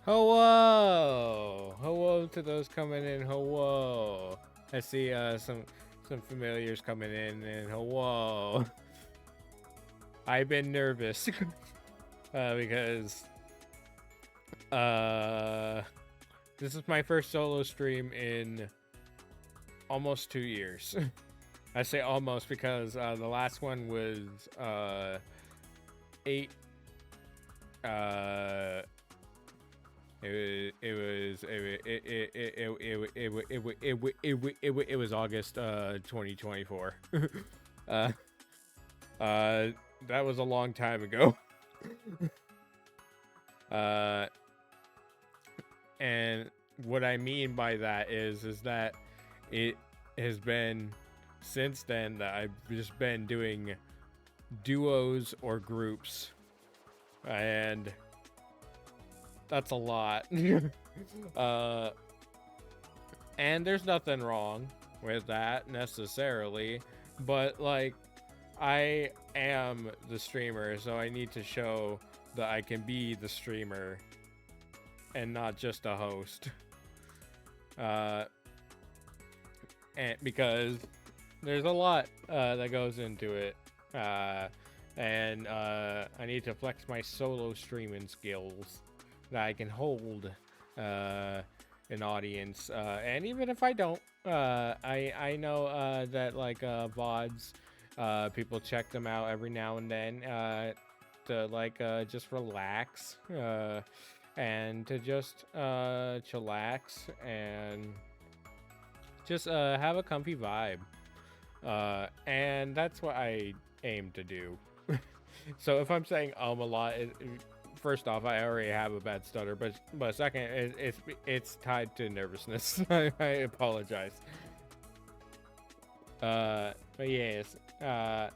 Hello! Hello to those coming in. Hello. I see some familiars coming in, and hello. I've been nervous because uh this is my first solo stream in almost 2 years. I say almost because the last one was eight uh it was August 2024. uh uh that was a long time ago. uh and what I mean by that is that it has been since then that I've just been doing duos or groups, and that's a lot. uh and there's nothing wrong with that necessarily, but like, I am the streamer, so I need to show that I can be the streamer and not just a host. And because there's a lot that goes into it, and I need to flex my solo streaming skills that I can hold an audience, and even if I don't, I know that like VODs, people check them out every now and then to like just relax and to just chillax and just have a comfy vibe, and that's what I aim to do. So if I'm saying a lot, first off, I already have a bad stutter, but second, it's tied to nervousness. I apologize. But yes, I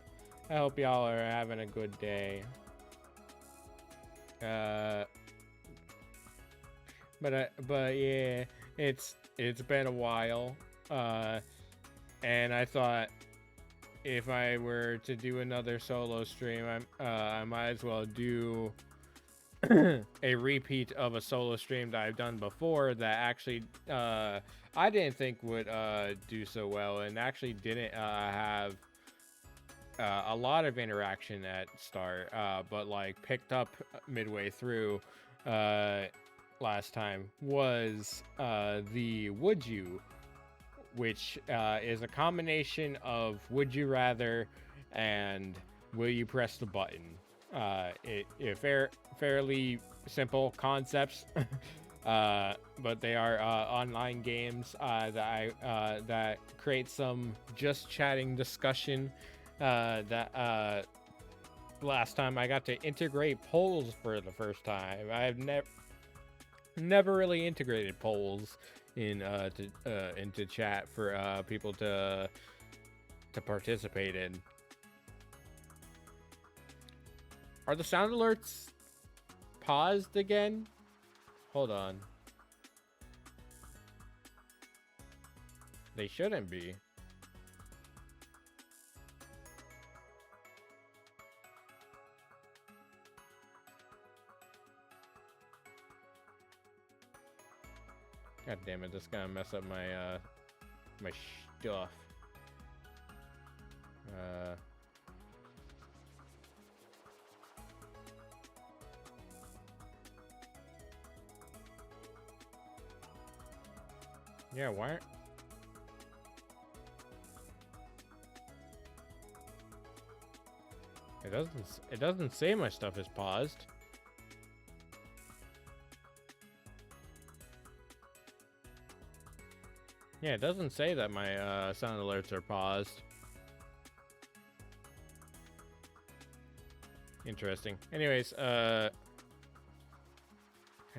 hope y'all are having a good day. But yeah, it's been a while, and I thought if I were to do another solo stream, I might as well do a repeat of a solo stream that I've done before that actually I didn't think would do so well, and actually didn't have a lot of interaction at start, but like picked up midway through last time, was the Would You, which is a combination of Would You Rather and Will You Press the Button. Fairly simple concepts, but they are online games that create some just chatting discussion. That last time I got to integrate polls for the first time. I've never really integrated polls into chat for people to participate in. Are the sound alerts paused again? Hold on. They shouldn't be. God damn it, this is gonna mess up my my stuff. Yeah, why? It doesn't say my stuff is paused. Yeah, it doesn't say that my sound alerts are paused. Interesting. Anyways, God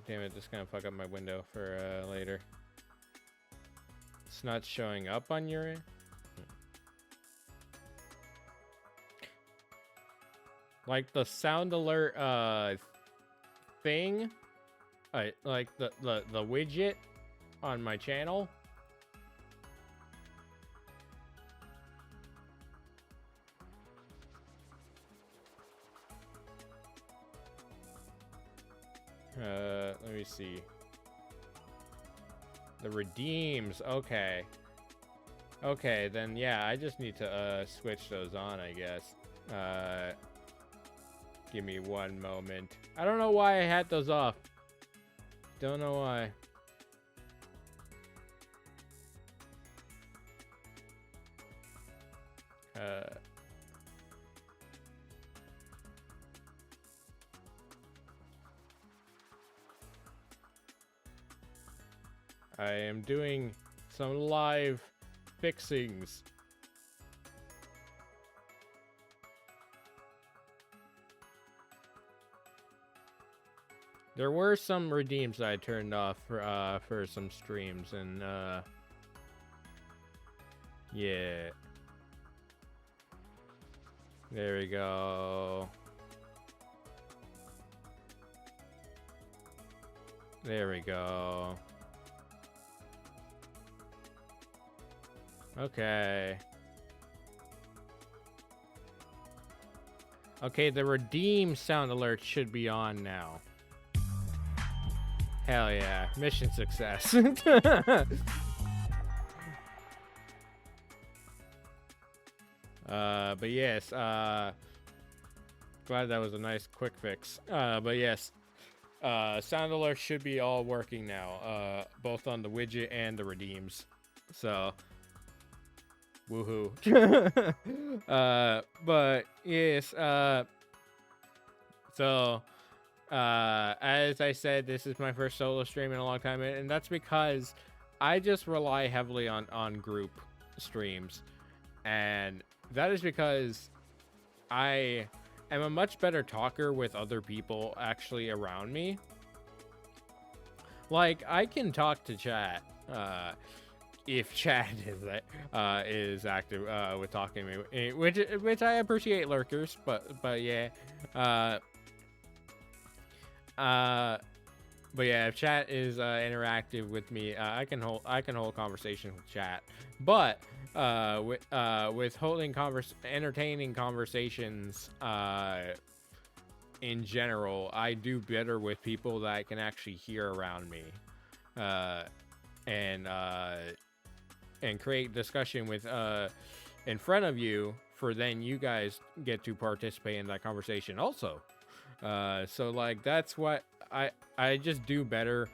damn it, this is gonna fuck up my window for later. It's not showing up on your end? Like the sound alert thing, like the widget on my channel. Let me see. The redeems. Okay. Okay, then yeah, I just need to switch those on, I guess. Give me one moment. I don't know why I had those off. Don't know why. I am doing some live fixings. There were some redeems that I turned off for some streams, and yeah. There we go. There we go. Okay. Okay, the redeem sound alert should be on now. Hell yeah, mission success. But yes, glad that was a nice quick fix. But yes, sound alert should be all working now, both on the widget and the redeems. So, woohoo. But yes, so, as I said, this is my first solo stream in a long time, and that's because I just rely heavily on group streams, and that is because I am a much better talker with other people actually around me. Like, I can talk to chat, if chat is active with talking to me, which I appreciate lurkers, but yeah, but yeah, if chat is interactive with me, I can hold conversation with chat. But with holding entertaining conversations in general, I do better with people that I can actually hear around me, and create discussion with in front of you, for then you guys get to participate in that conversation also. So like, that's what I just do better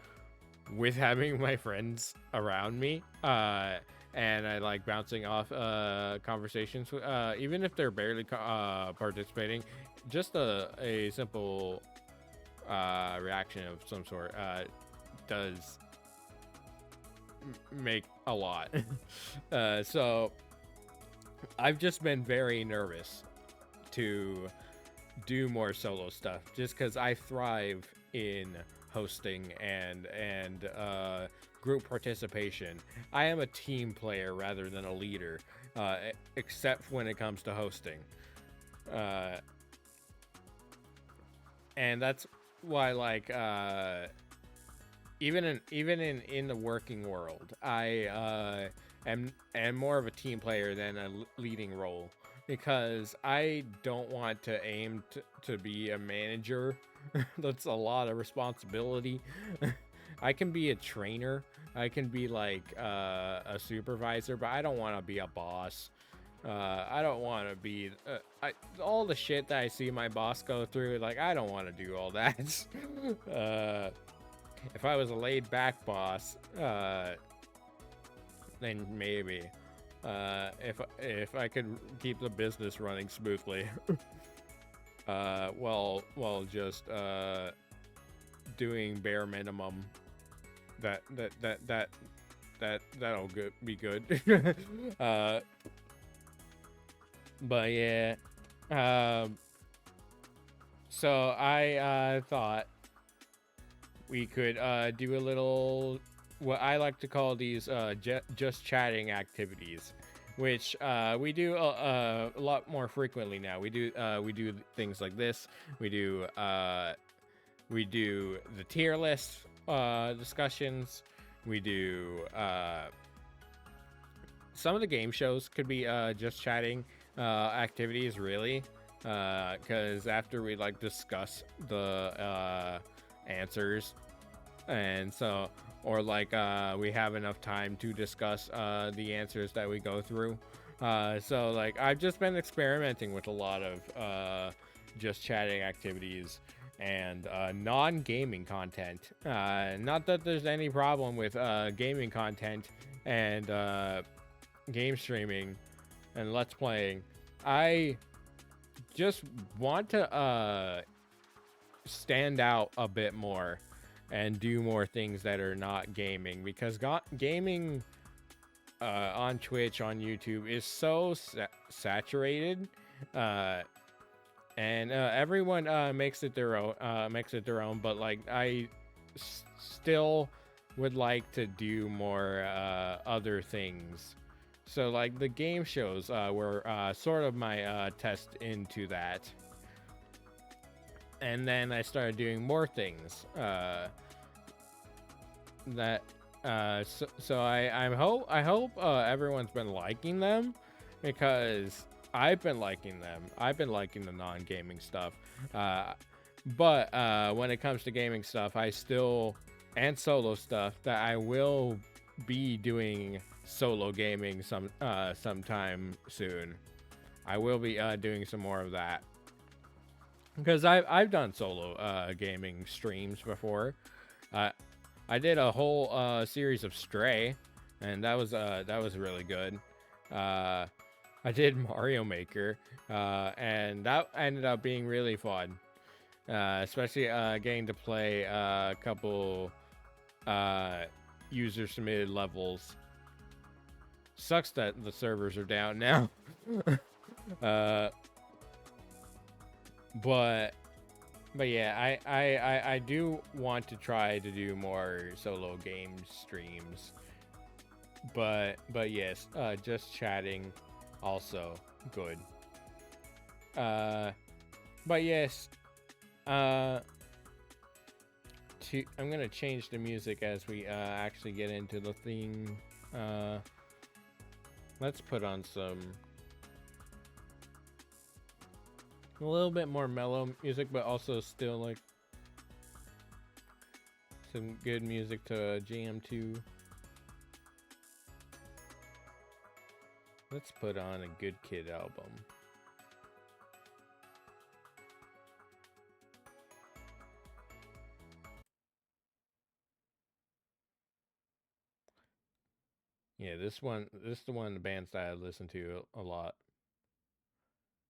with having my friends around me, and I like bouncing off conversations, even if they're barely participating. Just a simple reaction of some sort does make a lot. So I've just been very nervous to do more solo stuff, just because I thrive in hosting and group participation. I am a team player rather than a leader, except when it comes to hosting, and that's why, like, even in the working world, I am more of a team player than a leading role, because I don't want to aim to be a manager. That's a lot of responsibility. I can be a trainer, I can be like a supervisor, but I don't want to be a boss. I don't want to be all the shit that I see my boss go through. Like, I don't want to do all that. If I was a laid back boss, then maybe. If I could keep the business running smoothly, while just doing bare minimum, that'll be good. But yeah, so I thought we could do a little, what I like to call these just chatting activities, which we do a lot more frequently now. We do things like this. We do the tier list discussions. We do some of the game shows could be just chatting activities, really, because after we like discuss the answers, and so, or like we have enough time to discuss the answers that we go through. So like I've just been experimenting with a lot of just chatting activities and non-gaming content. Not that there's any problem with gaming content and game streaming and let's playing. I just want to stand out a bit more and do more things that are not gaming, because gaming on Twitch, on YouTube is so saturated, and everyone makes it their own. But like I still would like to do more other things. So like the game shows were sort of my test into that. And then I started doing more things that so I hope everyone's been liking them, because I've been liking them. I've been liking the non-gaming stuff. But when it comes to gaming stuff, and solo stuff, that I will be doing solo gaming sometime soon. I will be doing some more of that, because I've done solo gaming streams before. I did a whole series of Stray, and that was really good. I did Mario Maker, and that ended up being really fun, especially getting to play a couple user submitted levels. Sucks that the servers are down now. But yeah, I do want to try to do more solo game streams. But yes, just chatting also good. But yes, I'm gonna change the music as we actually get into the theme. Let's put on a little bit more mellow music, but also still like some good music to jam to. Let's put on a Good Kid album. Yeah, this is the one of the bands that I listen to a lot,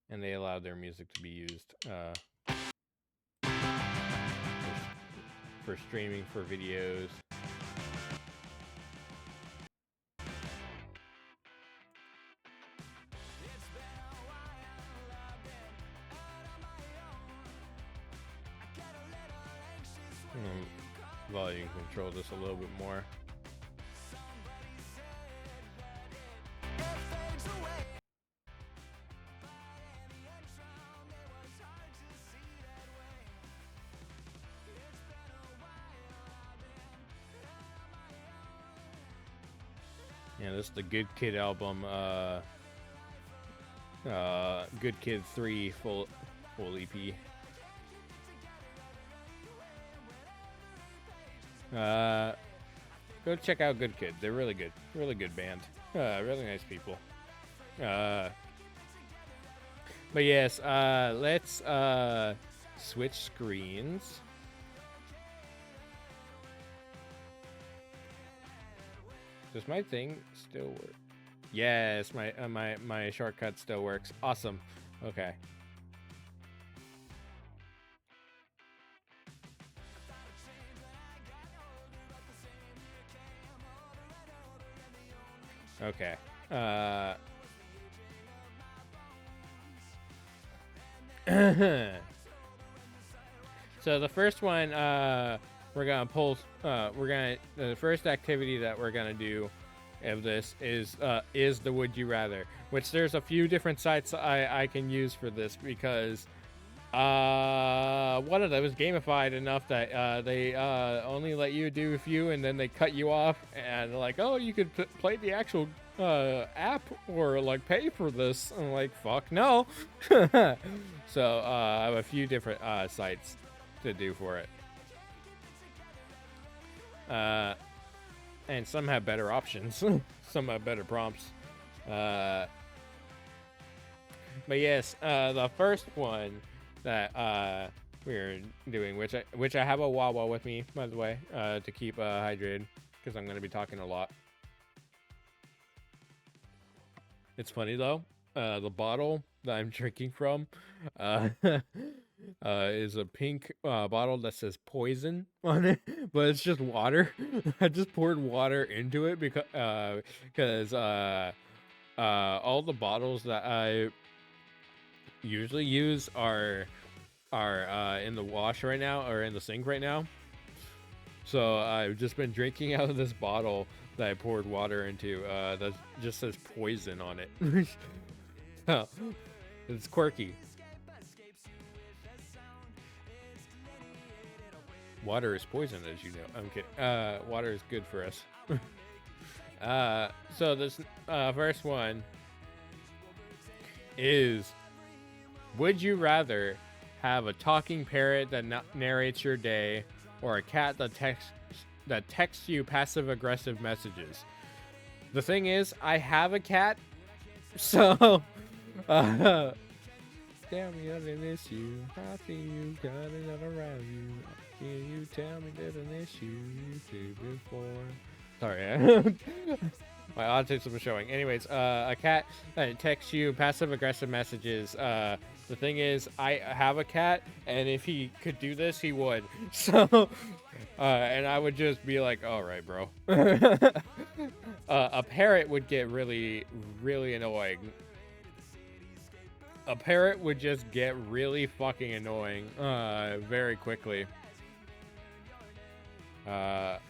and they allowed their music to be used for streaming, for videos. Volume control this a little bit more. Yeah, this is the Good Kid album, Good Kid 3 full EP. Go check out Good Kid. They're really good band. Really nice people. But yes, let's switch screens. Does my thing still work? Yes, my shortcut still works. Awesome. Okay. Okay. So the first one, we're gonna pull. The first activity that we're gonna do of this is the Would You Rather, which there's a few different sites I can use for this, because one of them is gamified enough that they only let you do a few, and then they cut you off, and they're like, oh, you could play the actual app or like pay for this. I'm like, fuck no. So I have a few different sites to do for it. And some have better options. Some have better prompts. But yes, the first one that we're doing, which I have a Wawa with me, by the way, to keep hydrated, because I'm gonna be talking a lot. It's funny though, the bottle that I'm drinking from, is a pink bottle that says poison on it, but it's just water. I just poured water into it because all the bottles that I usually use are in the wash right now, or in the sink right now. So I've just been drinking out of this bottle that I poured water into that just says poison on it. Oh, it's quirky. Water is poison, as you know. I'm kidding. Water is good for us. So this first one is: would you rather have a talking parrot that narrates your day, or a cat that texts you passive-aggressive messages? The thing is, I have a cat, so tell me that I miss you. I see you got it around you. Can you tell me that I miss you before? Sorry, my autism is showing. Anyways, a cat that texts you passive-aggressive messages. The thing is, I have a cat, and if he could do this, he would. So, and I would just be like, all right, bro. A parrot would get really, really annoying. A parrot would just get really fucking annoying very quickly. Not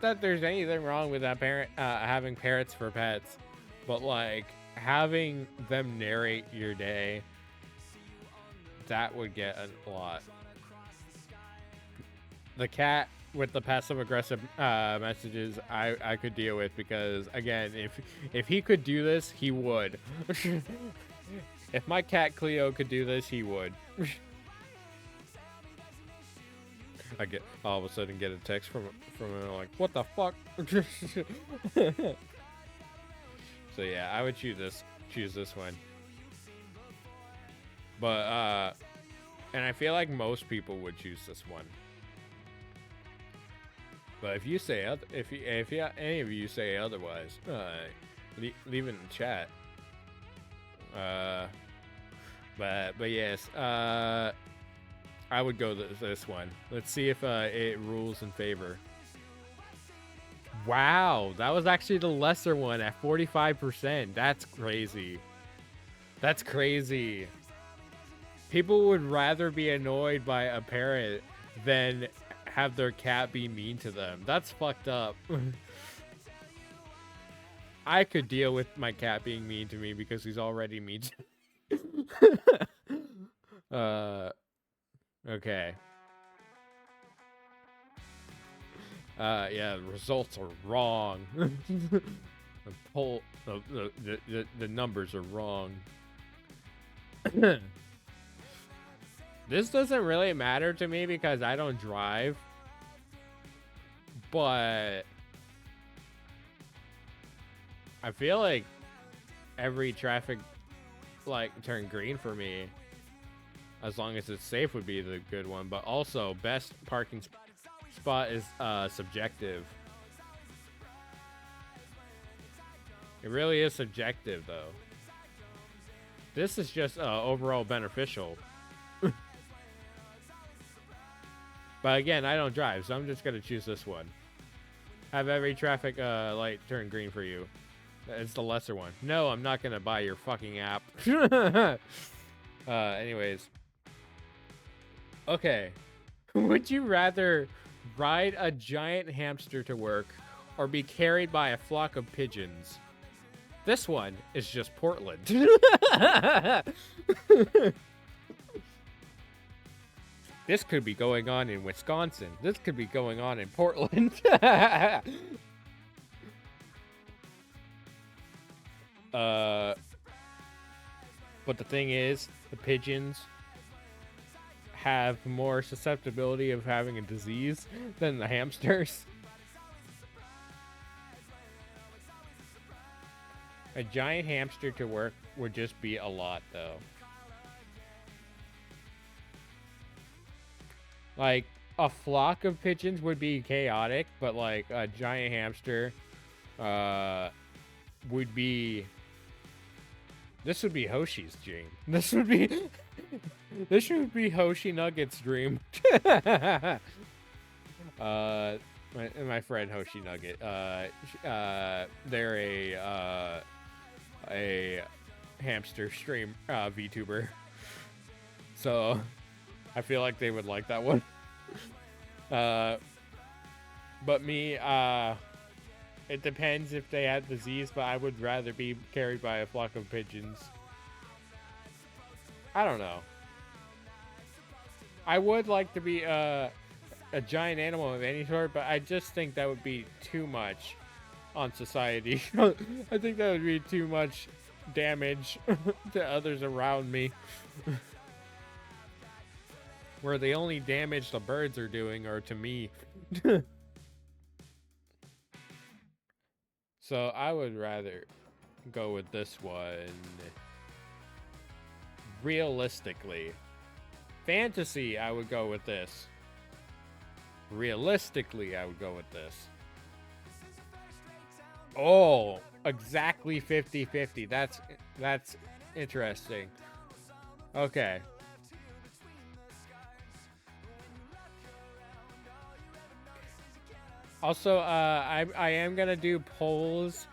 that there's anything wrong with that having parrots for pets, but like having them narrate your day, that would get a lot. The cat with the passive aggressive messages, I could deal with, because again, if he could do this, he would. If my cat Cleo could do this, he would. I get all of a sudden get a text from him like, what the fuck? So yeah, I would choose this one. But and I feel like most people would choose this one. But if you say if any of you say otherwise, leave it in the chat. But yes, I would go this one. Let's see if it rules in favor. Wow, that was actually the lesser one at 45%. That's crazy. That's crazy. People would rather be annoyed by a parrot than have their cat be mean to them. That's fucked up. I could deal with my cat being mean to me because he's already mean to me. Okay. Yeah, the results are wrong. The numbers are wrong. This doesn't really matter to me because I don't drive. But I feel like every traffic light turn green for me, as long as it's safe, would be the good one. But also, best parking spot is subjective. It really is subjective, though. This is just overall beneficial. But again, I don't drive, so I'm just gonna choose this one. Have every traffic light turn green for you. It's the lesser one. No, I'm not gonna buy your fucking app. Anyways. Okay. Would you rather ride a giant hamster to work or be carried by a flock of pigeons? This one is just Portland. This could be going on in Wisconsin. This could be going on in Portland. But the thing is, the pigeons have more susceptibility of having a disease than the hamsters. A giant hamster to work would just be a lot, though. Like, a flock of pigeons would be chaotic, but like a giant hamster would be... This would be Hoshi's dream. This would be... this should be Hoshi Nugget's dream. My friend Hoshi Nugget. They're a hamster stream VTuber. So I feel like they would like that one. But me, it depends if they had disease, but I would rather be carried by a flock of pigeons. I don't know. I would like to be a giant animal of any sort, but I just think that would be too much on society. I think that would be too much damage to others around me. Where the only damage the birds are doing are to me. So I would rather go with this one. Realistically. Fantasy, I would go with this. Realistically, I would go with this. Oh, exactly 50-50. That's interesting. Okay. Also, I am gonna do polls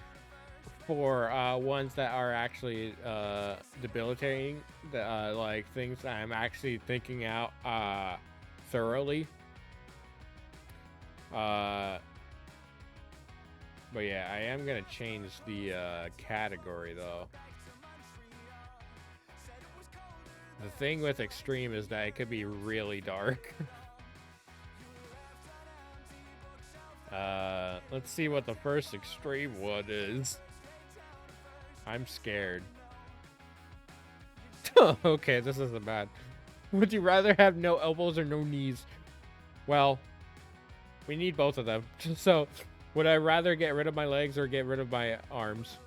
for ones that are actually debilitating, like things that I'm actually thinking out thoroughly. But yeah, I am gonna change the category though. The thing with extreme is that it could be really dark. Let's see what the first extreme one is. I'm scared. Okay, this isn't bad. Would you rather have no elbows or no knees? Well, we need both of them. So, would I rather get rid of my legs or get rid of my arms?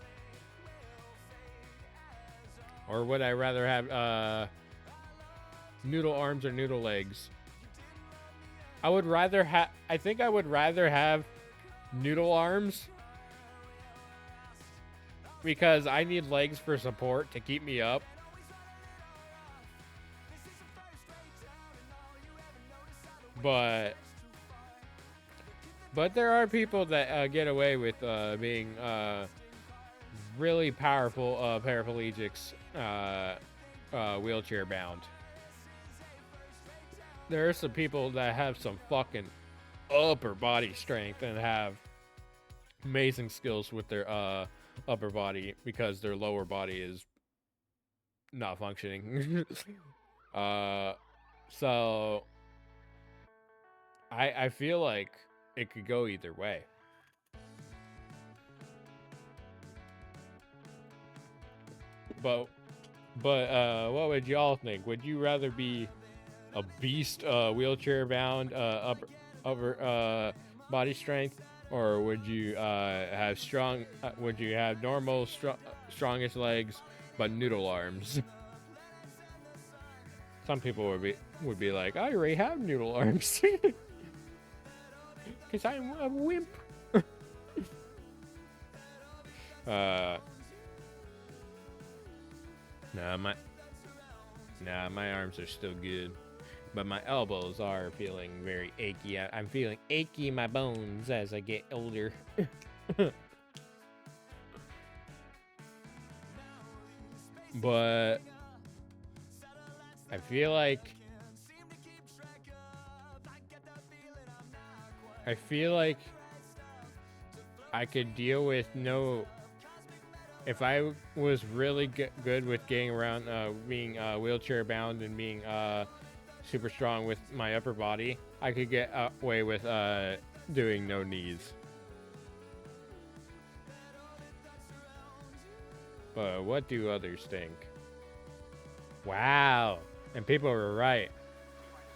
Or would I rather have noodle arms or noodle legs? I would rather have... I think I would rather have noodle arms. Because I need legs for support to keep me up. But there are people that get away with being really powerful paraplegics wheelchair bound. There are some people that have some fucking upper body strength and have amazing skills with their upper body because their lower body is not functioning. So I feel like it could go either way. But what would y'all think? Would you rather be a beast wheelchair bound upper body strength, or would you have would you have normal strongest legs but noodle arms? Some people would be like, I already have noodle arms. Because I'm a wimp. Nah, my arms are still good. But my elbows are feeling very achy. I'm feeling achy in my bones as I get older. But I feel like I could deal with no... If I was really good with getting around, being wheelchair bound and being super strong with my upper body, I could get away with doing no knees. But what do others think? Wow. And people were right.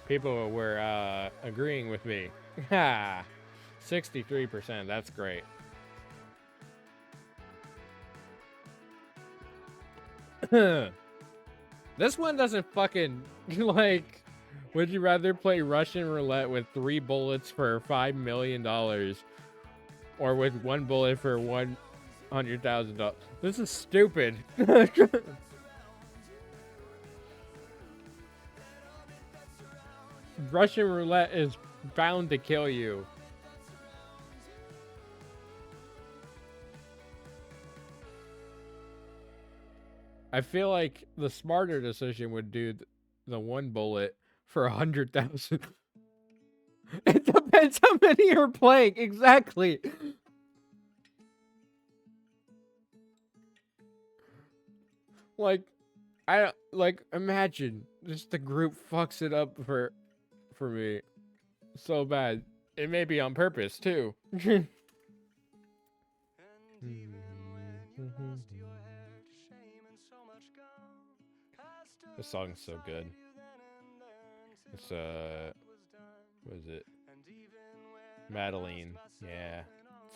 People were agreeing with me. Ha! 63%. That's great. This one doesn't fucking like. Would you rather play Russian roulette with 3 bullets for $5 million, or with 1 bullet for $100,000? This is stupid. Russian roulette is bound to kill you. I feel like the smarter decision would do the 1 bullet for 100,000. It depends how many you're playing. Exactly. Like, imagine just the group fucks it up for me so bad. It may be on purpose too. This song's so good. It's what is it? Madeline. Yeah.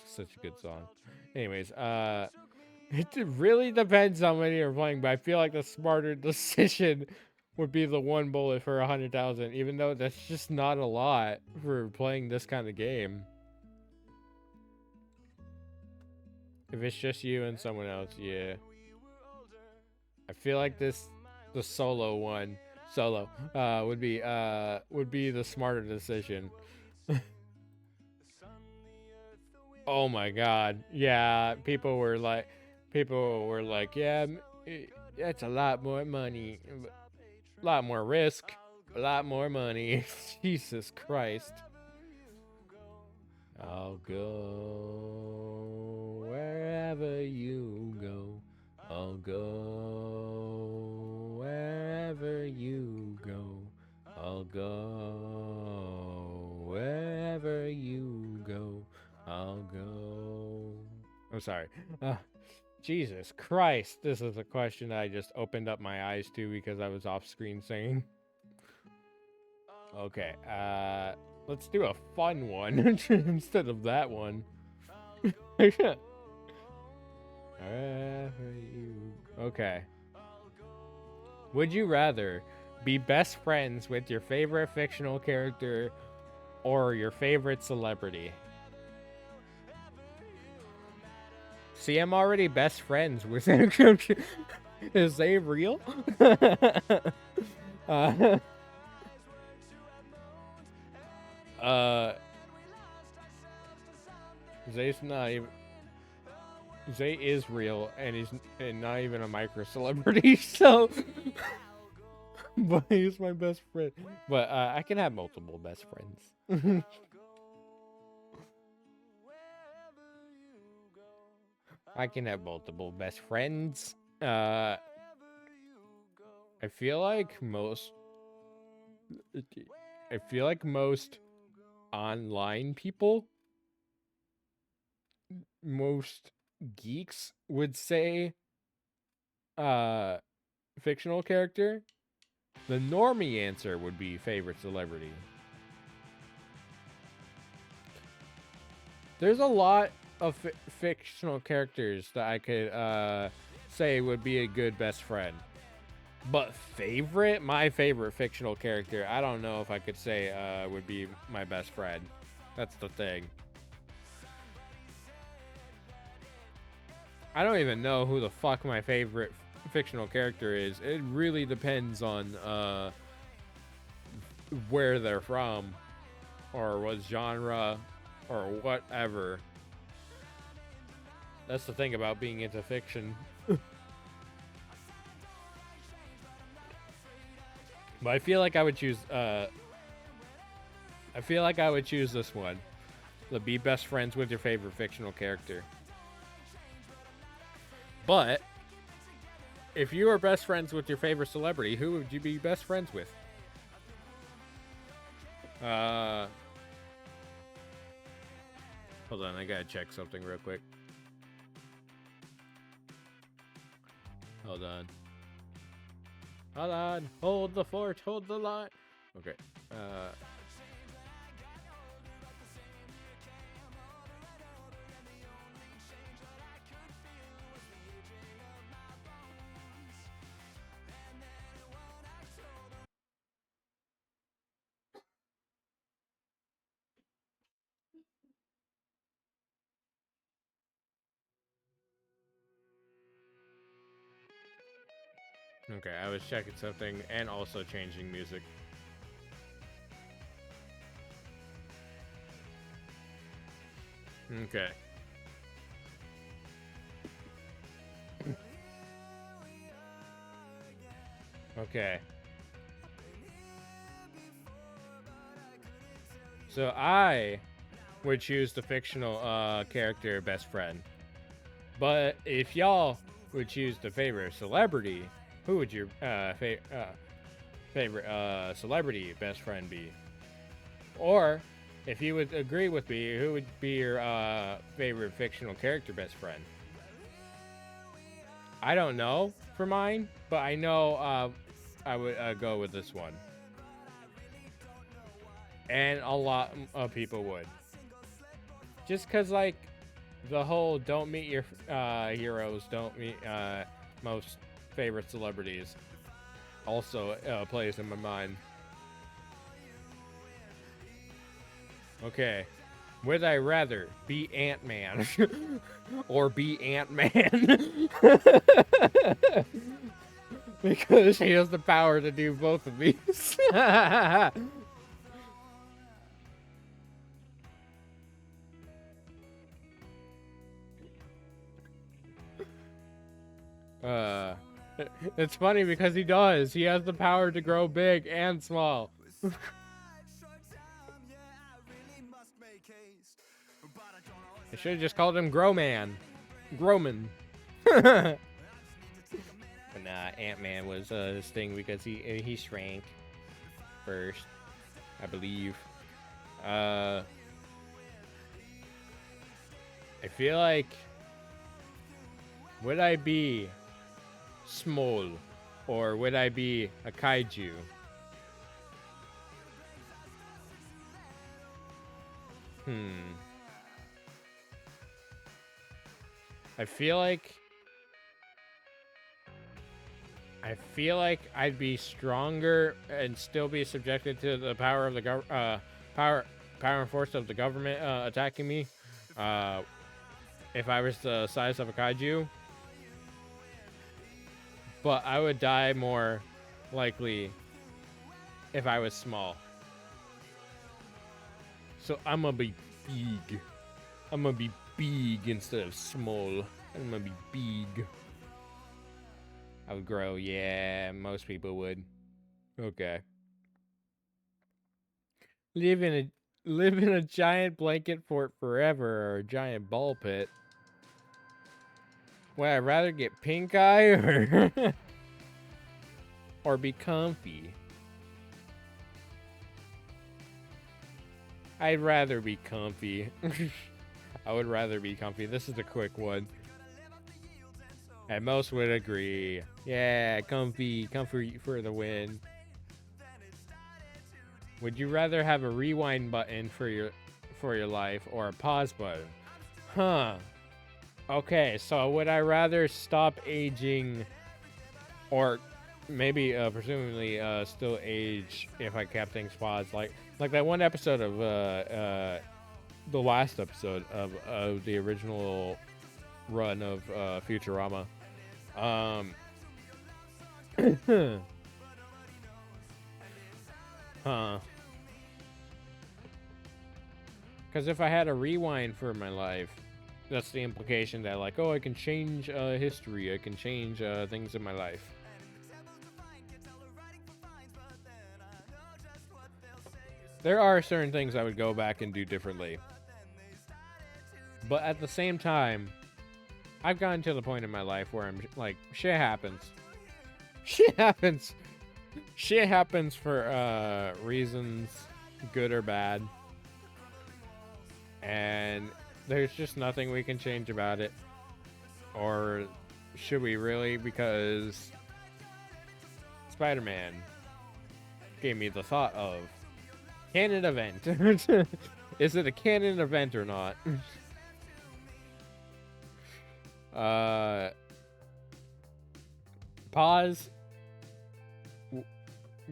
It's such a good song. Anyways, it really depends how many you're playing, but I feel like the smarter decision would be the 1 bullet for 100,000, even though that's just not a lot for playing this kind of game. If it's just you and someone else, yeah. I feel like the solo one, would be the smarter decision. Oh my god. Yeah, people were like, yeah, that's a lot more money, a lot more risk, a lot more money. Jesus Christ. I'll go wherever you go. I'll go wherever you go. I'll go wherever you go. I'll go. I'm sorry. Jesus Christ. This is a question I just opened up my eyes to because I was off screen singing. Okay. Let's do a fun one instead of that one. Okay. Would you rather be best friends with your favorite fictional character or your favorite celebrity? See, I'm already best friends with encryption. Is they real? Zay's not even. Zay is real, and he's not even a micro celebrity, so. But he's my best friend. But I can have multiple best friends. I can have multiple best friends. I feel like most online people, most geeks would say fictional character. The normie answer would be favorite celebrity. There's a lot of fictional characters that I could say would be a good best friend. But my favorite fictional character, I don't know if I could say would be my best friend. That's the thing. I don't even know who the fuck my favorite fictional character is. It really depends on where they're from, or what genre, or whatever. That's the thing about being into fiction. But I feel like I would choose this one. To be best friends with your favorite fictional character. But if you are best friends with your favorite celebrity, who would you be best friends with? Hold on, I gotta check something real quick. Hold on. Hold the fort, hold the line. Okay. Okay, I was checking something and also changing music. Okay. Okay. So I would choose the fictional character best friend. But if y'all would choose the favorite celebrity, who would your favorite celebrity best friend be? Or if you would agree with me, who would be your favorite fictional character best friend? I don't know for mine, but I know I would go with this one. And a lot of people would. Just because, like, the whole don't meet your heroes, don't meet most favorite celebrities also plays in my mind. Okay. Would I rather be Ant-Man or be Ant-Man? Because he has the power to do both of these. uh, it's funny because he does. He has the power to grow big and small. I should have just called him Grow-Man. Growman. But nah, Ant-Man was his thing because he shrank first, I believe. I feel like, would I be small or would I be a kaiju? I feel like I'd be stronger and still be subjected to the power of the power and force of the government attacking me. If I was the size of a kaiju, but I would die more likely if I was small. So I'm gonna be big. I'm gonna be big instead of small. I'm gonna be big. I would grow. Yeah, most people would. Okay. Live in a live in a giant blanket fort forever or a giant ball pit. Would I rather get pink eye or be comfy? I'd rather be comfy. I would rather be comfy. This is a quick one. And most would agree. Yeah, comfy for the win. Would you rather have a rewind button for your life or a pause button? Huh. Okay, so would I rather stop aging or maybe presumably still age if I kept things paused, like that one episode of the last episode of the original run of Futurama. Huh. Because if I had a rewind for my life, that's the implication that, like, oh, I can change history, I can change things in my life. There are certain things I would go back and do differently. But at the same time, I've gotten to the point in my life where I'm like, shit happens. Shit happens. Shit happens for reasons, good or bad. And there's just nothing we can change about it. Or should we really? Because Spider-Man. gave me the thought of canon event. Is it a canon event or not? Pause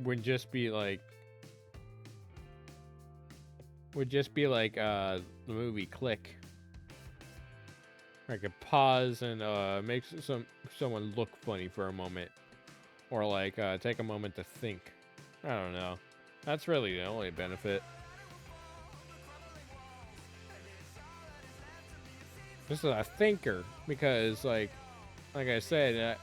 would just be like the movie Click. I could pause and make someone look funny for a moment, or like take a moment to think. I don't know. That's really the only benefit. This is a thinker because, like I said,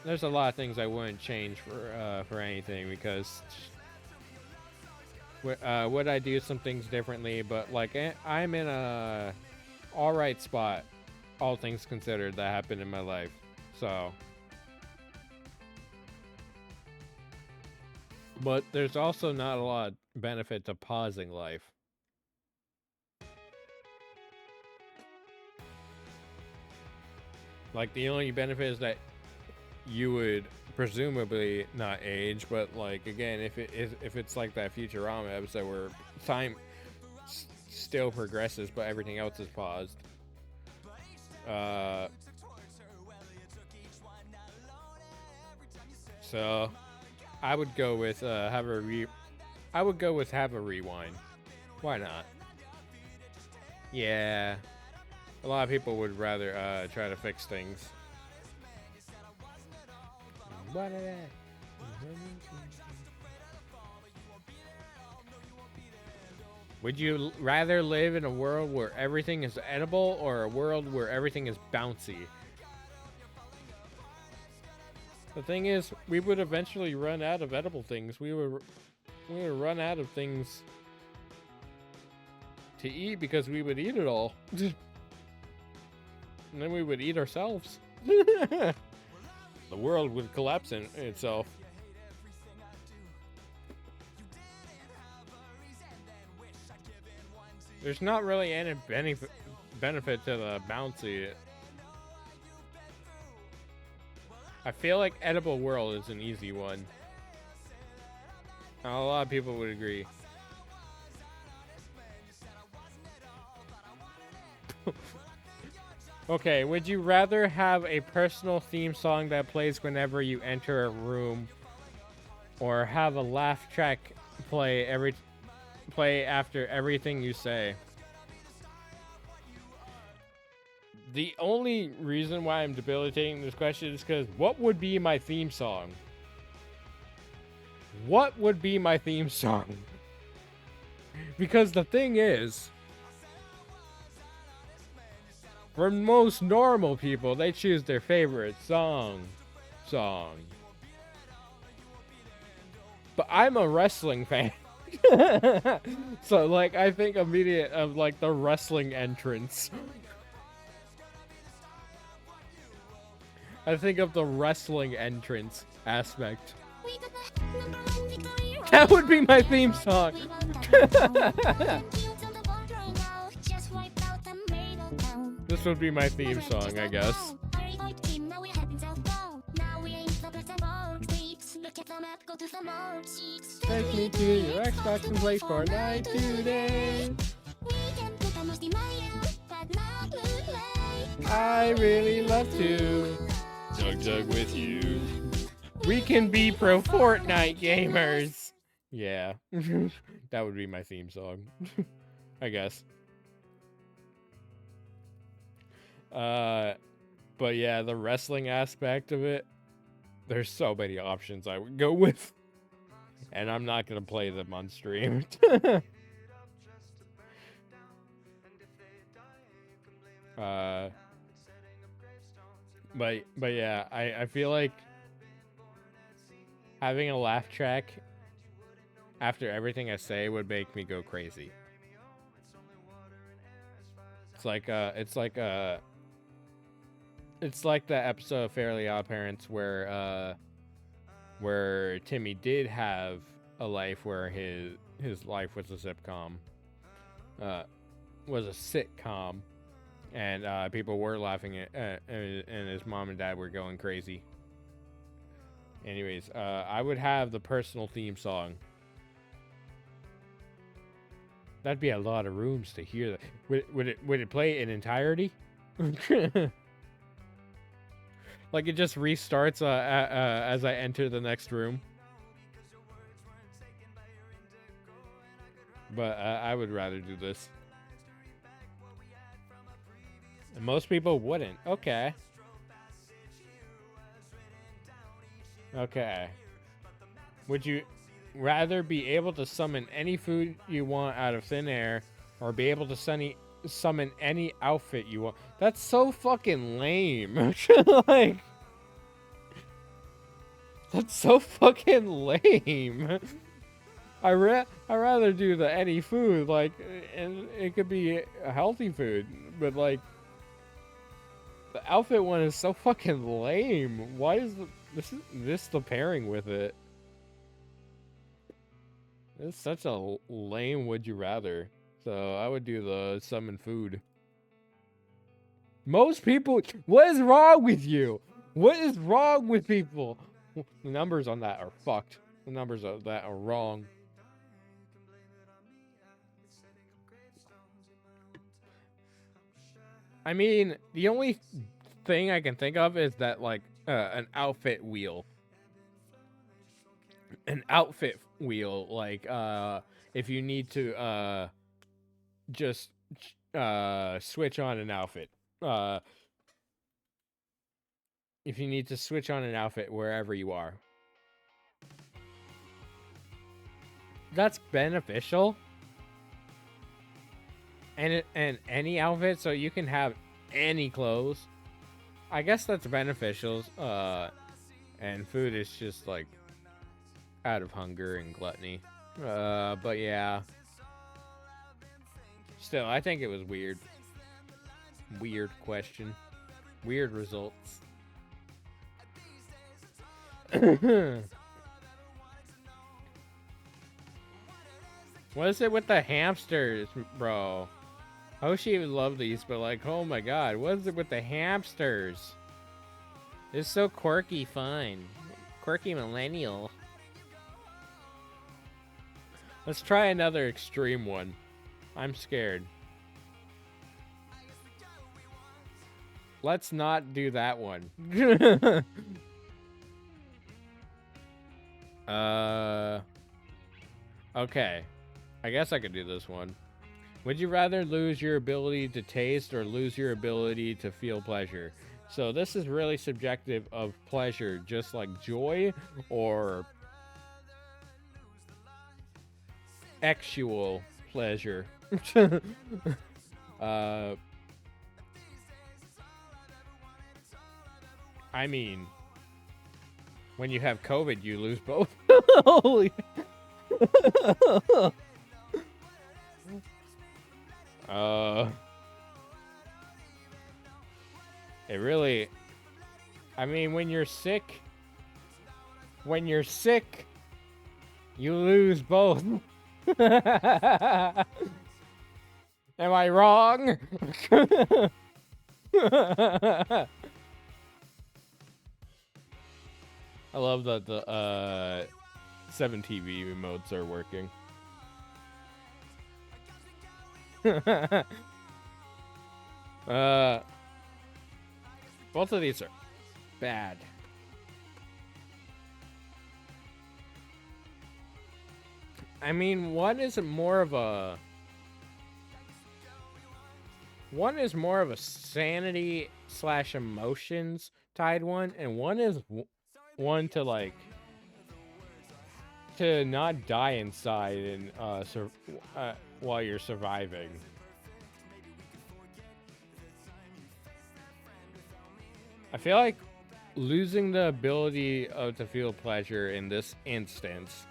there's a lot of things I wouldn't change for anything, because would I do some things differently? But like I'm in a all right spot, all things considered, that happened in my life. So, but there's also not a lot of benefit to pausing life. Like, the only benefit is that you would presumably not age, but like, again, if it's like that Futurama episode where time still progresses but everything else is paused. So I would go with have a rewind. Why not? Yeah. A lot of people would rather try to fix things. Would you rather live in a world where everything is edible, or a world where everything is bouncy? The thing is, we would eventually run out of edible things. We would run out of things to eat because we would eat it all. And then we would eat ourselves. The world would collapse in itself. There's not really any benefit to the bouncy. I feel like edible world is an easy one. A lot of people would agree. Okay, would you rather have a personal theme song that plays whenever you enter a room, or have a laugh track play after everything you say? The only reason why I'm debilitating this question is because what would be my theme song? What would be my theme song? Because the thing is, for most normal people, they choose their favorite song. But I'm a wrestling fan. So, like, I think immediate of, like, the wrestling entrance. I think of the wrestling entrance aspect. That would be my theme song. This would be my theme song, I guess. Take me to your Xbox and play Fortnite today. I really love to jug with you. We can be pro Fortnite gamers. Yeah, that would be my theme song, I guess. But yeah, the wrestling aspect of it, there's so many options I would go with, and I'm not gonna play them on stream. But yeah, I feel like having a laugh track after everything I say would make me go crazy. It's like the episode of Fairly Odd Parents where Timmy did have a life where his life was a sitcom, and people were laughing at, and his mom and dad were going crazy. Anyways, I would have the personal theme song. That'd be a lot of rooms to hear that. Would it play in entirety? Like it just restarts as I enter the next room. But I would rather do this. And most people wouldn't. Okay. Okay. Would you rather be able to summon any food you want out of thin air, or be able to summon any outfit you want? That's so fucking lame. Like, that's so fucking lame. I rather do the any food, like, and it could be a healthy food, but like, the outfit one is so fucking lame. Why is this the pairing with it? It's such a lame would you rather. So I would do the summon food. Most people, what is wrong with you? What is wrong with people? The numbers on that are fucked. The numbers on that are wrong. I mean, the only thing I can think of is that, like, an outfit wheel. An outfit wheel, like, if you need to, just, switch on an outfit. If you need to switch on an outfit wherever you are. That's beneficial. And any outfit, so you can have any clothes. I guess that's beneficial. And food is just like out of hunger and gluttony. But yeah. Still, I think it was weird. Weird question. Weird results. What is it with the hamsters, bro? Hoshi would love these, but like, oh my god, what is it with the hamsters? It's so quirky fun. Quirky millennial. Let's try another extreme one. I'm scared. Let's not do that one. Okay. I guess I could do this one. Would you rather lose your ability to taste or lose your ability to feel pleasure? So this is really subjective of pleasure, just like joy or actual pleasure. I mean, when you have COVID, you lose both. Holy. It really, I mean, when you're sick, you lose both. Am I wrong? I love that the 7 TV remotes are working. Both of these are bad. I mean, one is more of a sanity / emotions tied one, and one is one to like to not die inside and while you're surviving. I feel like losing the ability to feel pleasure in this instance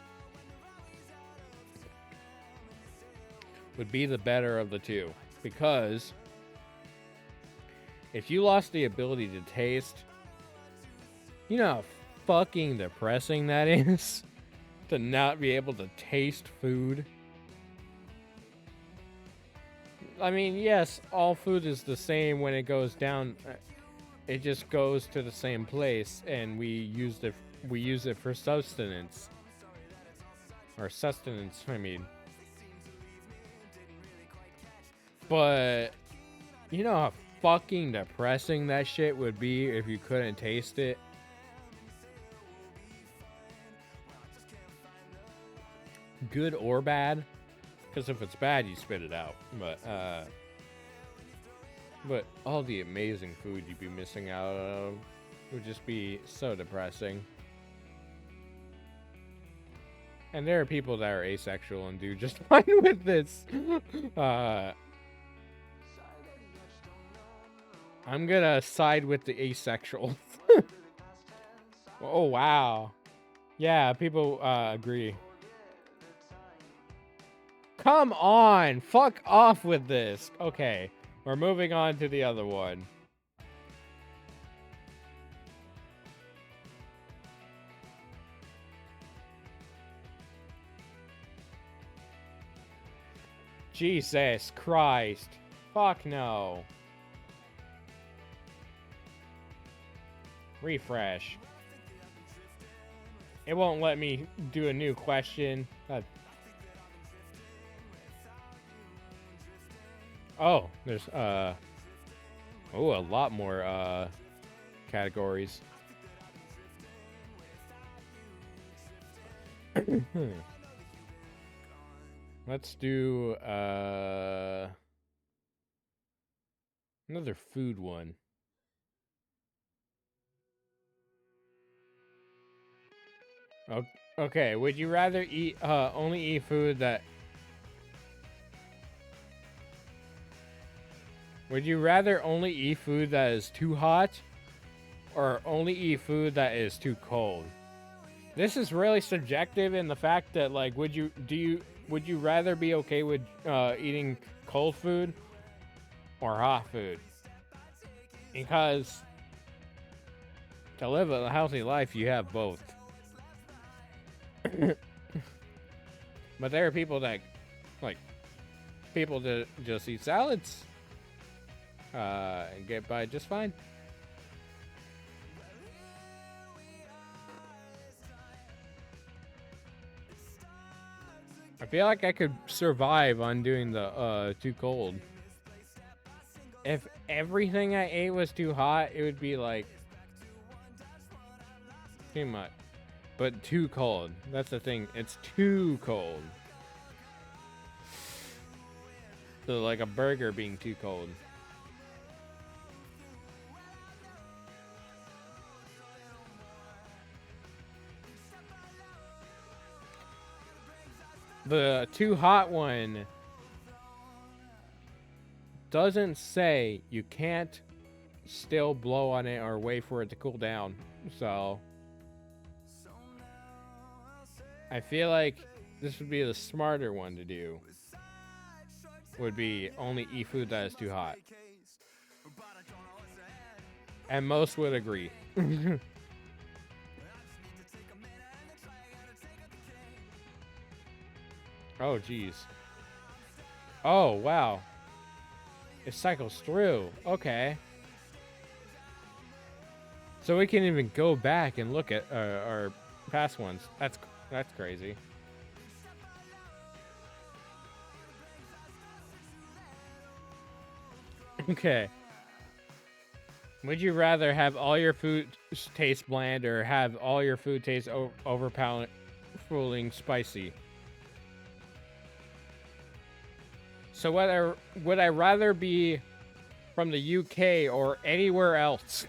would be the better of the two, because if you lost the ability to taste, you know how fucking depressing that is to not be able to taste food. I mean, yes, all food is the same when it goes down. It just goes to the same place, and we use we use it for sustenance. Or sustenance, I mean. But you know how fucking depressing that shit would be if you couldn't taste it? Good or bad? Because if it's bad, you spit it out. But all the amazing food you'd be missing out on would just be so depressing. And there are people that are asexual and do just fine with this. I'm gonna side with the asexual. Oh, wow. Yeah, people agree. Come on! Fuck off with this! Okay, we're moving on to the other one. Jesus Christ. Fuck no. Refresh. It won't let me do a new question. Oh, there's a lot more categories. Let's do another food one. Okay, would you rather eat only eat food that Would you rather only eat food that is too hot or only eat food that is too cold? This is really subjective in the fact that, like, would you rather be okay with eating cold food or hot food? Because to live a healthy life, you have both. But there are people that, like, people that just eat salads and get by just fine. I feel like I could survive on doing the too cold. If everything I ate was too hot, it would be like too much. But too cold. That's the thing. It's too cold. So like a burger being too cold. The too hot one doesn't say you can't still blow on it or wait for it to cool down. So I feel like this would be the smarter one to do. Would be only eat food that is too hot. And most would agree. Oh, geez. Oh, wow. It cycles through. Okay. So we can even go back and look at our past ones. That's crazy. Okay. Would you rather have all your food taste bland or have all your food taste overpowering spicy? So would I rather be from the UK or anywhere else?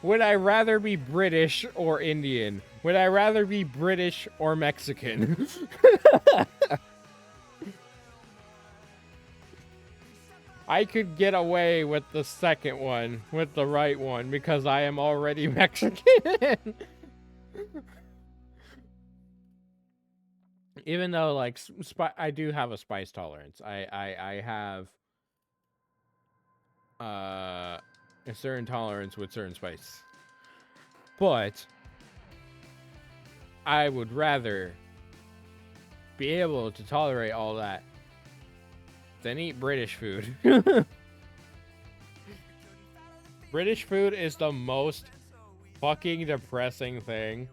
Would I rather be British or Indian? Would I rather be British or Mexican? I could get away with the second one, with the right one, because I am already Mexican. Even though, like, I do have a spice tolerance. I have a certain tolerance with certain spice. But I would rather be able to tolerate all that than eat British food. British food is the most fucking depressing thing.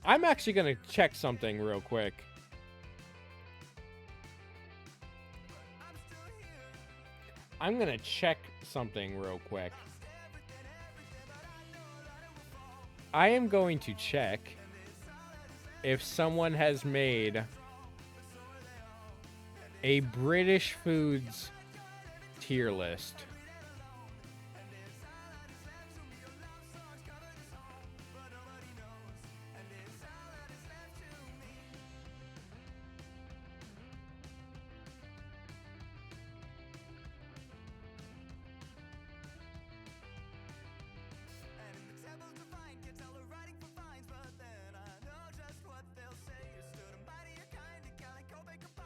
I'm actually gonna check something real quick. I'm gonna check something real quick. I am going to check if someone has made a British foods tier list.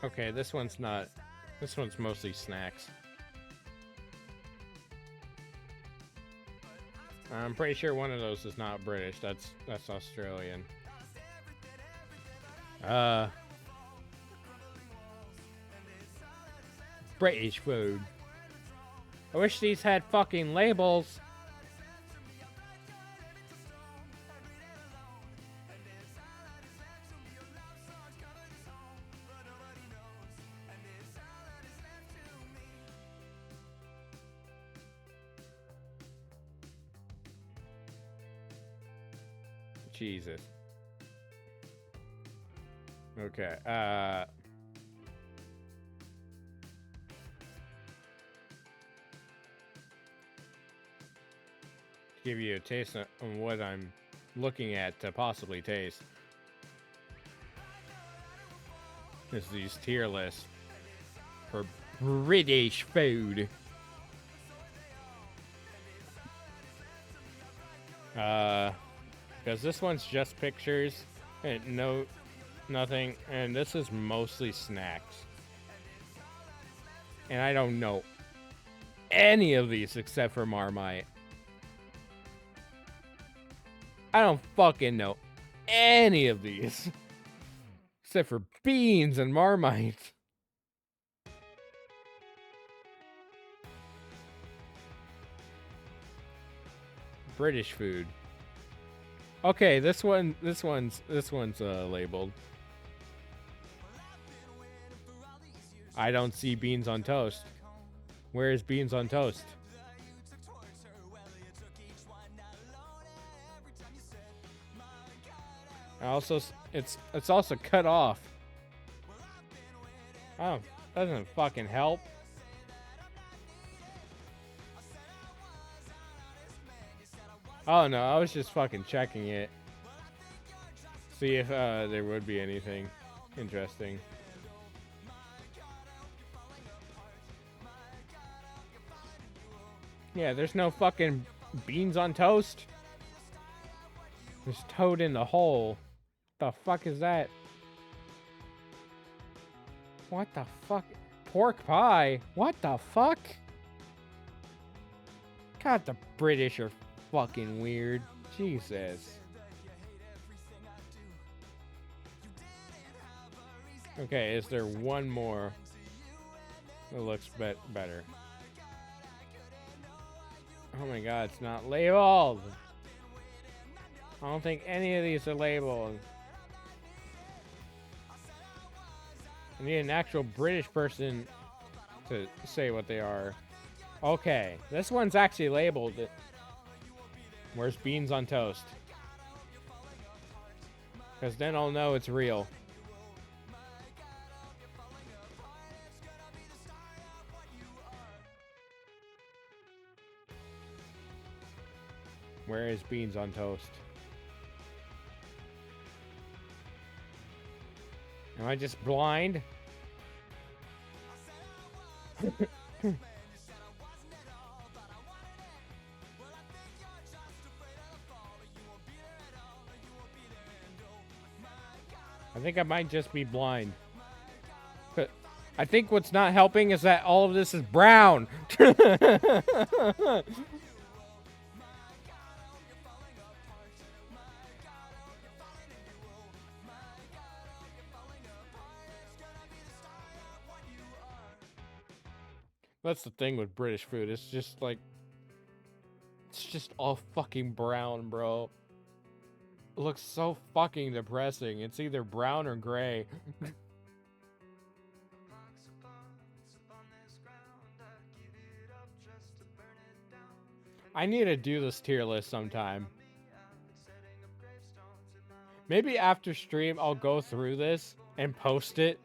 Okay, this one's not. This one's mostly snacks. I'm pretty sure one of those is not British. That's Australian. British food. I wish these had fucking labels. Jesus. Okay, give you a taste on what I'm looking at to possibly taste. Is these tier lists for British food. Because this one's just pictures and nothing, and this is mostly snacks. And I don't know any of these except for Marmite. I don't fucking know any of these except for beans and Marmite. British food. Okay, this one's labeled. I don't see beans on toast. Where is beans on toast? It's also cut off. Oh, doesn't fucking help. Oh no, I was just fucking checking it. See if there would be anything interesting. Yeah, there's no fucking beans on toast. There's toad in the hole. The fuck is that? What the fuck? Pork pie? What the fuck? God, the British are fucking weird. Jesus. Okay, is there one more that looks better? Oh my god, it's not labeled. I don't think any of these are labeled. I need an actual British person to say what they are. Okay, this one's actually labeled. Where's beans on toast? Because then I'll know it's real. Where is beans on toast? Am I just blind? I think I might just be blind. But I think what's not helping is that all of this is brown. That's the thing with British food. It's just like just all fucking brown, bro. It looks so fucking depressing. It's either brown or gray. I need to do this tier list sometime. Maybe after stream, I'll go through this and post it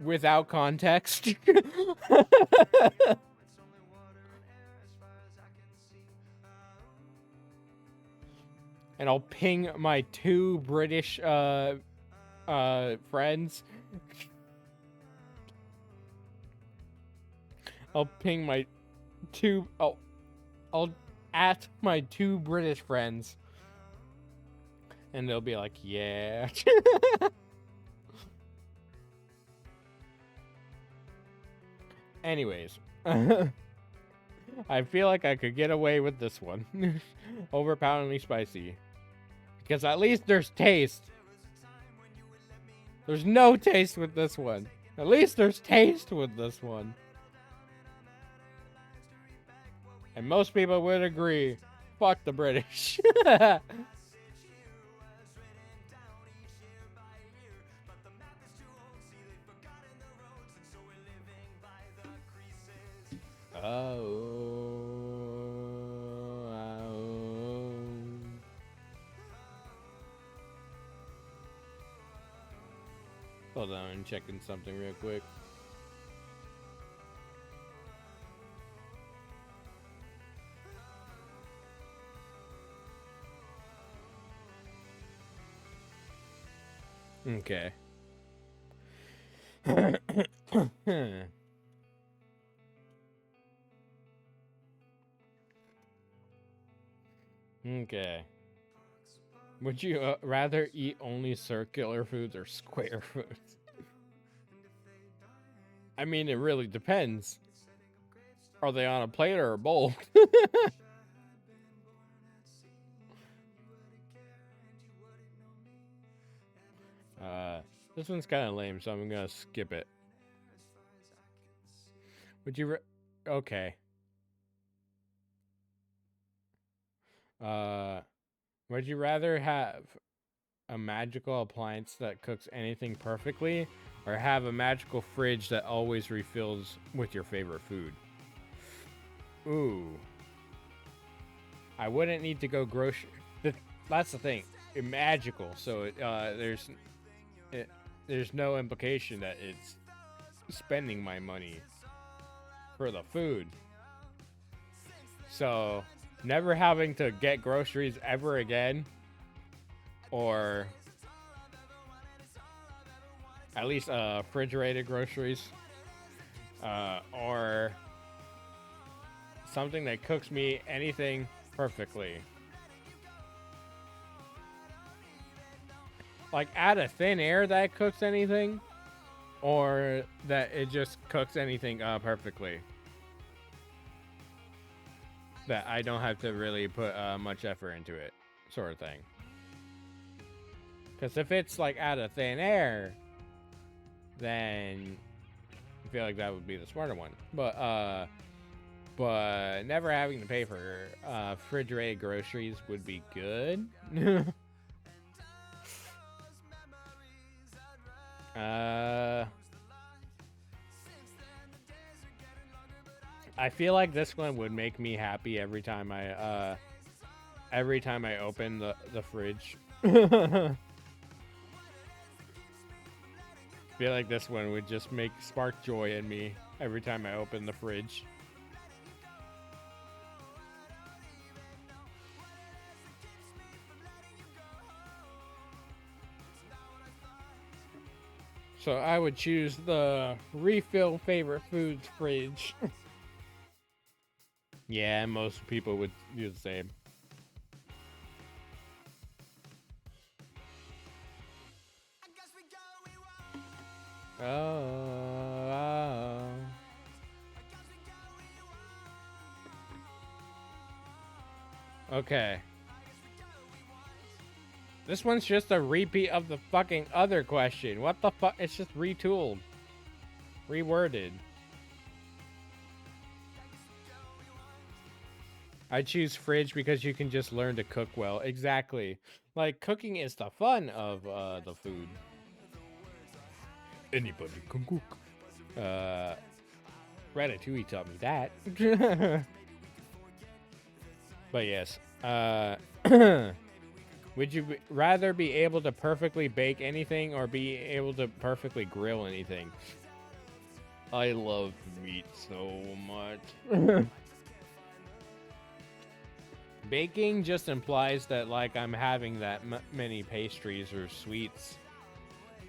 without context. And I'll ping my 2 British friends. I'll ping my 2. I'll at my 2 British friends. And they'll be like, yeah. Anyways. I feel like I could get away with this one. Overpoweringly spicy. Because at least there's taste. There's no taste with this one. At least there's taste with this one. And most people would agree. Fuck the British. Hold on, I'm checking something real quick. Okay. Okay. Would you rather eat only circular foods or square foods? I mean, it really depends. Are they on a plate or a bowl? This one's kind of lame, so I'm gonna skip it. Would you okay. Would you rather have a magical appliance that cooks anything perfectly, or have a magical fridge that always refills with your favorite food? Ooh. I wouldn't need to go grocery. That's the thing. It's magical, so there's no implication that it's spending my money for the food. So, never having to get groceries ever again, or at least refrigerated groceries, or something that cooks me anything perfectly. Like out of thin air that cooks anything, or that it just cooks anything perfectly. That I don't have to really put much effort into it, sort of thing. Because if it's like out of thin air, then I feel like that would be the smarter one. But never having to pay for refrigerated groceries would be good. I feel like this one would make me happy every time I open the fridge. Feel like this one would just spark joy in me every time I open the fridge. So I would choose the refill favorite foods fridge. Yeah, most people would do the same. Oh. Okay. This one's just a repeat of the fucking other question. What the fuck? It's just retooled. Reworded. I choose fridge because you can just learn to cook well. Exactly. Like, cooking is the fun of the food. Anybody can cook. Ratatouille taught me that. But yes. Would you rather be able to perfectly bake anything or be able to perfectly grill anything? I love meat so much. Baking just implies that, like, I'm having that many pastries or sweets.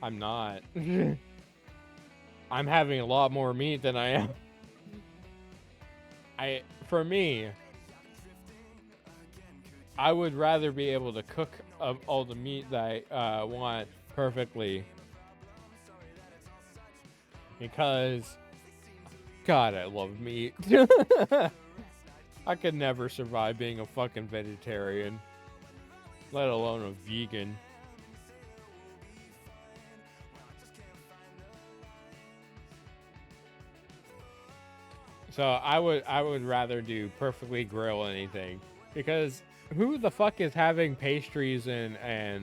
I'm not. I'm having a lot more meat than I am. For me, I would rather be able to cook all the meat that I want perfectly. Because, God, I love meat. I could never survive being a fucking vegetarian, let alone a vegan. So I would rather do perfectly grill anything, because who the fuck is having pastries and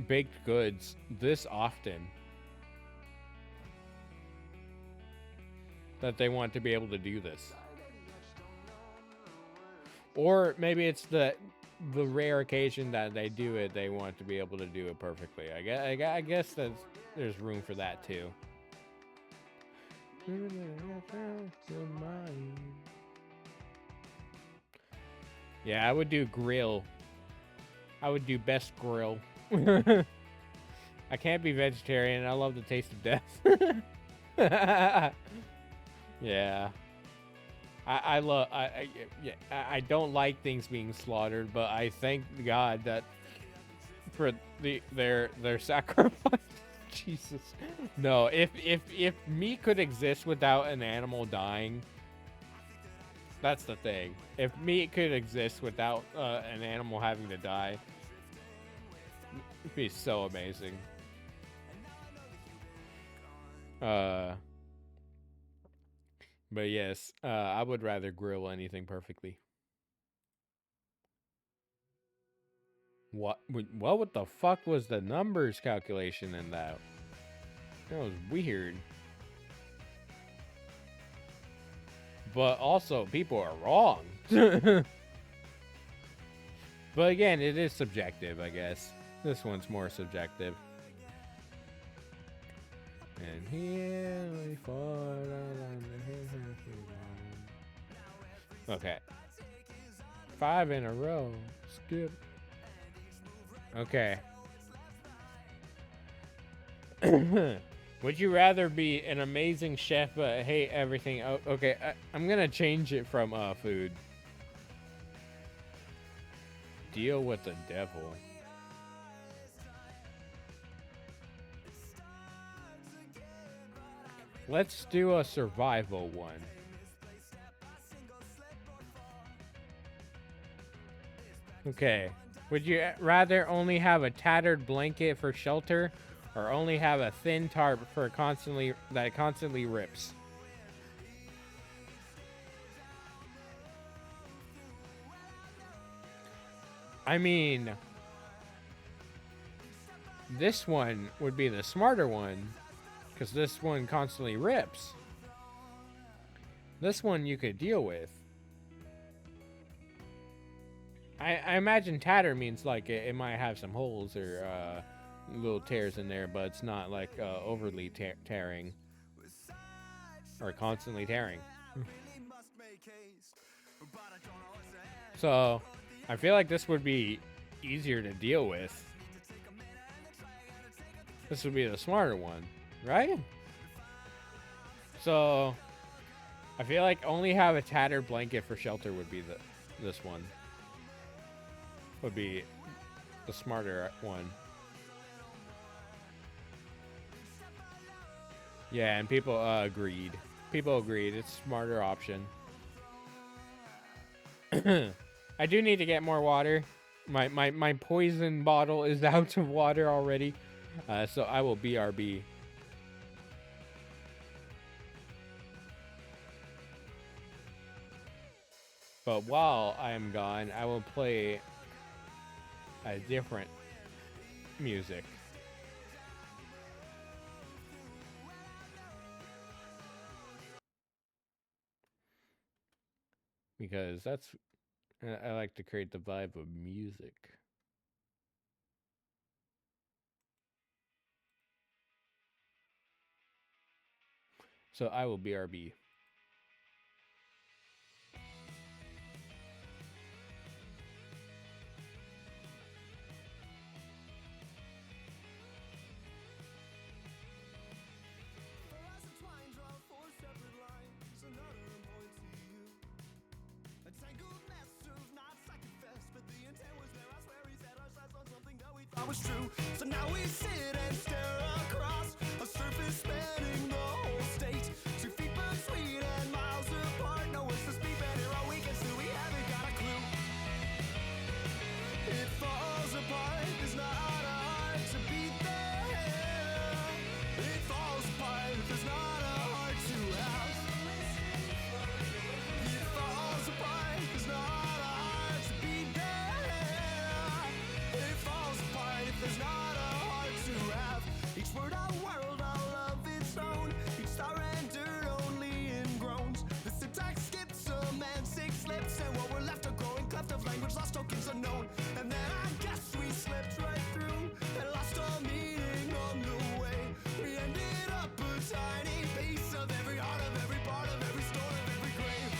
baked goods this often that they want to be able to do this? Or maybe it's the rare occasion that they do it, they want to be able to do it perfectly. I guess there's room for that too. Yeah, I would do grill. I would do best grill. I can't be vegetarian. I love the taste of death. Yeah. I don't like things being slaughtered, but I thank God that for their sacrifice. Jesus. No, if meat could exist without an animal dying, that's the thing. If meat could exist without an animal having to die, it'd be so amazing. But yes, I would rather grill anything perfectly. What the fuck was the numbers calculation in that? That was weird. But also, people are wrong. But again, it is subjective, I guess. This one's more subjective. And here we fall. Okay. 5 in a row. Skip. Okay. Would you rather be an amazing chef but hate everything? Oh, okay, I'm gonna change it from food. Deal with the devil. Let's do a survival one. Okay. Would you rather only have a tattered blanket for shelter, or only have a thin tarp for constantly rips? I mean, this one would be the smarter one, because this one constantly rips. This one you could deal with. I imagine tatter means like it might have some holes or little tears in there, but it's not like overly tearing or constantly tearing. So I feel like this would be easier to deal with. This would be the smarter one, right? So I feel like only have a tattered blanket for shelter would be this one. Would be the smarter one. Yeah, and people agreed. People agreed. It's a smarter option. I do need to get more water. My poison bottle is out of water already. So I will BRB. But while I am gone, I will play a different music. Because I like to create the vibe of music. So I will BRB. Was true. So now we sit and stare across a surface spanning the whole state. 2 feet between and miles apart. No one's to speak, but here all we can see. We haven't got a clue. It falls apart. There's not a heart to beat there. It falls apart. There's not a heart to have. It falls apart. There's not a heart to beat there. It falls apart if there's not a heart to have. Each word a world all of its own. Each star entered only in groans. The syntax skipped semantic slips, and what we're left a growing cleft of language lost tokens unknown. And then I guess we slipped right through and lost all meaning on the way. We ended up a tiny piece of every heart, of every part, of every stone, of every grave.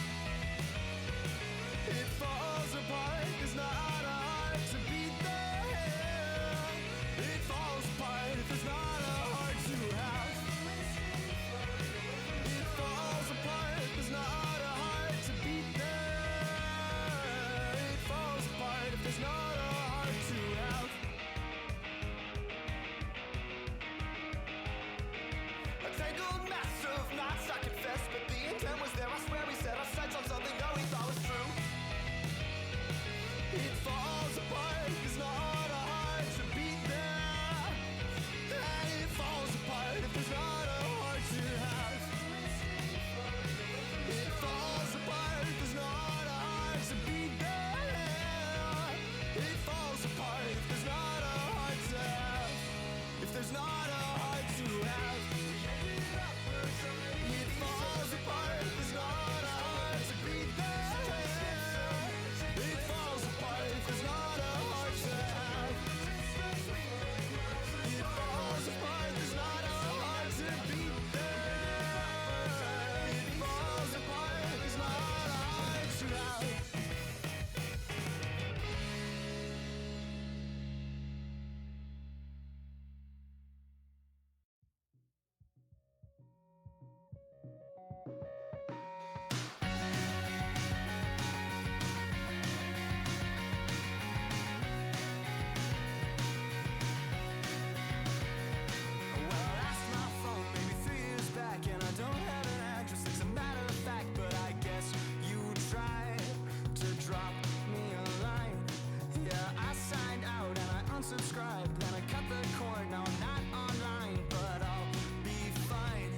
It falls apart. There's not a heart to beat there. It falls apart if there's not a heart to have. It falls apart. There's not a heart to beat there. It falls apart if there's not a heart to have. A tangled mess of knots, I confess, but the intent was there. I swear we set our sights on something that we thought was true. It falls apart, there's not a heart to beat there. And it falls apart if there's not a heart to have. It falls apart, there's not a heart to beat there. It falls apart if there's not a heart to have. If there's not a heart to have. It falls apart, there's not a heart to beat there. It falls apart if there's not a heart to have. It falls apart, there's not a heart to beat there. It falls apart, there's not a heart to have. Well, I asked my phone maybe 3 years back, and I don't have an address. It's a matter of fact, but I guess you tried to drop me a line. Yeah, I signed out and I unsubscribed, then I cut the cord. Now I'm not online, but I'll be fine.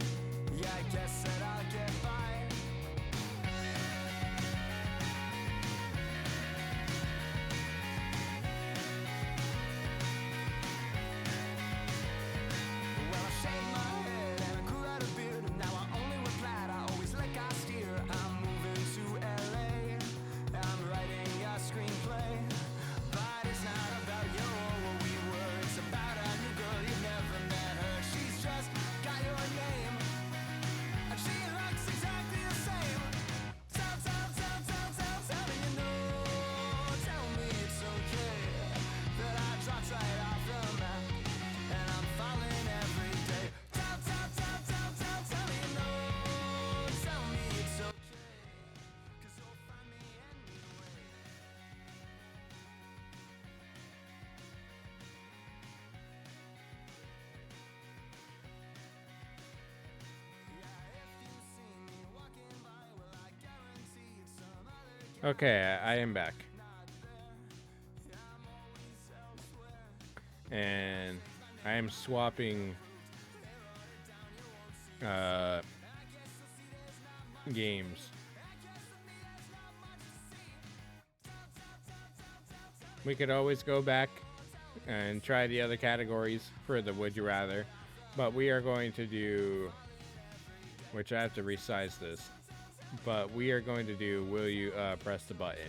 Yeah, I guess that I'll get by. Well, I shaved my head and I grew out a beard, and now I only wear plaid. I always let God steer. I'm moving to LA. I'm writing a screenplay, but it's not about you or what we were. It's about a new girl you've never met her. She's just got your name, and she looks exactly the same. Tell me you know. Tell me it's okay that I dropped right off the map, and I'm falling every day. Tell me you know. Tell me it's okay, 'cause you'll find me anyway. Yeah, if you see me walking by, well, I guarantee it's some other Okay, I am back. not there. I'm always elsewhere. And I am swapping games. We could always go back and try the other categories for the Would You Rather. But we are going to do, which I have to resize this, but we are going to do Will You Press the Button.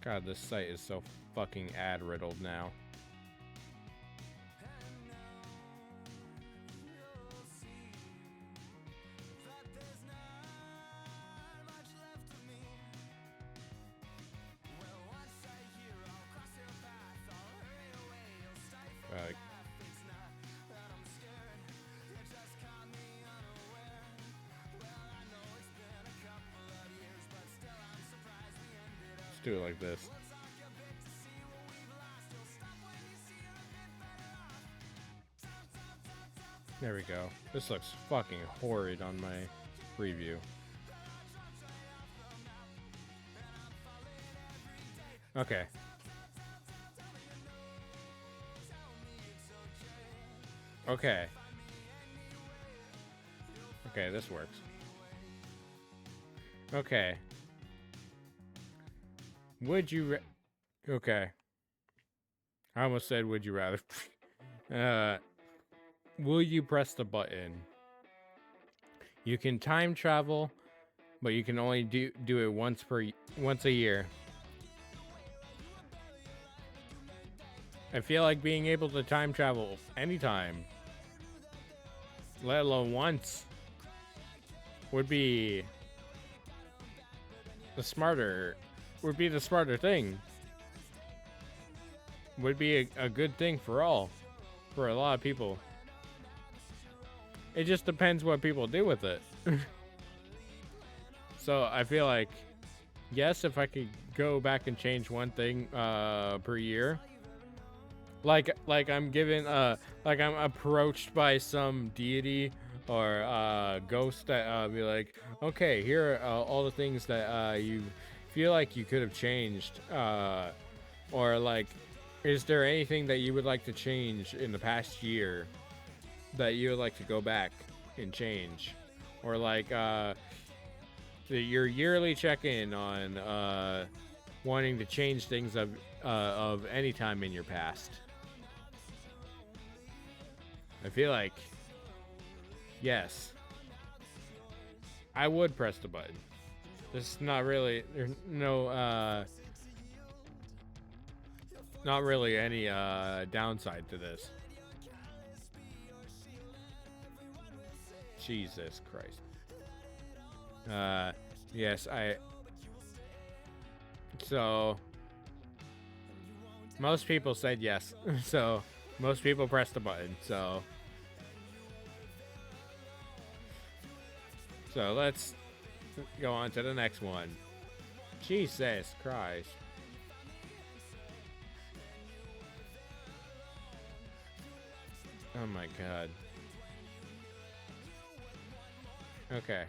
God, this site is so fucking ad riddled now. Let's do it like this. There we go. This looks fucking horrid on my preview. Okay. Okay. Okay, this works. Okay. Would you okay. I almost said would you rather. Will you press the button? You can time travel, but you can only do it once a year. I feel like being able to time travel anytime, let alone once, would be the smarter thing. Would be a good thing for a lot of people. It just depends what people do with it. So I feel like, yes, if I could go back and change one thing per year, like I'm given like I'm approached by some deity or ghost that be like, okay, here are all the things that you feel like you could have changed, or like, is there anything that you would like to change in the past year that you would like to go back and change, or like your yearly check-in on wanting to change things of any time in your past. I feel like, yes, I would press the button. There's not really, there's no not really any downside to this. Jesus Christ. Yes, so most people said yes. So most people pressed the button. So let's go on to the next one. Jesus Christ. Oh my God. Okay.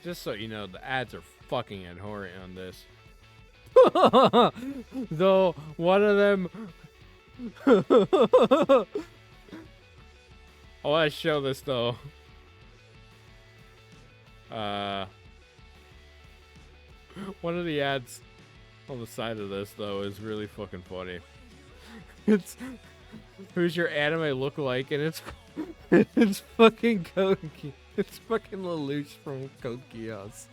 Just so you know, the ads are fucking abhorrent on this. Though one of them I want to show this though. One of the ads on the side of this though is really fucking funny. It's who's your anime look like, and it's it's fucking Code Geass. It's fucking Lelouch from Code Geass.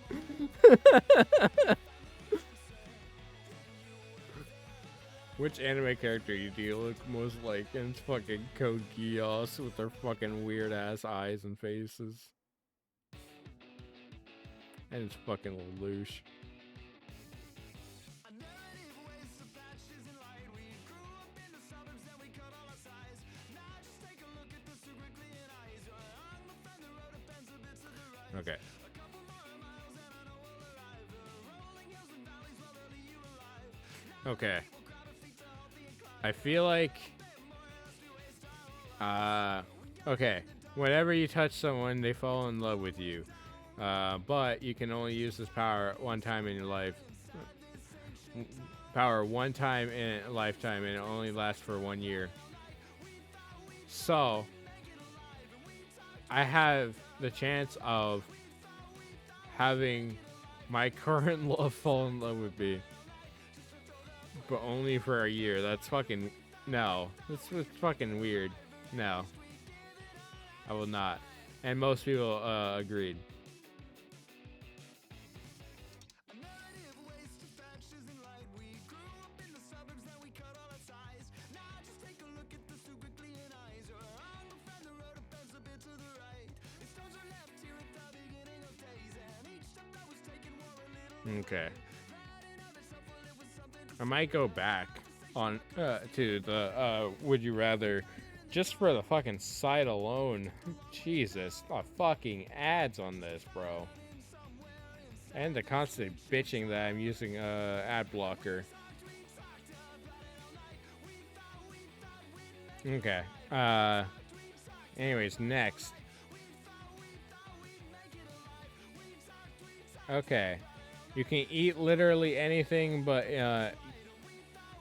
Which anime character do you look most like? And it's fucking Code Geass with their fucking weird ass eyes and faces. And it's fucking Lelouch. Okay. Okay. I feel like okay. Whenever you touch someone, they fall in love with you. But you can only use this power one time in your life. Power one time in a lifetime, and it only lasts for 1 year. So I have the chance of having my current love fall in love with me, but only for a year. That's fucking no. That's fucking weird. No, I will not. And most people agreed. Okay. I might go back on to the would you rather just for the fucking site alone. Jesus, fucking ads on this, bro. And the constant bitching that I'm using ad blocker. Okay. Anyways, next. Okay. You can eat literally anything but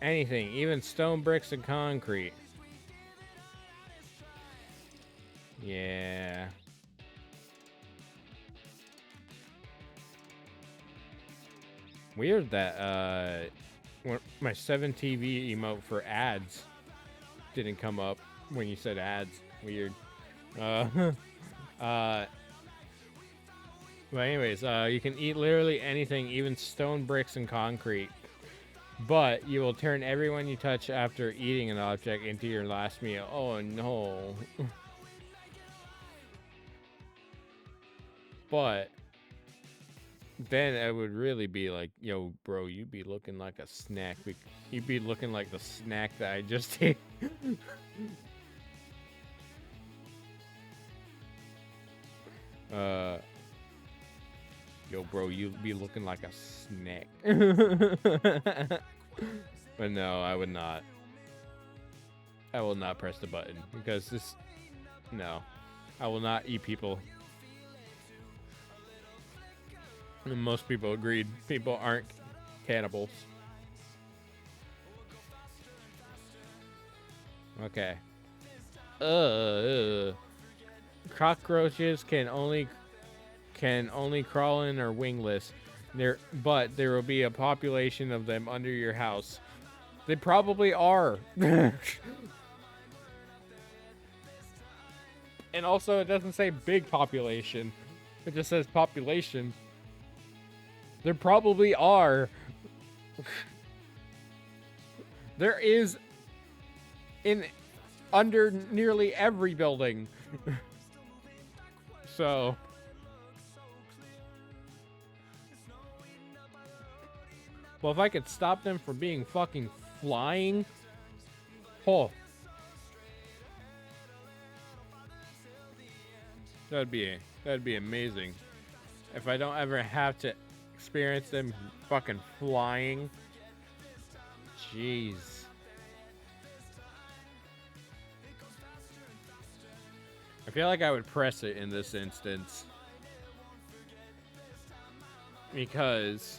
anything, even stone, bricks, and concrete. Yeah. Weird that my 7TV emote for ads didn't come up when you said ads. Weird. But anyways, you can eat literally anything, even stone, bricks, and concrete. But you will turn everyone you touch after eating an object into your last meal. Oh no. But then it would really be like, yo, bro, you'd be looking like a snack. You'd be looking like the snack that I just ate. Yo, bro, you'd be looking like a snack. But no, I would not. I will not press the button because this. No, I will not eat people. And most people agreed. People aren't cannibals. Okay. Cockroaches can only crawl in or wingless. But there will be a population of them under your house. They probably are. And also, it doesn't say big population. It just says population. There probably are. There is in under nearly every building. So well, if I could stop them from being fucking flying, oh, that'd be amazing. If I don't ever have to experience them fucking flying, jeez. I feel like I would press it in this instance because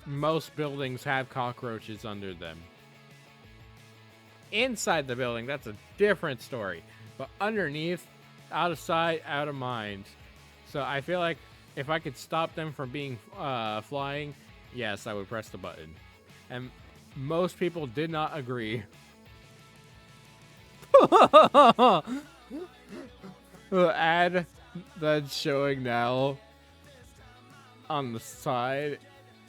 most buildings have cockroaches under them. Inside the building, that's a different story. But underneath, out of sight, out of mind. So I feel like if I could stop them from being flying, yes, I would press the button. And most people did not agree. The ad that's showing now on the side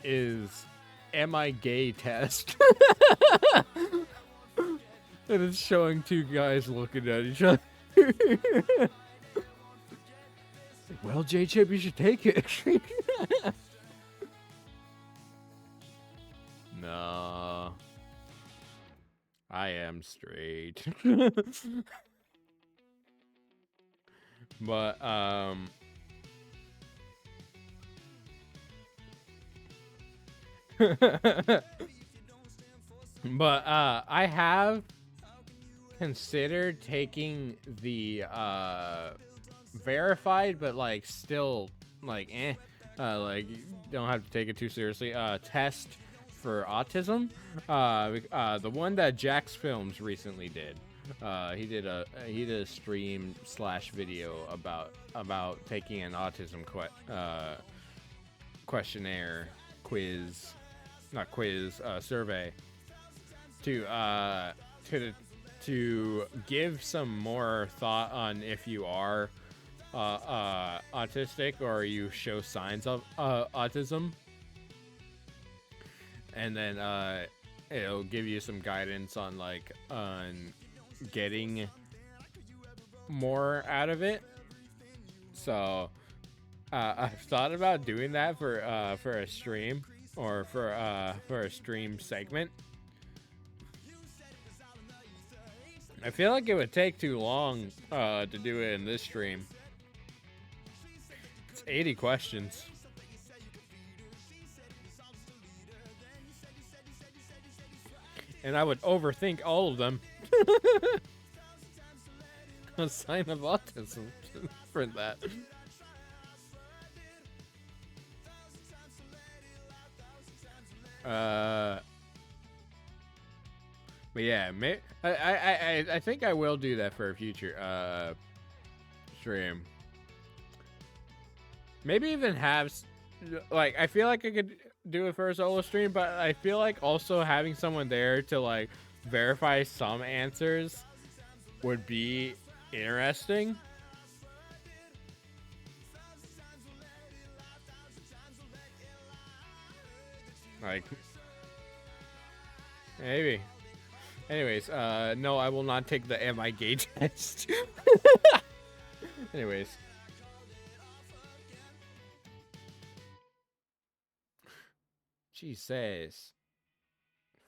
is "Am I gay?" test. And it's showing two guys looking at each other. Well, JChip, you should take it. No. I am straight. But but I have considered taking the verified but like still like like you don't have to take it too seriously test for autism, the one that Jax Films recently did. He did a stream / video about taking an autism questionnaire quiz, not quiz, survey to give some more thought on if you are autistic or you show signs of autism, and then it'll give you some guidance on like on getting more out of it. So I've thought about doing that for a stream or for a stream segment. I feel like it would take too long to do it in this stream. It's 80 questions. And I would overthink all of them. A sign of autism for that. But yeah, I think I will do that for a future stream. Maybe even have like, I feel like I could do it for a solo stream, but I feel like also having someone there to like verify some answers would be interesting. Like, maybe. Anyways, no, I will not take the MI gay test. Anyways. Jesus.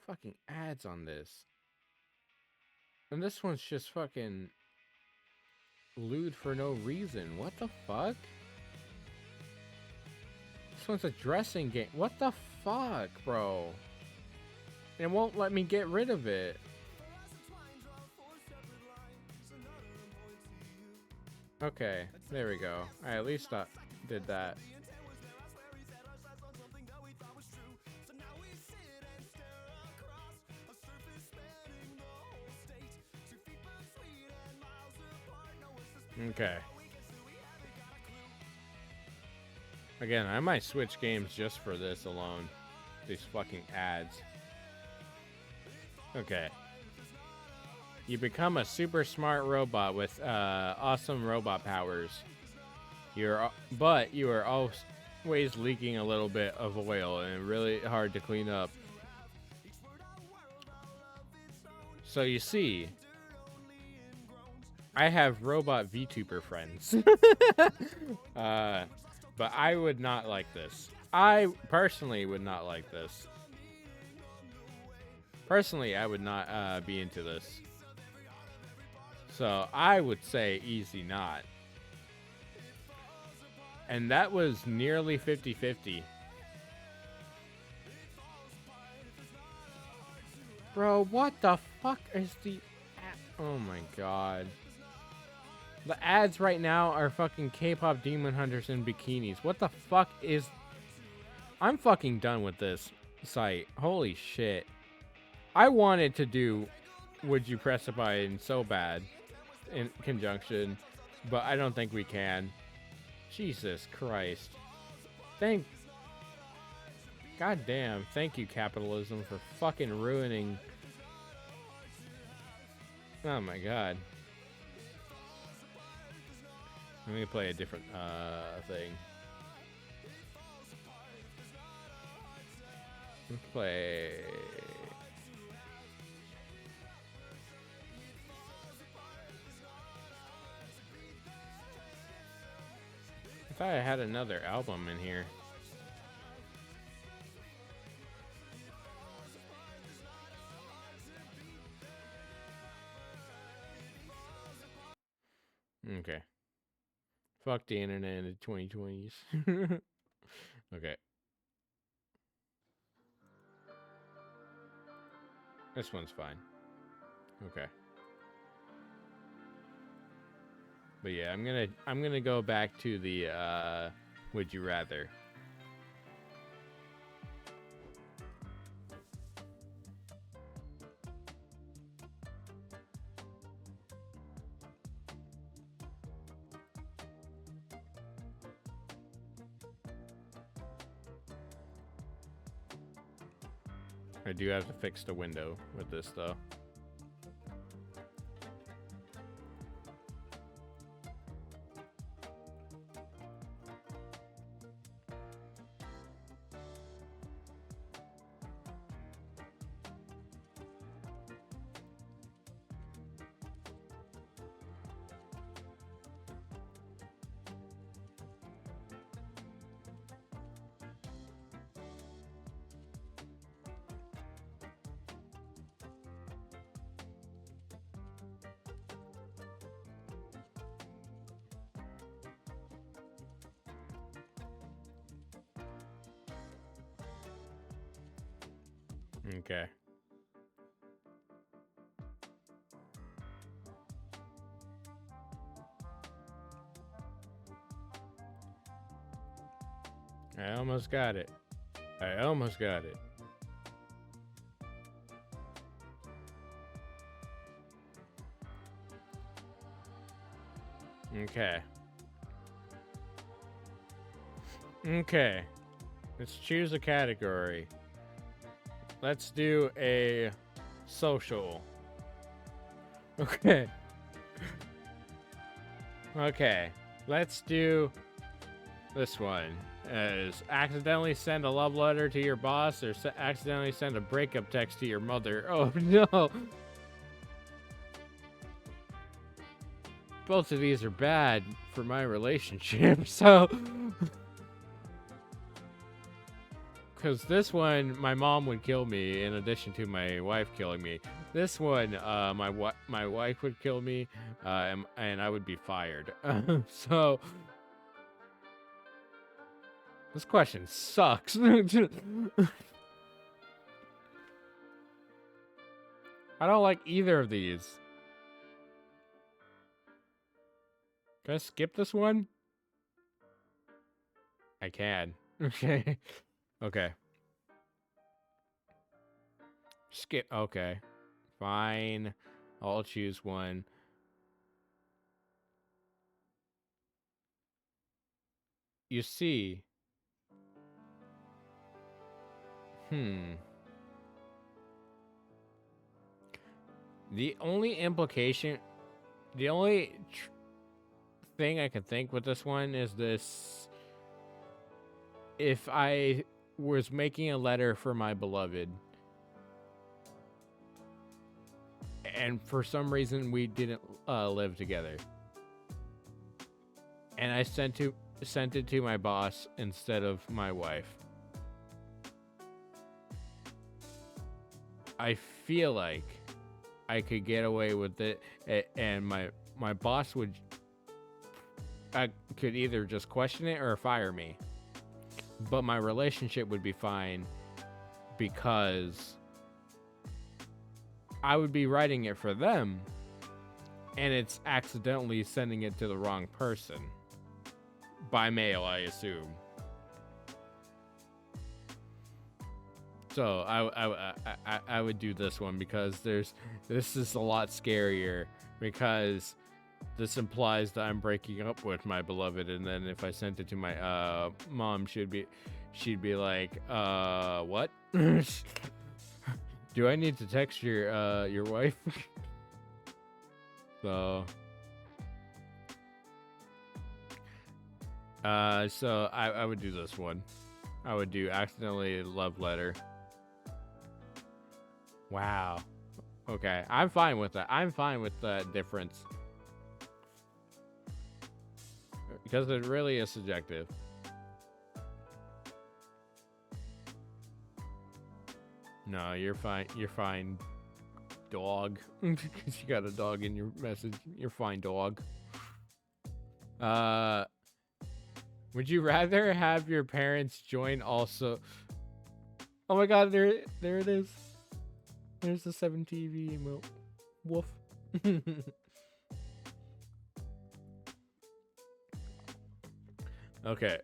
Fucking ads on this. And this one's just fucking lewd for no reason. What the fuck? This one's a dressing game. What the fuck, bro? It won't let me get rid of it. Okay, there we go. I at least did that. Okay. Again, I might switch games just for this alone. These fucking ads. Okay. You become a super smart robot with awesome robot powers. But you are always leaking a little bit of oil and really hard to clean up. So you see, I have robot VTuber friends. But I would not like this. I personally would not like this. Personally, I would not be into this. So I would say easy not. And that was nearly 50-50. Bro, what the fuck is the... Oh my god. The ads right now are fucking K-pop demon hunters in bikinis. What the fuck is... I'm fucking done with this site. Holy shit. I wanted to do Would You Press a Button so bad in conjunction, but I don't think we can. Jesus Christ. God damn. Thank you, capitalism, for fucking ruining... Oh my god. Let me play a different thing. Let's play... I thought I had another album in here. Okay. Fuck the internet in the 2020s. Okay. This one's fine. Okay. But yeah, I'm gonna go back to the Would You Rather. I do have to fix the window with this, though. Okay. I almost got it. I almost got it. Okay. Okay. Let's choose a category. Let's do a social. Okay. Okay. Let's do this one. As accidentally send a love letter to your boss or accidentally send a breakup text to your mother. Oh no. Both of these are bad for my relationship, so... Because this one, my mom would kill me in addition to my wife killing me. This one, my wife would kill me, and I would be fired. So... This question sucks. I don't like either of these. Can I skip this one? I can. Okay. Okay. Skip. Okay. Fine. I'll choose one. You see. The only implication, the only thing I can think with this one is this. If I was making a letter for my beloved, and for some reason we didn't live together, and I sent it to my boss instead of my wife, I feel like I could get away with it, and my boss would, I could either just question it or fire me. But my relationship would be fine because I would be writing it for them, and it's accidentally sending it to the wrong person. By mail, I assume. So I would do this one because this is a lot scarier, because this implies that I'm breaking up with my beloved, and then if I sent it to my mom, she'd be like, what? Do I need to text your wife? So I would do this one. I would do accidentally love letter. Wow. Okay, I'm fine with that. I'm fine with the difference. Because it really is subjective. No, you're fine. You're fine, dog. Because you got a dog in your message. You're fine, dog. Would you rather have your parents join also? Oh my god, there it is. There's the 7TV emote. Woof. Okay.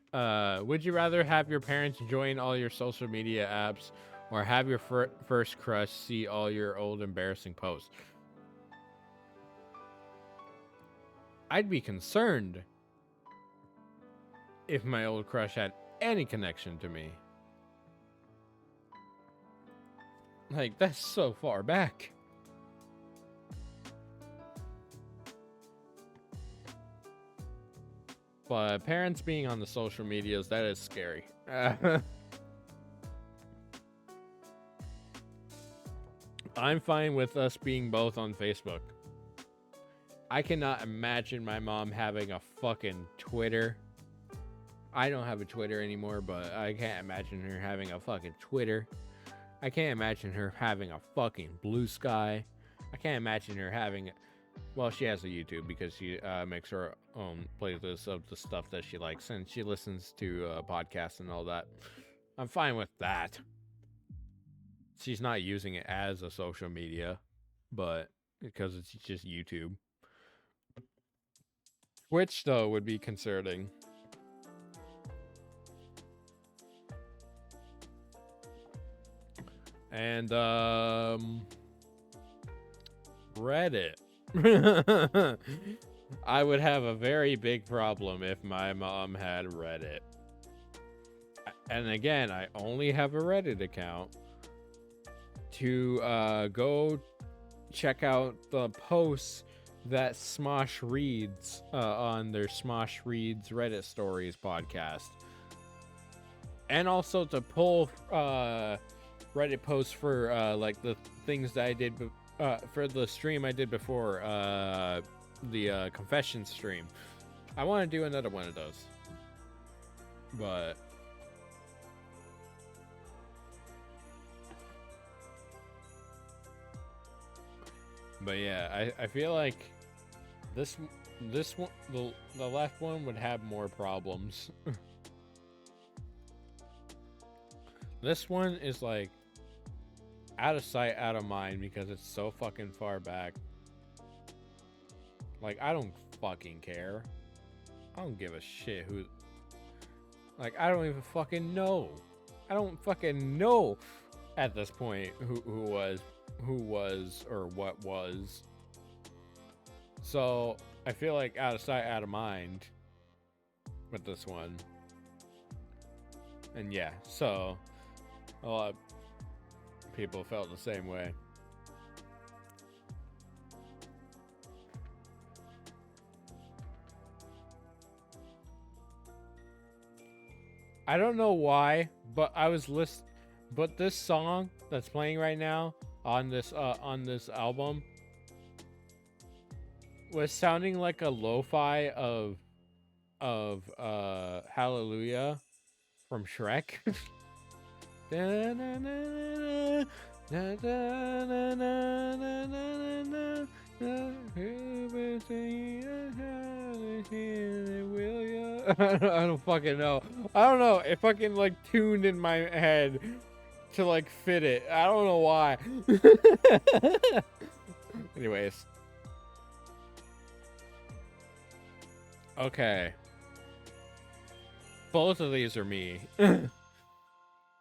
Would you rather have your parents join all your social media apps, or have your first crush see all your old embarrassing posts? I'd be concerned if my old crush had any connection to me. Like, that's so far back. But parents being on the social medias, that is scary. I'm fine with us being both on Facebook. I cannot imagine my mom having a fucking Twitter. I don't have a Twitter anymore, but I can't imagine her having a fucking Twitter. I can't imagine her having a fucking Blue Sky. I can't imagine her having... Well, she has a YouTube because she makes her own playlist of the stuff that she likes, and she listens to podcasts and all that. I'm fine with that. She's not using it as a social media, but because it's just YouTube. Twitch, though, would be concerning. And, Reddit. I would have a very big problem if my mom had Reddit. And again, I only have a Reddit account to go check out the posts that Smosh reads on their Smosh Reads Reddit Stories podcast. And also to pull Reddit posts for like the things that I did for the stream I did before, the confession stream. I want to do another one of those. But yeah, I feel like this one, the left one would have more problems. This one is like out of sight, out of mind because it's so fucking far back. Like, I don't fucking care. I don't give a shit who... Like, I don't even fucking know. I don't fucking know at this point who was or what was. So I feel like out of sight, out of mind with this one. And yeah, so a lot of people felt the same way. I don't know why, but but this song that's playing right now on this album was sounding like a lo-fi of Hallelujah from Shrek. I don't fucking know. I don't know. It fucking like tuned in my head to like fit it. I don't know why. Anyways. Okay. Both of these are me.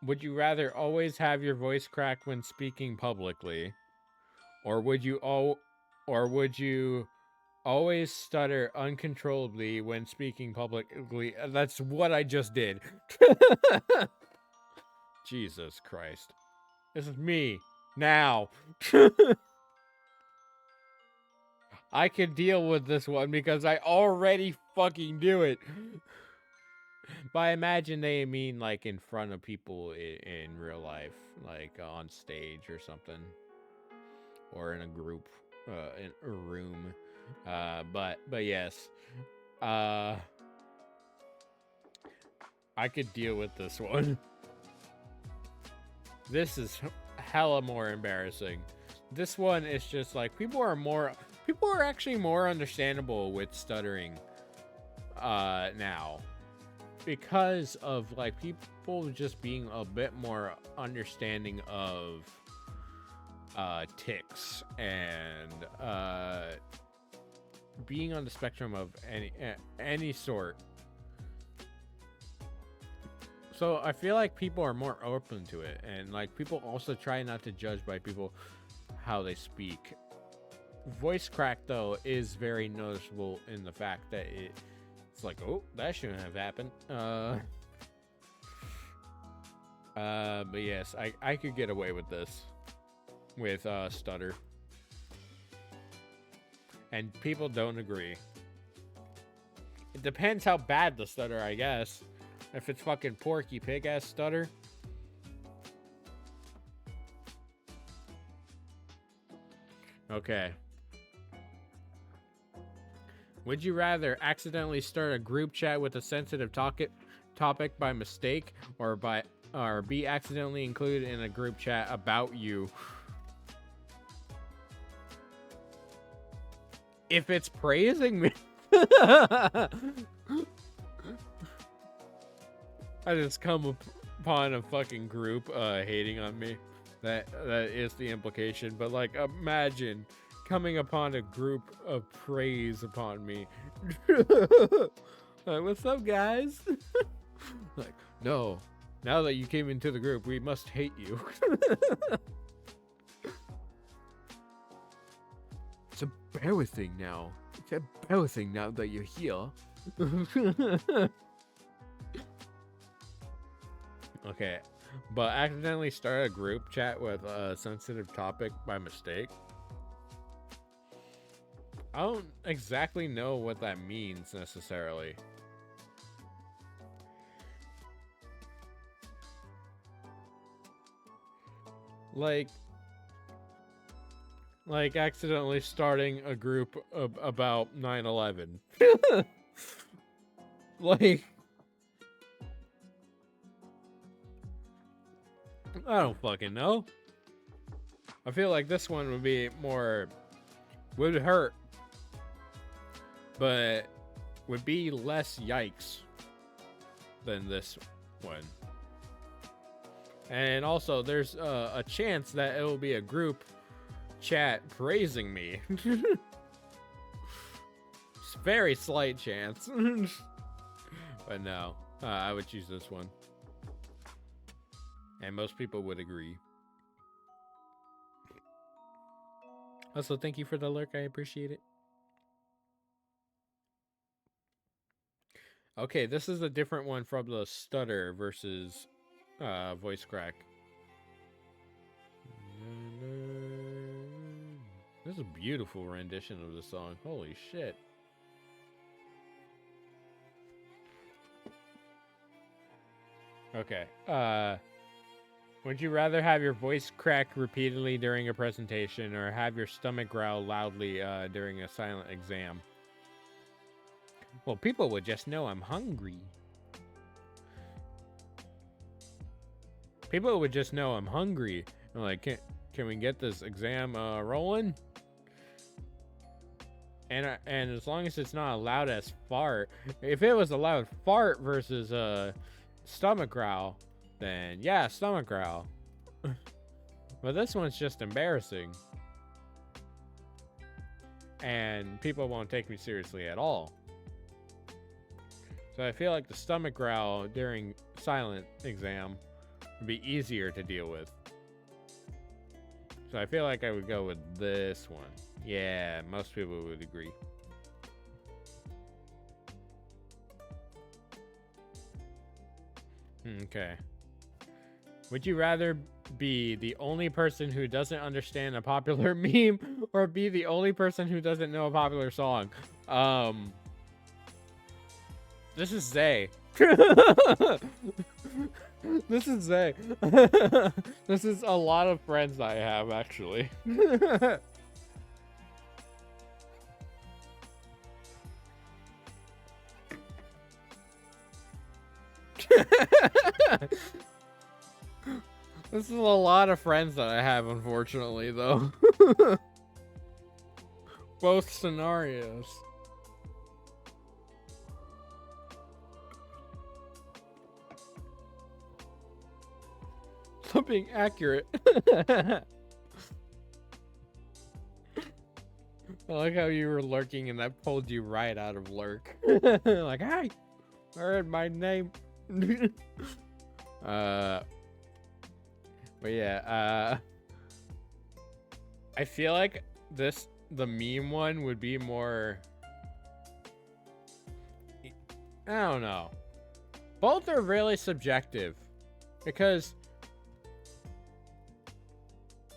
Would you rather always have your voice crack when speaking publicly? Or would you always stutter uncontrollably when speaking publicly? That's what I just did. Jesus Christ. This is me. Now. I can deal with this one because I already fucking do it. By imagine they mean like in front of people in real life, like on stage or something, or in a group, in a room. But yes, I could deal with this one. This is hella more embarrassing. This one is just like people are actually more understandable with stuttering now. Because of like people just being a bit more understanding of tics and being on the spectrum of any sort. So I feel like people are more open to it, and like people also try not to judge by people how they speak. Voice crack though is very noticeable in the fact that it's like, oh, that shouldn't have happened. But yes, I could get away with this. with stutter. And people don't agree. It depends how bad the stutter, I guess. If it's fucking Porky Pig ass stutter. Okay. Would you rather accidentally start a group chat with a sensitive topic by mistake, or be accidentally included in a group chat about you? If it's praising me, I just come upon a fucking group hating on me. That is the implication. But like, imagine coming upon a group of praise upon me. Like, what's up, guys? Like, no. Now that you came into the group, we must hate you. It's embarrassing now. It's embarrassing now that you're here. Okay, but accidentally start a group chat with a sensitive topic by mistake. I don't exactly know what that means necessarily. Like accidentally starting a group about 9/11. Like, I don't fucking know. I feel like this one would be more, would hurt, but would be less yikes than this one. And also, there's a chance that it will be a group chat praising me. It's a very slight chance. But no, I would choose this one. And most people would agree. Also, thank you for the lurk. I appreciate it. Okay, this is a different one from the stutter versus voice crack. This is a beautiful rendition of the song. Holy shit. Okay. Would you rather have your voice crack repeatedly during a presentation, or have your stomach growl loudly during a silent exam? Well, people would just know I'm hungry. People would just know I'm hungry. I'm like, can we get this exam rolling? And as long as it's not a loud as fart. If it was a loud fart versus a stomach growl, then yeah, stomach growl. But this one's just embarrassing. And people won't take me seriously at all. So I feel like the stomach growl during silent exam would be easier to deal with. So I feel like I would go with this one. Yeah, most people would agree. Okay. Would you rather be the only person who doesn't understand a popular meme, or be the only person who doesn't know a popular song? This is Zay. This is Zay. This is a lot of friends I have, actually. This is a lot of friends that I have, unfortunately, though. Both scenarios. Stop being accurate. I like how you were lurking and that pulled you right out of lurk. Like, hey, I heard my name. But yeah, I feel like the meme one would be more, I don't know. Both are really subjective, because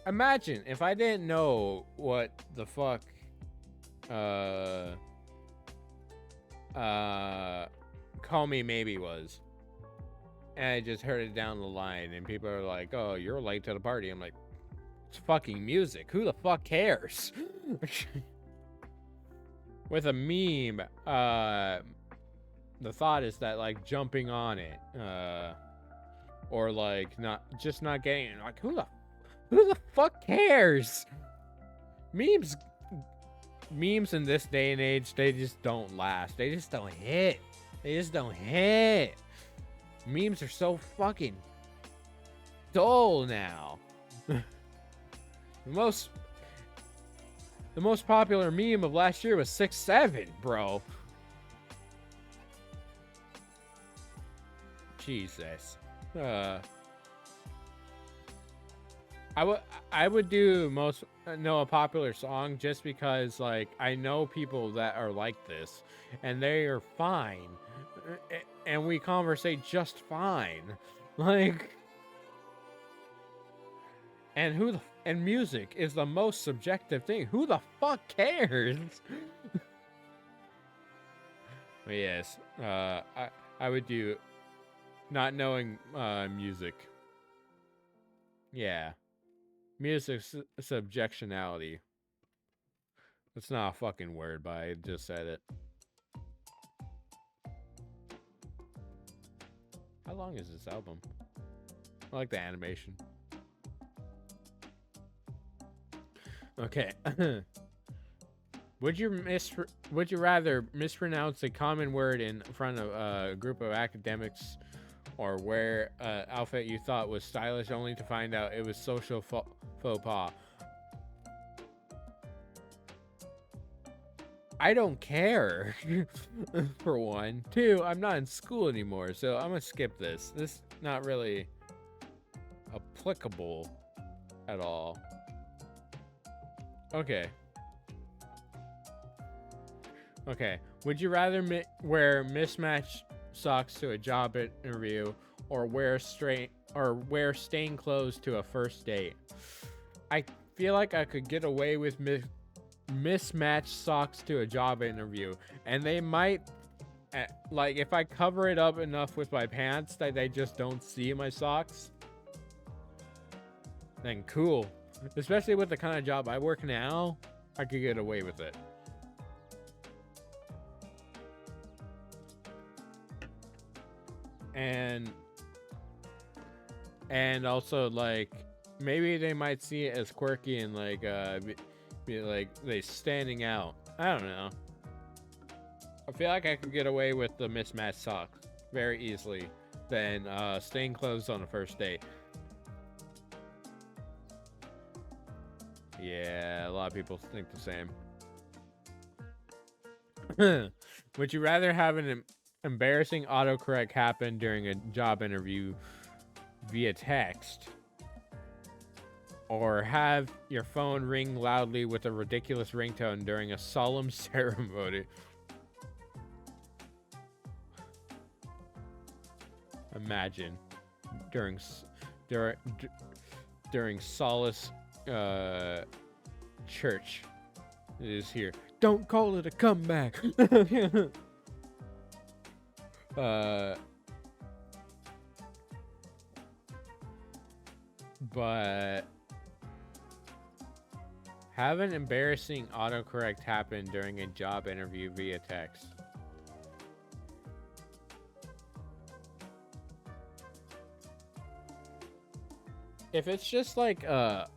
imagine if I didn't know what the fuck uh Call Me Maybe was, and I just heard it down the line, and people are like, "Oh, you're late to the party." I'm like, it's fucking music. Who the fuck cares? With a meme, the thought is that like jumping on it, or like not getting it. Like who the fuck cares? Memes in this day and age, they just don't last. They just don't hit. Memes are so fucking dull now. The most popular meme of last year was 6'7", bro. Jesus. I would do a popular song just because like I know people that are like this and they are fine and we conversate just fine. Like, and music is the most subjective thing. Who the fuck cares? But yes, I would do not knowing music. Yeah. Music subjectionality. It's not a fucking word, but I just said it. How long is this album? I like the animation. Okay. Would you rather mispronounce a common word in front of a group of academics, or wear an outfit you thought was stylish only to find out it was social faux pas? I don't care. For one. Two, I'm not in school anymore, so I'm gonna skip this. This is not really applicable at all. Okay. Would you rather wear mismatched socks to a job interview, or wear stained clothes to a first date? I feel like I could get away with mismatched socks to a job interview, and they might, like, if I cover it up enough with my pants that they just don't see my socks, then cool. Especially with the kind of job I work now, I could get away with it. And also, like, maybe they might see it as quirky and like be like they standing out. I don't know. I feel like I could get away with the mismatched socks very easily than stained clothes on a first date. Yeah, a lot of people think the same. Would you rather have an embarrassing autocorrect happen during a job interview via text, or have your phone ring loudly with a ridiculous ringtone during a solemn ceremony? Imagine during solace church. It is here. Don't call it a comeback. But have an embarrassing autocorrect happen during a job interview via text. If it's just like a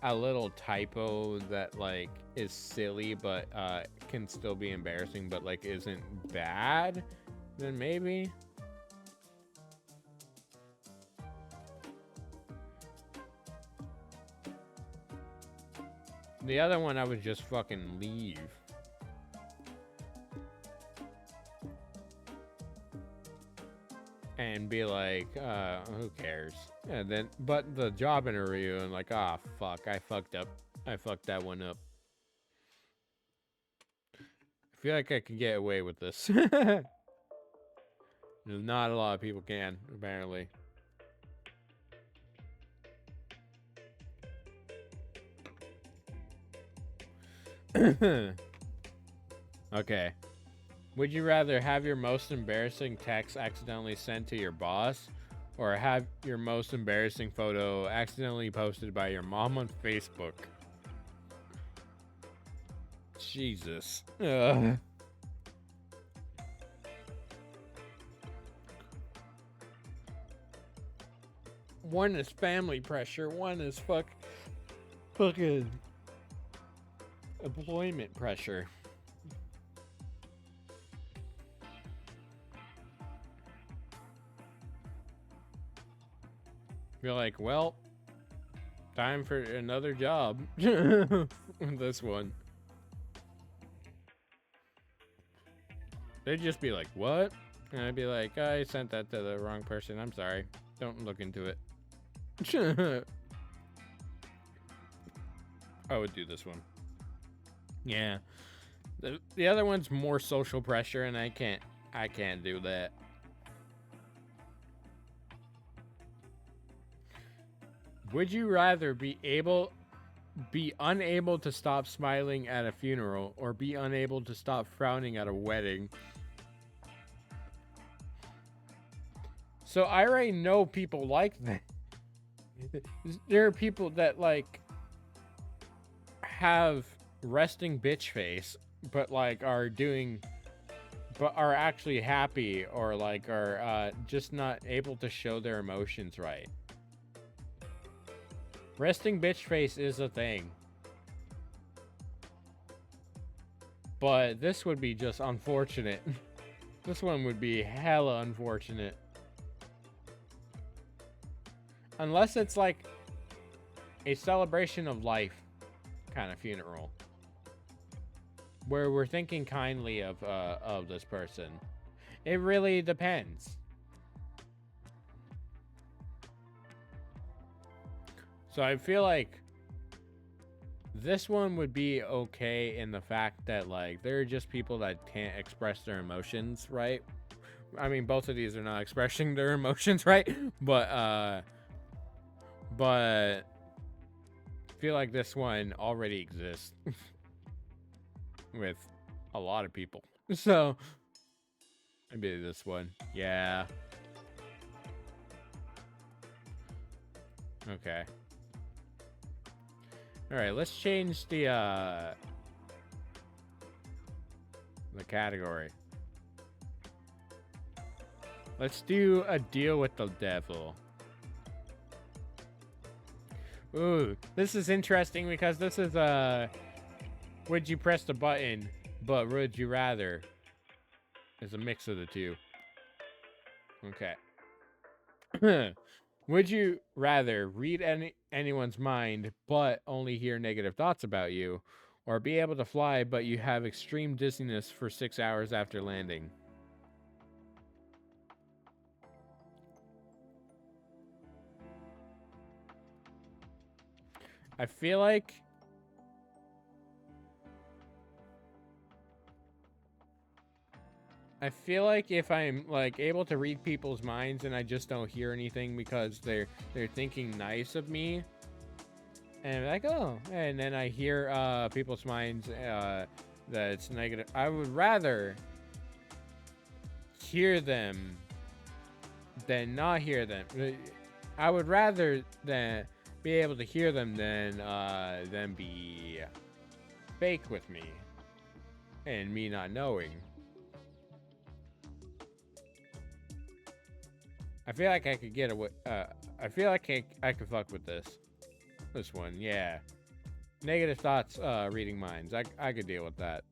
little typo that like is silly but can still be embarrassing but like isn't bad, then maybe. The other one I would just fucking leave. And be like, who cares? And then, but the job interview and like, ah, fuck, I fucked that one up. I feel like I could get away with this. Not a lot of people can, apparently. Okay. Would you rather have your most embarrassing text accidentally sent to your boss, or have your most embarrassing photo accidentally posted by your mom on Facebook? Jesus. Ugh. One is family pressure, one is fucking employment pressure. You're like, well, time for another job. This one. They'd just be like, what? And I'd be like, I sent that to the wrong person. I'm sorry. Don't look into it. I would do this one. Yeah. The other one's more social pressure, and I can't do that. Would you rather be unable to stop smiling at a funeral, or be unable to stop frowning at a wedding? So I already know people like that. There are people that like have resting bitch face, but like are actually happy, or like are just not able to show their emotions right. Resting bitch face is a thing. But this would be just unfortunate. This one would be hella unfortunate. Unless it's like a celebration of life kind of funeral, where we're thinking kindly of this person. It really depends. So I feel like this one would be okay in the fact that like there are just people that can't express their emotions right. I mean, both of these are not expressing their emotions right, but I feel like this one already exists with a lot of people. So maybe this one. Yeah. Okay. All right, let's change the category. Let's do a deal with the devil. Ooh, this is interesting because this is would you press the button, but would you rather is a mix of the two. Okay. Would you rather read anyone's mind but only hear negative thoughts about you, or be able to fly but you have extreme dizziness for 6 hours after landing? I feel like if I'm like able to read people's minds and I just don't hear anything because they're thinking nice of me, and like, oh, and then I hear people's minds that it's negative, I would rather hear them than not hear them. I would rather than be able to hear them than be fake with me and me not knowing. I feel like I could get away. I feel like I could fuck with this one. Yeah, negative thoughts, reading minds. I could deal with that.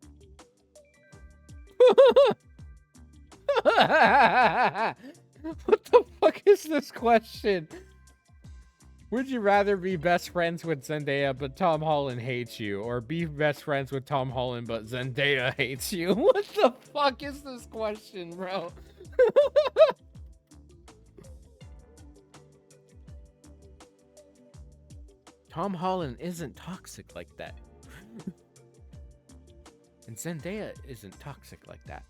What the fuck is this question? Would you rather be best friends with Zendaya but Tom Holland hates you, or be best friends with Tom Holland but Zendaya hates you? What the fuck is this question, bro? Tom Holland isn't toxic like that. And Zendaya isn't toxic like that.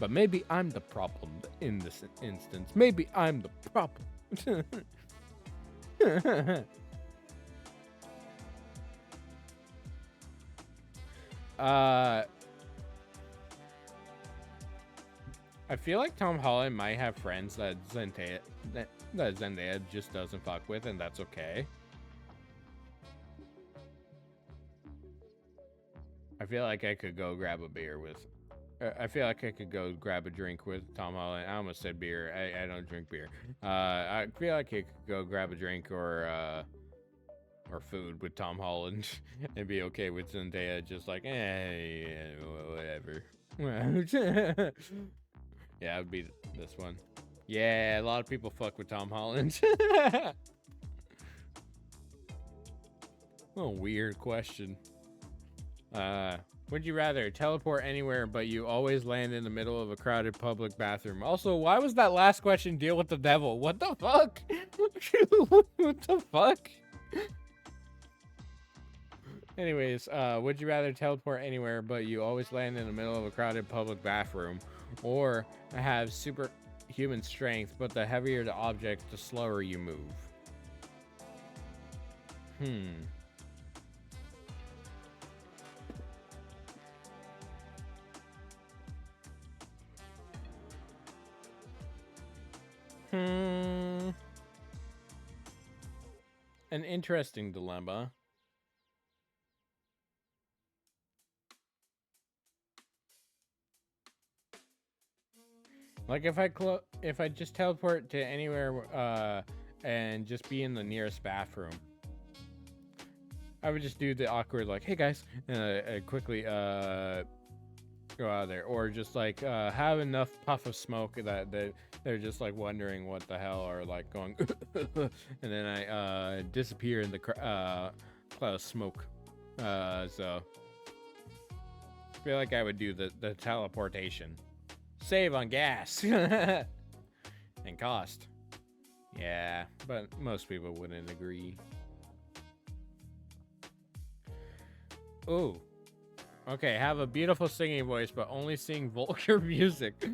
But maybe I'm the problem in this instance. Maybe I'm the problem. I feel like Tom Holland might have friends that Zendaya just doesn't fuck with, and that's okay. I feel like I could go grab a beer with. I feel like I could go grab a drink with Tom Holland. I almost said beer. I don't drink beer. I feel like I could go grab a drink or food with Tom Holland and be okay with Zendaya. Just like, whatever. Yeah, it would be this one. Yeah, a lot of people fuck with Tom Holland. Oh, weird question. Would you rather teleport anywhere, but you always land in the middle of a crowded public bathroom? Also, why was that last question deal with the devil? What the fuck? What the fuck? Anyways, would you rather teleport anywhere, but you always land in the middle of a crowded public bathroom, or have superhuman strength, but the heavier the object, the slower you move? An interesting dilemma. Like if I just teleport to anywhere and just be in the nearest bathroom, I would just do the awkward like, hey guys, and quickly go out of there, or just like have enough puff of smoke that they're just like wondering what the hell, or like going and then I disappear in the cloud of smoke. So I feel like I would do the teleportation. Save on gas and cost. Yeah, but most people wouldn't agree. Ooh. Okay, have a beautiful singing voice, but only sing vulgar music.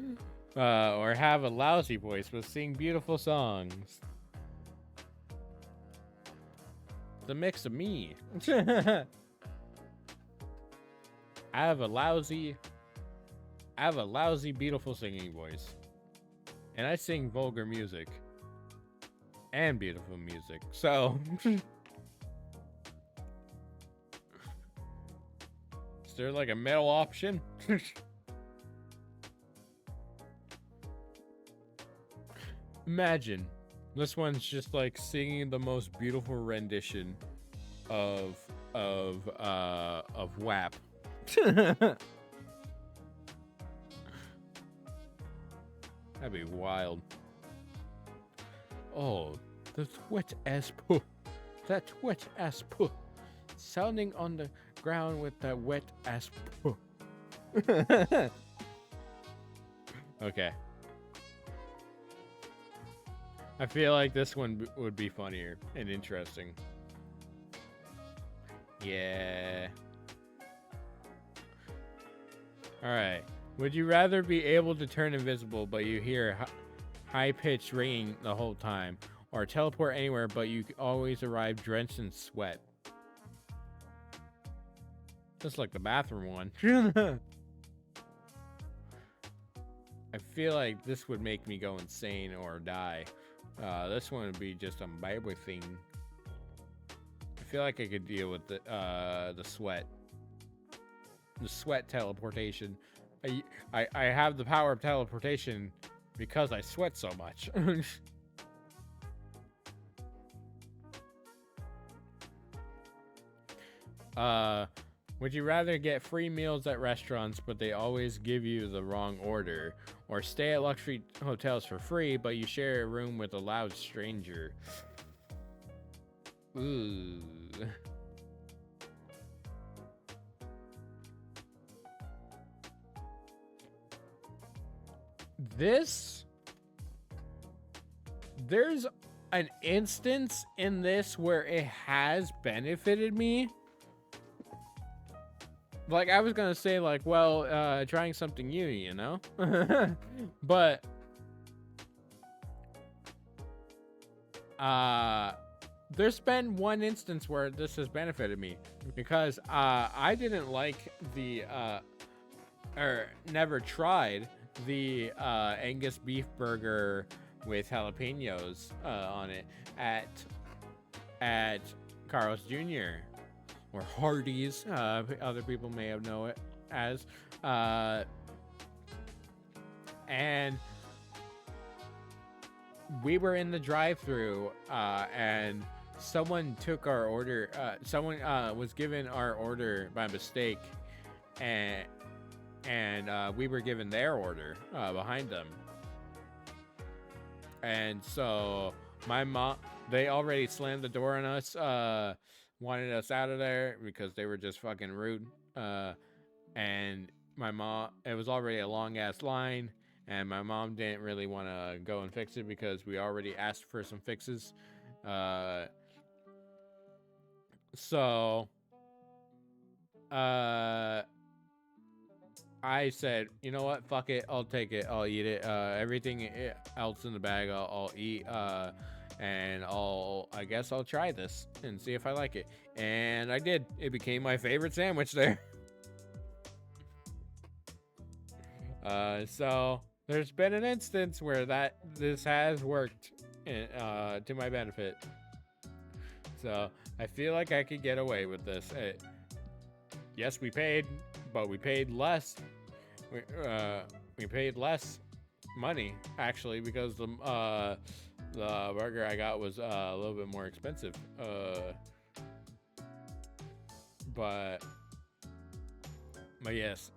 Or have a lousy voice, but sing beautiful songs. The mix of me. I have a lousy, beautiful singing voice. And I sing vulgar music. And beautiful music. So... Is there like a middle option? Imagine. This one's just like singing the most beautiful rendition of WAP. That'd be wild. Oh, that's wet as poo. That wet as poo. Sounding on the ground with that wet ass poo. Okay. I feel like this one would be funnier and interesting. Yeah. Alright. Would you rather be able to turn invisible, but you hear high-pitched ringing the whole time, or teleport anywhere, but you always arrive drenched in sweat? Just like the bathroom one. I feel like this would make me go insane or die. This one would be just a baby thing. I feel like I could deal with the sweat. The sweat teleportation. I have the power of teleportation because I sweat so much. Would you rather get free meals at restaurants, but they always give you the wrong order, or stay at luxury hotels for free, but you share a room with a loud stranger? Ooh. There's an instance in this where it has benefited me. Like, I was gonna say, like, well, trying something new, you know? But, there's been one instance where this has benefited me because I didn't like the or never tried the Angus beef burger with jalapenos on it at Carl's Jr. or Hardee's. Other people may have know it as. And we were in the drive-through, and someone took our order. Someone was given our order by mistake, and we were given their order behind them. And so my mom, they already slammed the door on us, wanted us out of there because they were just fucking rude. And my mom, it was already a long ass line. And my mom didn't really want to go and fix it because we already asked for some fixes. So I said, you know what? Fuck it. I'll take it. I'll eat it. Everything else in the bag, I'll eat. And I guess I'll try this and see if I like it. And I did. It became my favorite sandwich there. So there's been an instance where this has worked to my benefit. So I feel like I could get away with this. Yes, we paid, but we paid less. We paid less money actually because the burger I got was a little bit more expensive. But yes,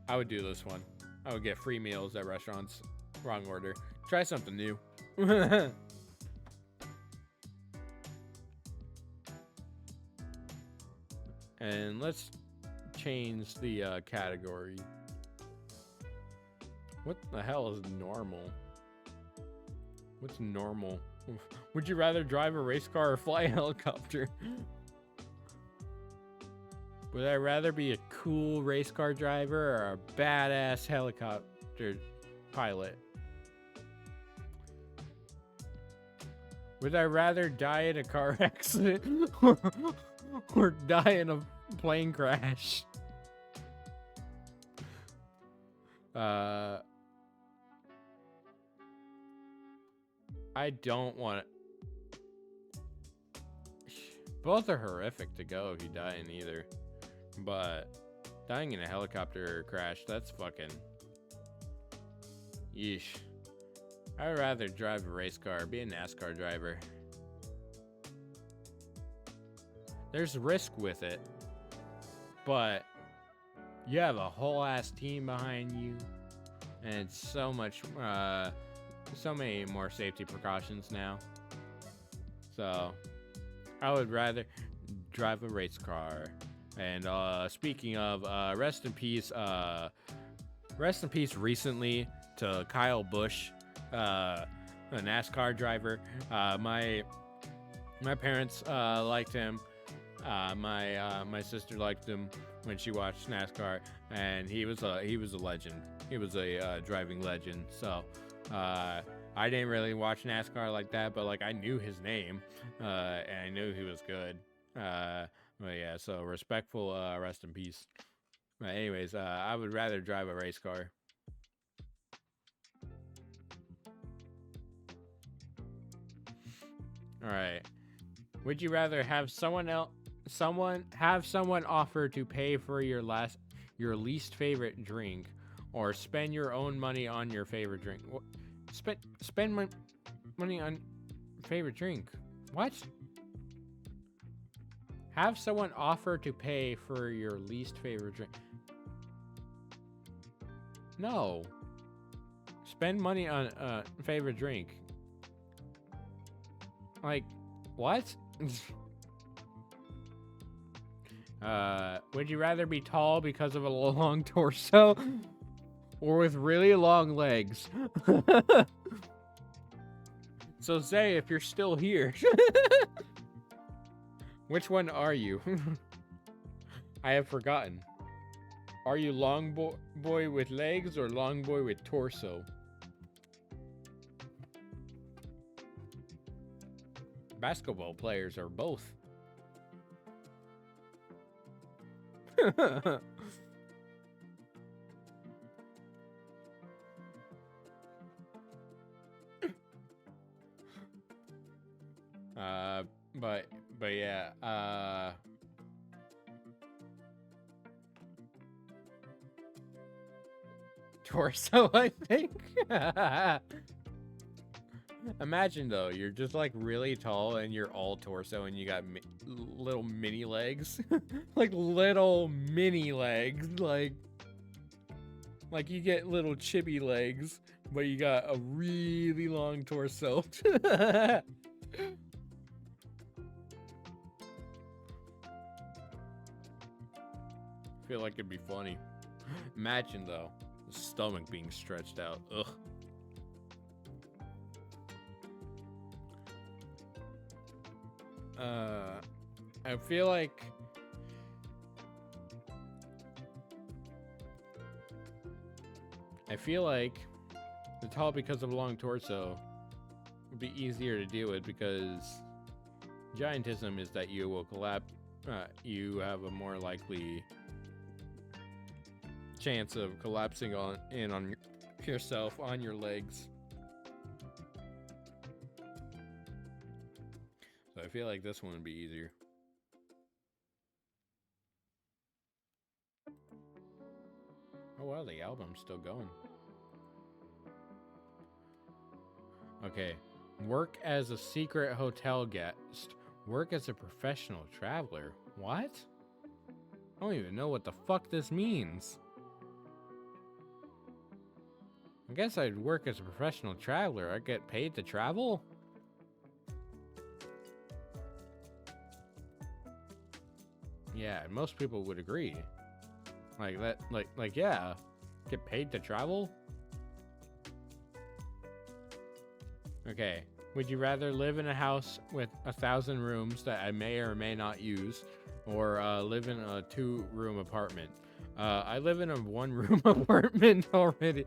I would do this one. I would get free meals at restaurants. Wrong order. Try something new. And let's change the category. What the hell is normal? What's normal? Would you rather drive a race car or fly a helicopter? Would I rather be a cool race car driver or a badass helicopter pilot? Would I rather die in a car accident or die in a plane crash? I don't want it. Both are horrific to go if you die in either. But dying in a helicopter crash, that's fucking... Yeesh. I'd rather drive a race car, be a NASCAR driver. There's risk with it, but you have a whole ass team behind you, and it's so much, so many more safety precautions now. So I would rather drive a race car. And speaking of, rest in peace recently to Kyle Busch, a NASCAR driver. My parents liked him. My sister liked him when she watched NASCAR, and he was a legend. He was a driving legend. So I didn't really watch NASCAR like that, but like I knew his name, and I knew he was good. But yeah, so respectful, rest in peace. But anyways, I would rather drive a race car. All right. Would you rather have someone offer to pay for your least favorite drink, or spend your own money on your favorite drink? Spend money on favorite drink. What? Have someone offer to pay for your least favorite drink. No. Spend money on a favorite drink. Like, what? Would you rather be tall because of a long torso, or with really long legs? So say if you're still here. Which one are you? I have forgotten. Are you long boy with legs or long boy with torso? Basketball players are both. But yeah, torso, I think. Imagine though, you're just like really tall and you're all torso and you got little mini legs. Like little mini legs, like you get little chibi legs, but you got a really long torso. Feel like it'd be funny. Imagine though, the stomach being stretched out. Ugh. I feel like the tall because of a long torso would be easier to deal with, because giantism is that you will collapse. You have a more likely chance of collapsing on yourself on your legs. So I feel like this one would be easier. Oh wow, the album's still going. Okay. Work as a secret hotel guest. Work as a professional traveler. What? I don't even know what the fuck this means. I guess I'd work as a professional traveler. I'd get paid to travel? Yeah, most people would agree. Like that, like yeah, get paid to travel? Okay, would you rather live in a house with 1,000 rooms that I may or may not use, or live in a 2-room apartment? I live in a 1-room apartment already.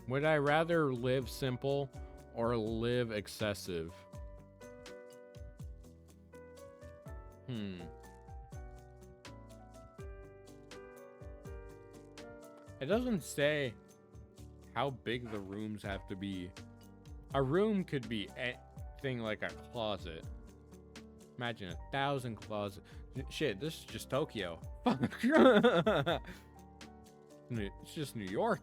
Would I rather live simple or live excessive? It doesn't say how big the rooms have to be. A room could be anything like a closet. Imagine 1,000 closets. Shit, this is just Tokyo. It's just New York.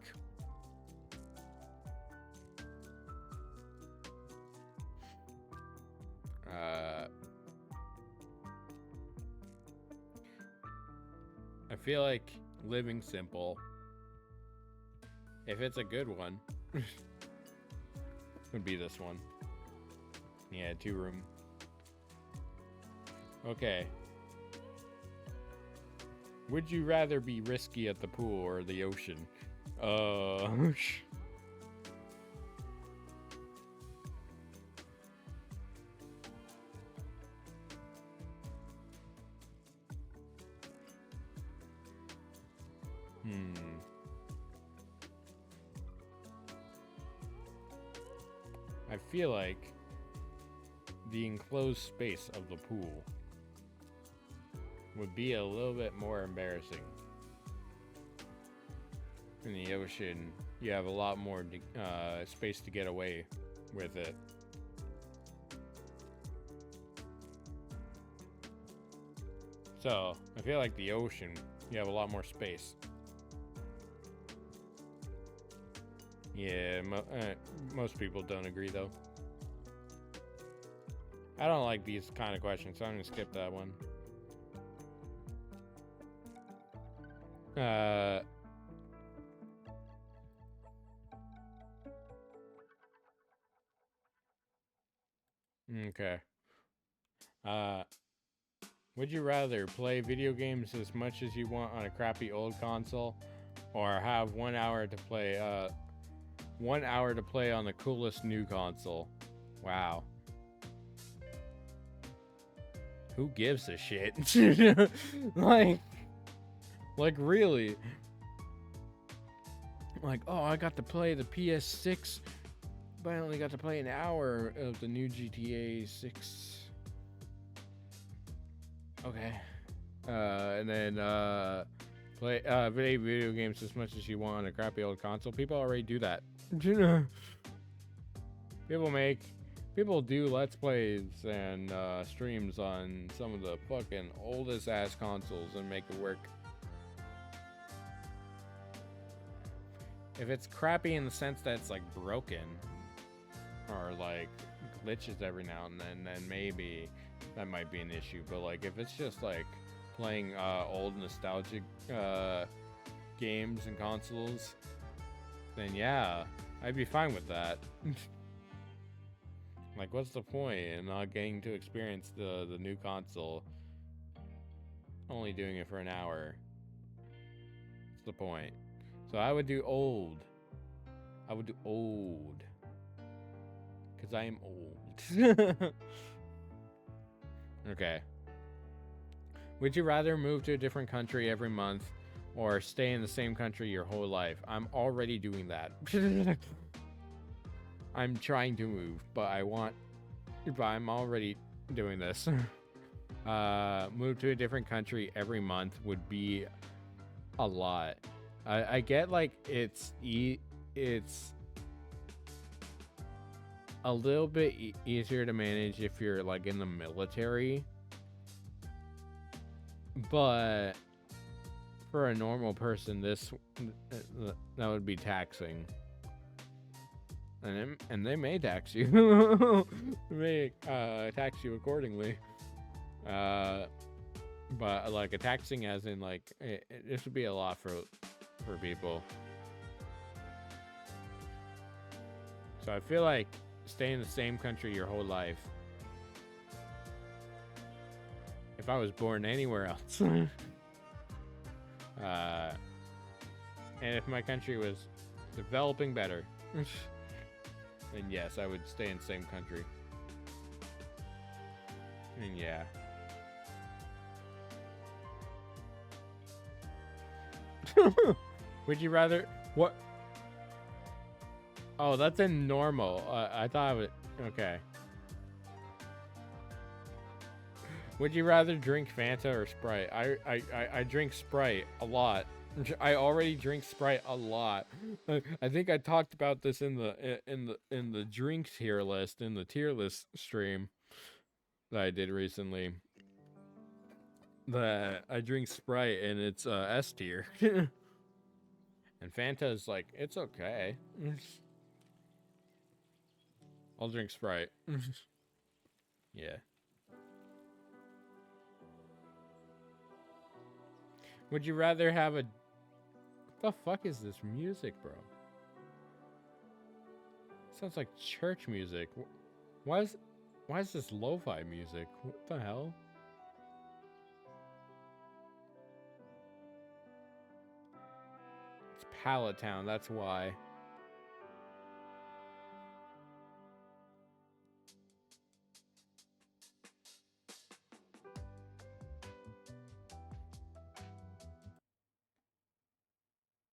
I feel like living simple, if it's a good one, would be this one. Yeah, 2-room. Okay. Would you rather be risky at the pool or the ocean? I feel like the enclosed space of the pool would be a little bit more embarrassing. In the ocean, you have a lot more space to get away with it. So, I feel like the ocean, you have a lot more space. Yeah, most people don't agree though. I don't like these kind of questions, so I'm gonna skip that one. Okay. Would you rather play video games as much as you want on a crappy old console, or have 1 hour to play 1 hour to play on the coolest new console? Wow. Who gives a shit? like really? like, oh, I got to play the PS6, but I only got to play an hour of the new GTA 6. Okay. And then play video games as much as you want on a crappy old console. People already do that. People do Let's Plays and streams on some of the fucking oldest ass consoles and make it work. If it's crappy in the sense that it's like broken or like glitches every now and then maybe that might be an issue. But like if it's just like playing old nostalgic games and consoles, then yeah, I'd be fine with that. Like, what's the point in not getting to experience the new console? Only doing it for an hour. What's the point? So I would do old. I would do old. Because I am old. Okay. Would you rather move to a different country every month or stay in the same country your whole life? I'm already doing that. I'm trying to move, but I'm already doing this. Move to a different country every month would be a lot. I get like it's a little bit easier to manage if you're like in the military, but for a normal person, that would be taxing. And they may tax you. They may tax you accordingly. But like a taxing as in like this would be a lot for people. So I feel like stay in the same country your whole life. If I was born anywhere else. And if my country was developing better, then yes, I would stay in the same country. And yeah. Would you rather... What? Oh, that's in normal. I thought I would... Okay. Would you rather drink Fanta or Sprite? I drink Sprite a lot. I already drink Sprite a lot. I think I talked about this in the drinks tier list, in the tier list stream that I did recently. That I drink Sprite and it's S tier. And Fanta is like, it's okay. I'll drink Sprite. Yeah. Would you rather have a... What the fuck is this music, bro? Sounds like church music. Why is this lo-fi music? What the hell? It's Pallet Town, that's why.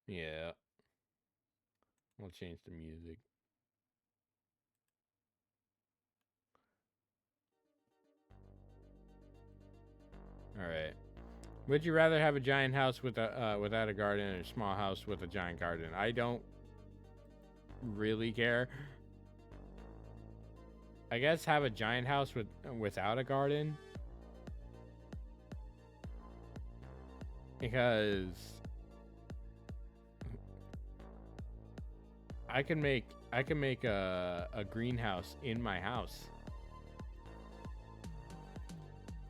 Yeah. I'll change the music. All right. Would you rather have a giant house with without a garden or a small house with a giant garden? I don't really care. I guess have a giant house without a garden. Because I can make a greenhouse in my house.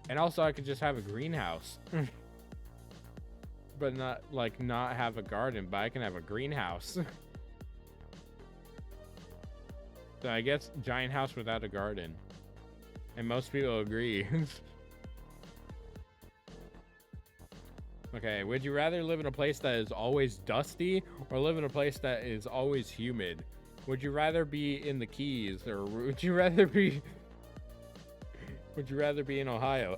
And also I could just have a greenhouse. But not have a garden, but I can have a greenhouse. So I guess giant house without a garden. And most people agree. Okay, would you rather live in a place that is always dusty or live in a place that is always humid? Would you rather be in the Keys or would you rather be in Ohio?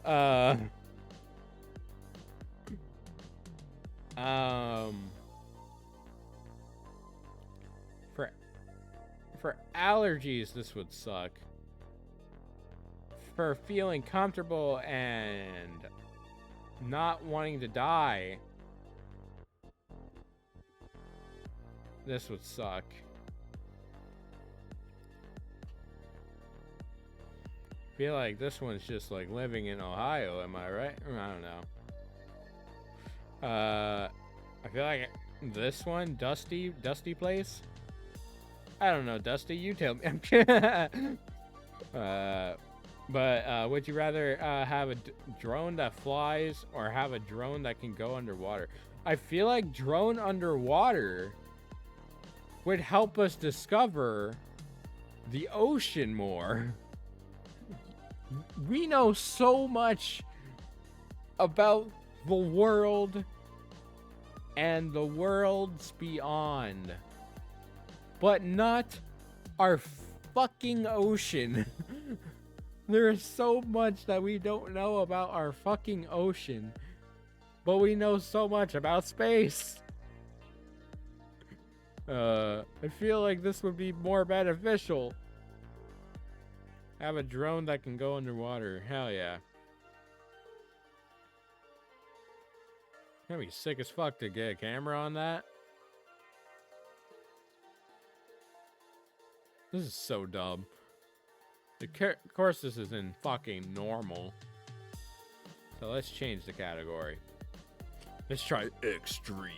For allergies, this would suck. For feeling comfortable and not wanting to die, this would suck. Feel like this one's just like living in Ohio, am I right? I don't know. I feel like this one, Dusty place. I don't know, Dusty, you tell me. But would you rather have a drone that flies or have a drone that can go underwater? I feel like drone underwater would help us discover the ocean more. We know so much about the world and the worlds beyond, but not our fucking ocean. There is so much that we don't know about our fucking ocean, but we know so much about space. I feel like this would be more beneficial. Have a drone that can go underwater. Hell yeah. That'd be sick as fuck to get a camera on that. This is so dumb. Of course this is in fucking normal. So let's change the category. Let's try extreme.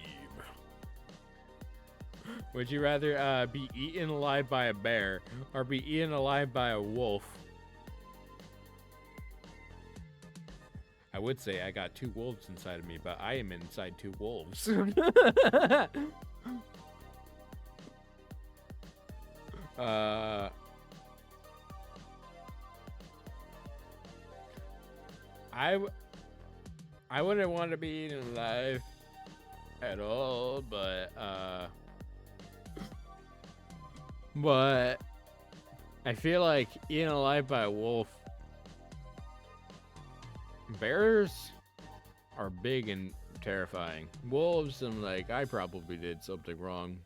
Would you rather be eaten alive by a bear or be eaten alive by a wolf? I would say I got 2 wolves inside of me, but I am inside 2 wolves. I wouldn't want to be eaten alive at all, but I feel like eaten alive by a wolf. Bears are big and terrifying. Wolves, I'm like, I probably did something wrong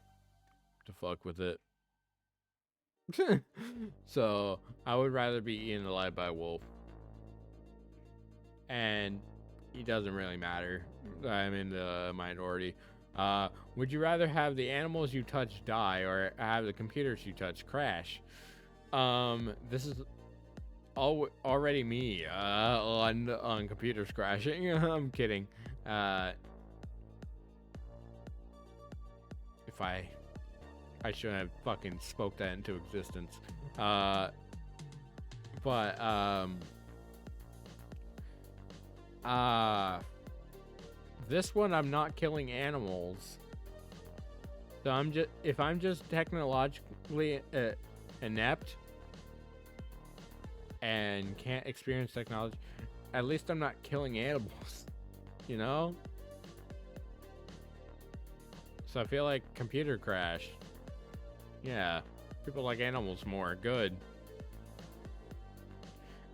to fuck with it. So I would rather be eaten alive by a wolf. And it doesn't really matter. I'm in the minority. Would you rather have the animals you touch die or have the computers you touch crash? This is already me on computers crashing. I'm kidding. If I shouldn't have fucking spoke that into existence. This one, I'm not killing animals. So if I'm just technologically inept and can't experience technology, at least I'm not killing animals, you know? So I feel like computer crash. Yeah, people like animals more. Good.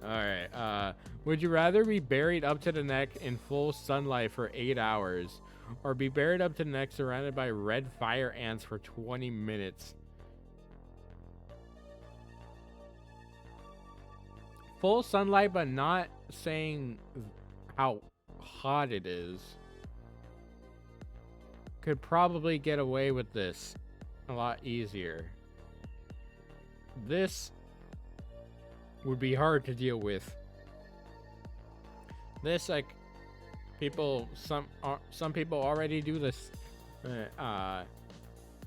Alright, would you rather be buried up to the neck in full sunlight for 8 hours or be buried up to the neck surrounded by red fire ants for 20 minutes? Full sunlight, but not saying how hot it is. Could probably get away with this a lot easier. This would be hard to deal with. This, like, some people already do this.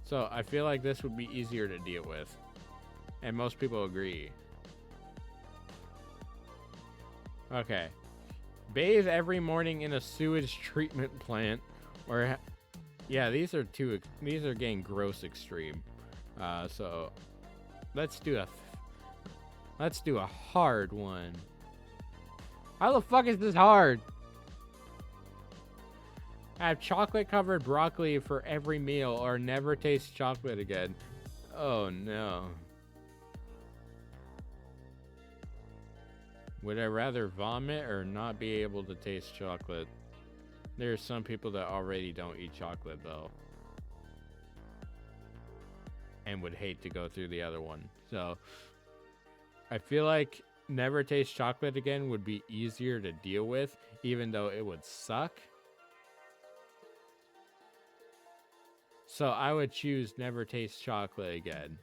So I feel like this would be easier to deal with. And most people agree. Okay. Bathe every morning in a sewage treatment plant or yeah, these are getting gross extreme. So let's do a hard one. How the fuck is this hard? Have chocolate covered broccoli for every meal or never taste chocolate again. Oh no. Would I rather vomit or not be able to taste chocolate? There's some people that already don't eat chocolate though. and would hate to go through the other one. So I feel like Never Taste Chocolate Again would be easier to deal with, even though it would suck. So I would choose Never Taste Chocolate Again.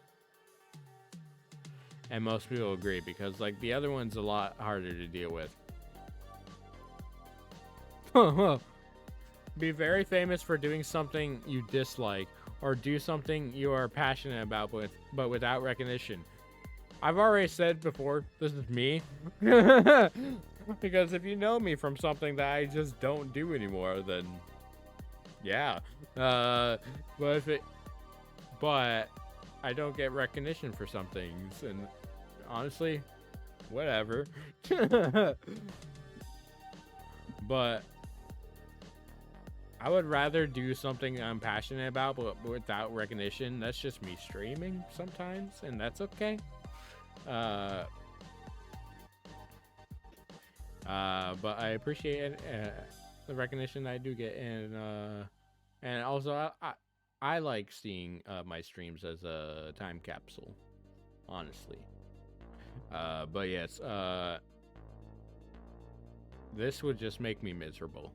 And most people agree, because like the other one's a lot harder to deal with. Be very famous for doing something you dislike, or do something you are passionate about but without recognition. I've already said before, this is me. Because if you know me from something that I just don't do anymore, then yeah. But I don't get recognition for some things, and honestly, whatever. But I would rather do something I'm passionate about but without recognition. That's just me streaming sometimes, and that's okay. But I appreciate the recognition I do get, and also I like seeing my streams as a time capsule, honestly. But yes, this would just make me miserable.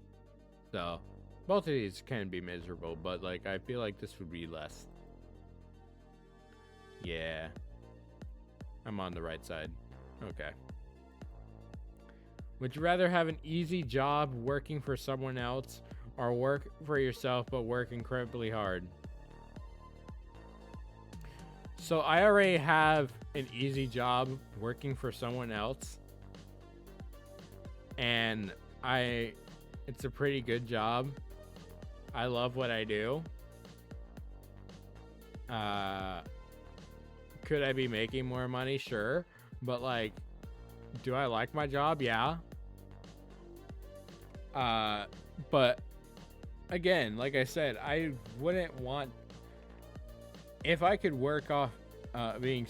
So both of these can be miserable, but like I feel like this would be less. Yeah, I'm on the right side. Okay. Would you rather have an easy job working for someone else, or work for yourself but work incredibly hard? So I already have an easy job working for someone else, and it's a pretty good job. I love what I do. Could I be making more money? Sure. But like, do I like my job? Yeah. But again, like I said, I wouldn't want, if I could work off being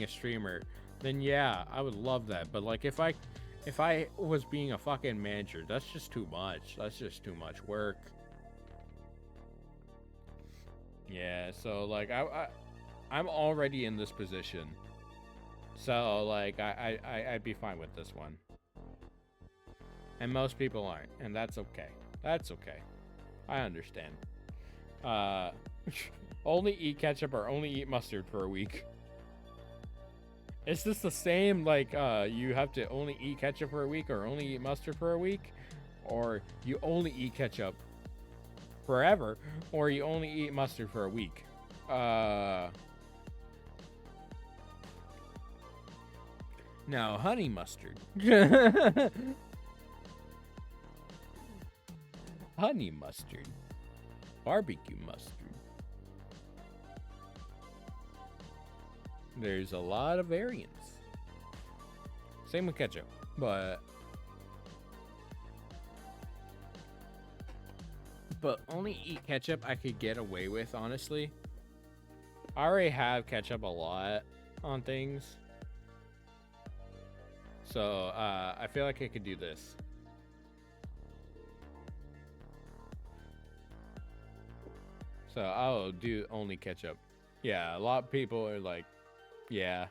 a streamer, then yeah, I would love that. But like if I was being a fucking manager, that's just too much. That's just too much work. Yeah, so like I'm already in this position. So like I'd be fine with this one. And most people aren't, and that's okay. That's okay. I understand. Only eat ketchup or only eat mustard for a week. Is this the same, like, you have to only eat ketchup for a week or only eat mustard for a week? Or you only eat ketchup forever, or you only eat mustard for a week? No, honey mustard. Honey mustard. Barbecue mustard. There's a lot of variants. Same with ketchup, but only eat ketchup I could get away with, honestly. I already have ketchup a lot on things. So, I feel like I could do this. So, I'll do only ketchup. Yeah, a lot of people are like, yeah.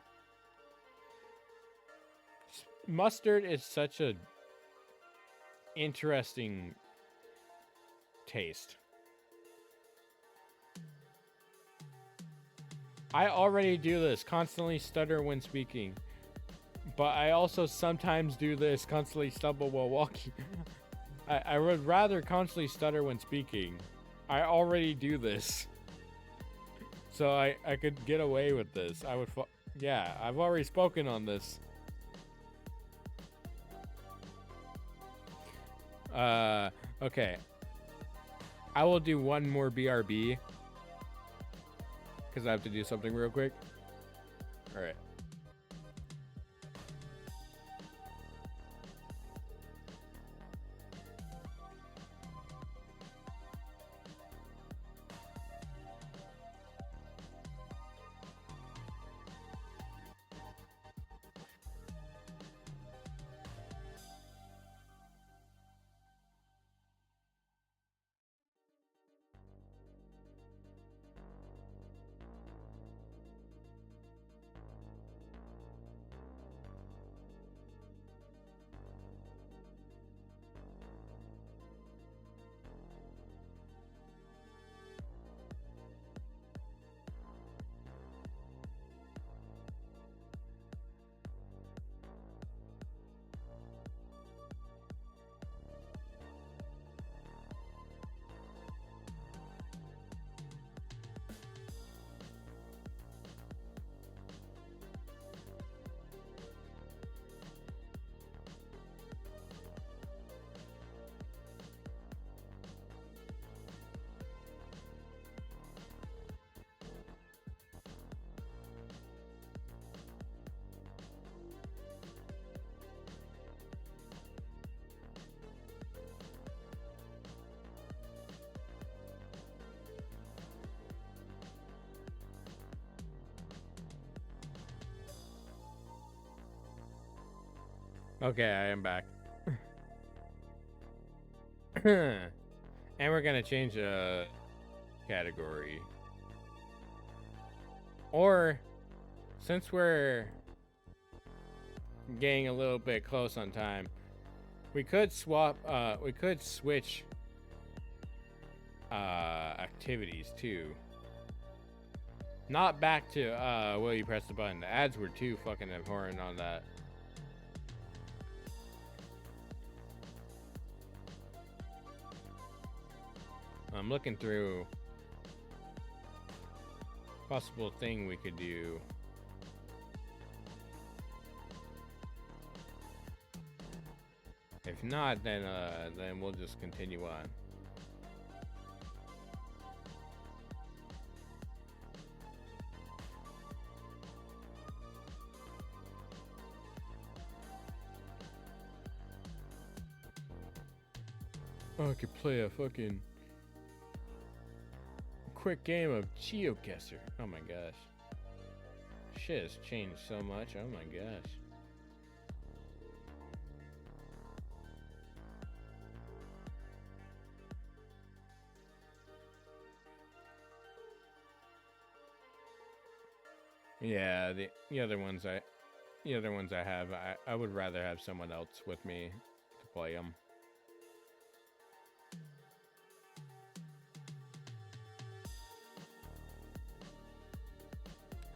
Mustard is such a interesting taste. I already do this, constantly stutter when speaking. But I also sometimes do this, constantly stumble while walking. I would rather constantly stutter when speaking. I already do this. So I could get away with this. Yeah, I've already spoken on this. Okay. I will do one more BRB. Because I have to do something real quick. Alright. Okay, I am back. And we're gonna change a category. Or, since we're getting a little bit close on time, we could switch activities too. Not back to will you press the button. The ads were too fucking abhorrent on that. I'm looking through possible thing we could do. If not, then we'll just continue on. Oh, I could play a fucking quick game of geoguesser. Oh my gosh. Shit has changed so much. Oh my gosh. Yeah, the other ones I have, I would rather have someone else with me to play them.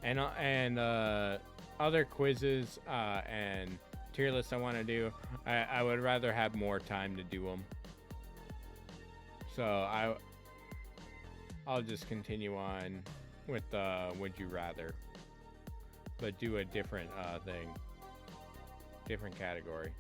And other quizzes and tier lists I want to do, I would rather have more time to do them. So I'll just continue on with Would You Rather, but do a different thing, different category.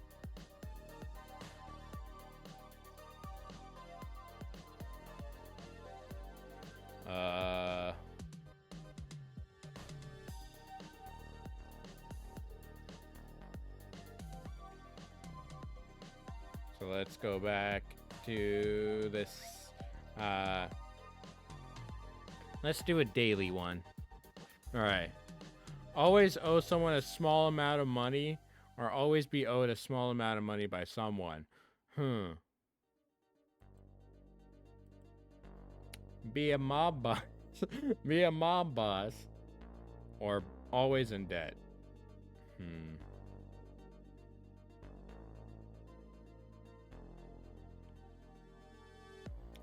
So let's go back to this. Let's do a daily one. All right. Always owe someone a small amount of money, or always be owed a small amount of money by someone. Be a mob boss. Be a mob boss. Or always in debt.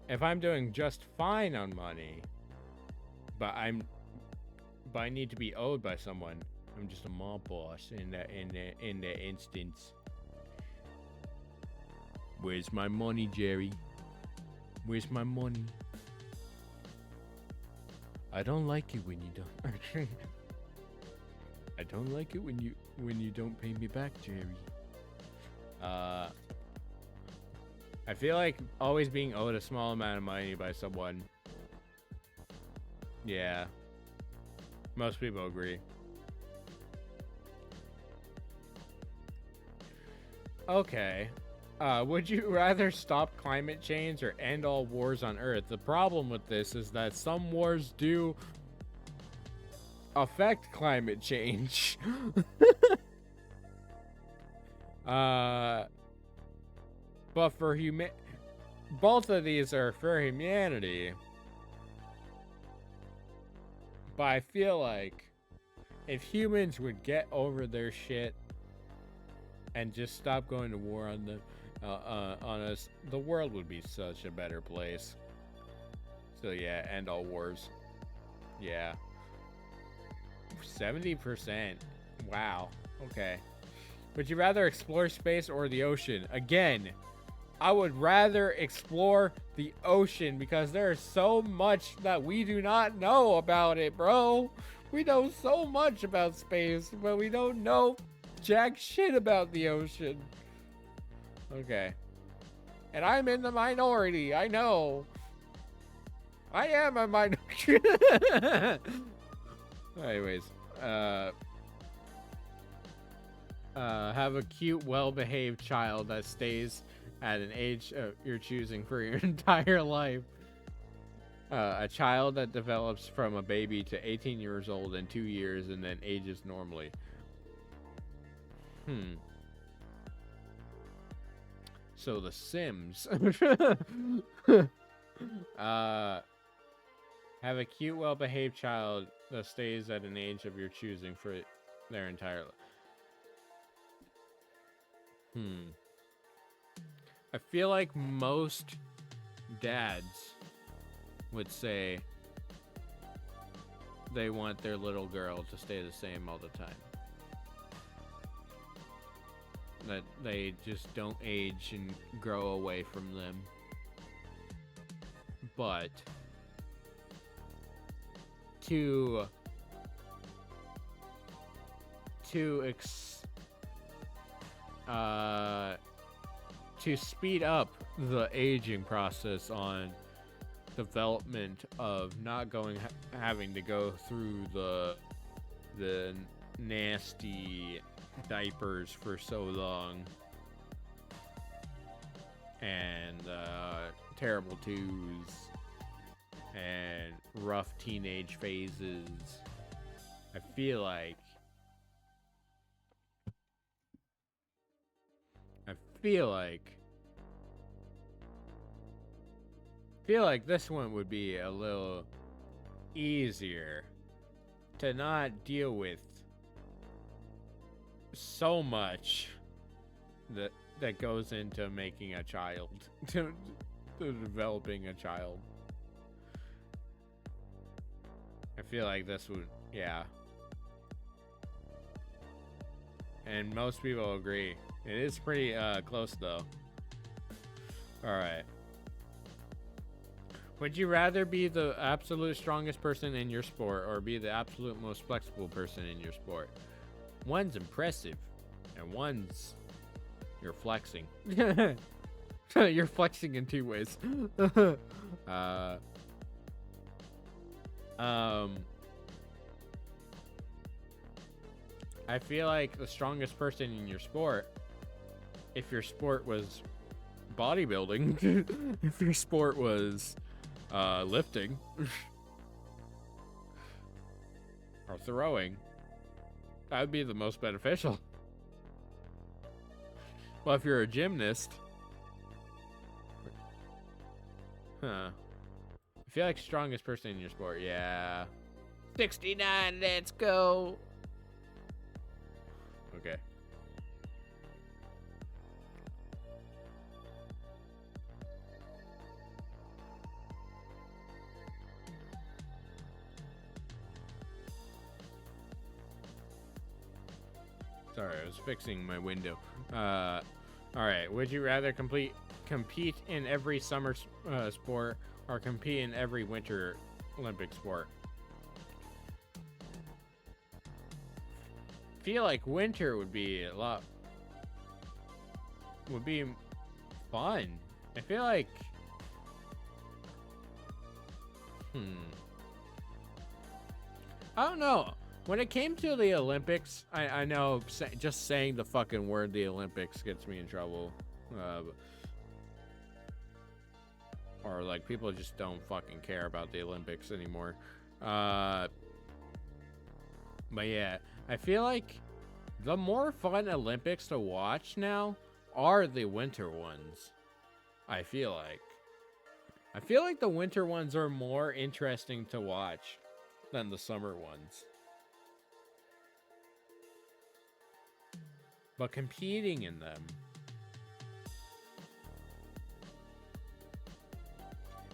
If I'm doing just fine on money, but I need to be owed by someone, I'm just a mob boss in that instance. Where's my money, Jerry? Where's my money? I don't like it when you don't. I don't like it when you don't pay me back, Jerry. I feel like always being owed a small amount of money by someone. Yeah. Most people agree. Okay. Would you rather stop climate change or end all wars on Earth? The problem with this is that some wars do affect climate change. But for both of these are for humanity. But I feel like if humans would get over their shit and just stop going to war on us, the world would be such a better place. So yeah, end all wars. Yeah. 70%. Wow. Okay. Would you rather explore space or the ocean? Again, I would rather explore the ocean because there's so much that we do not know about it, bro. We know so much about space, but we don't know jack shit about the ocean. Okay. And I'm in the minority, I know. I am a minority. Anyways, have a cute, well-behaved child that stays at an age you're choosing for your entire life. A child that develops from a baby to 18 years old in 2 years and then ages normally. So The Sims. Have a cute, well-behaved child that stays at an age of your choosing for their entire life. I feel like most dads would say they want their little girl to stay the same all the time. That they just don't age and grow away from them. But to speed up the aging process on development of not having to go through the nasty diapers for so long and terrible twos and rough teenage phases. I feel like this one would be a little easier to not deal with so much that goes into making a child, to developing a child. I feel like this would, yeah. And most people agree. It is pretty close though. Alright. Would you rather be the absolute strongest person in your sport or be the absolute most flexible person in your sport? One's impressive and one's you're flexing. You're flexing in two ways. I feel like the strongest person in your sport, if your sport was bodybuilding, if your sport was lifting or throwing, that would be the most beneficial. Well, if you're a gymnast, I feel like strongest person in your sport, yeah. 69, let's go. Okay. Sorry, I was fixing my window. All right. Would you rather compete in every summer sport or compete in every winter Olympic sport? Feel like winter would be fun. I feel like I don't know. When it came to the Olympics, I know just saying the fucking word the Olympics gets me in trouble. Or like people just don't fucking care about the Olympics anymore. But yeah, I feel like the more fun Olympics to watch now are the winter ones. I feel like the winter ones are more interesting to watch than the summer ones. But competing in them,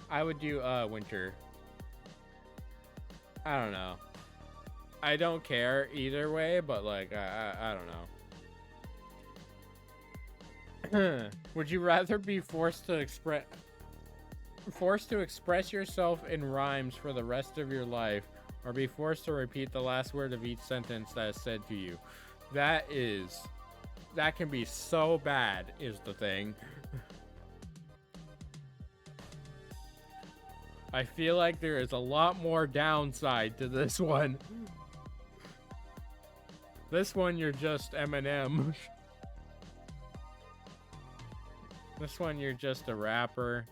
I would do winter. I don't know. I don't care either way, but like I don't know. Would you rather be forced to express yourself in rhymes for the rest of your life, or be forced to repeat the last word of each sentence that is said to you? That can be so bad, is the thing. I feel like there is a lot more downside to this one. This one, you're just Eminem. This one, you're just a rapper.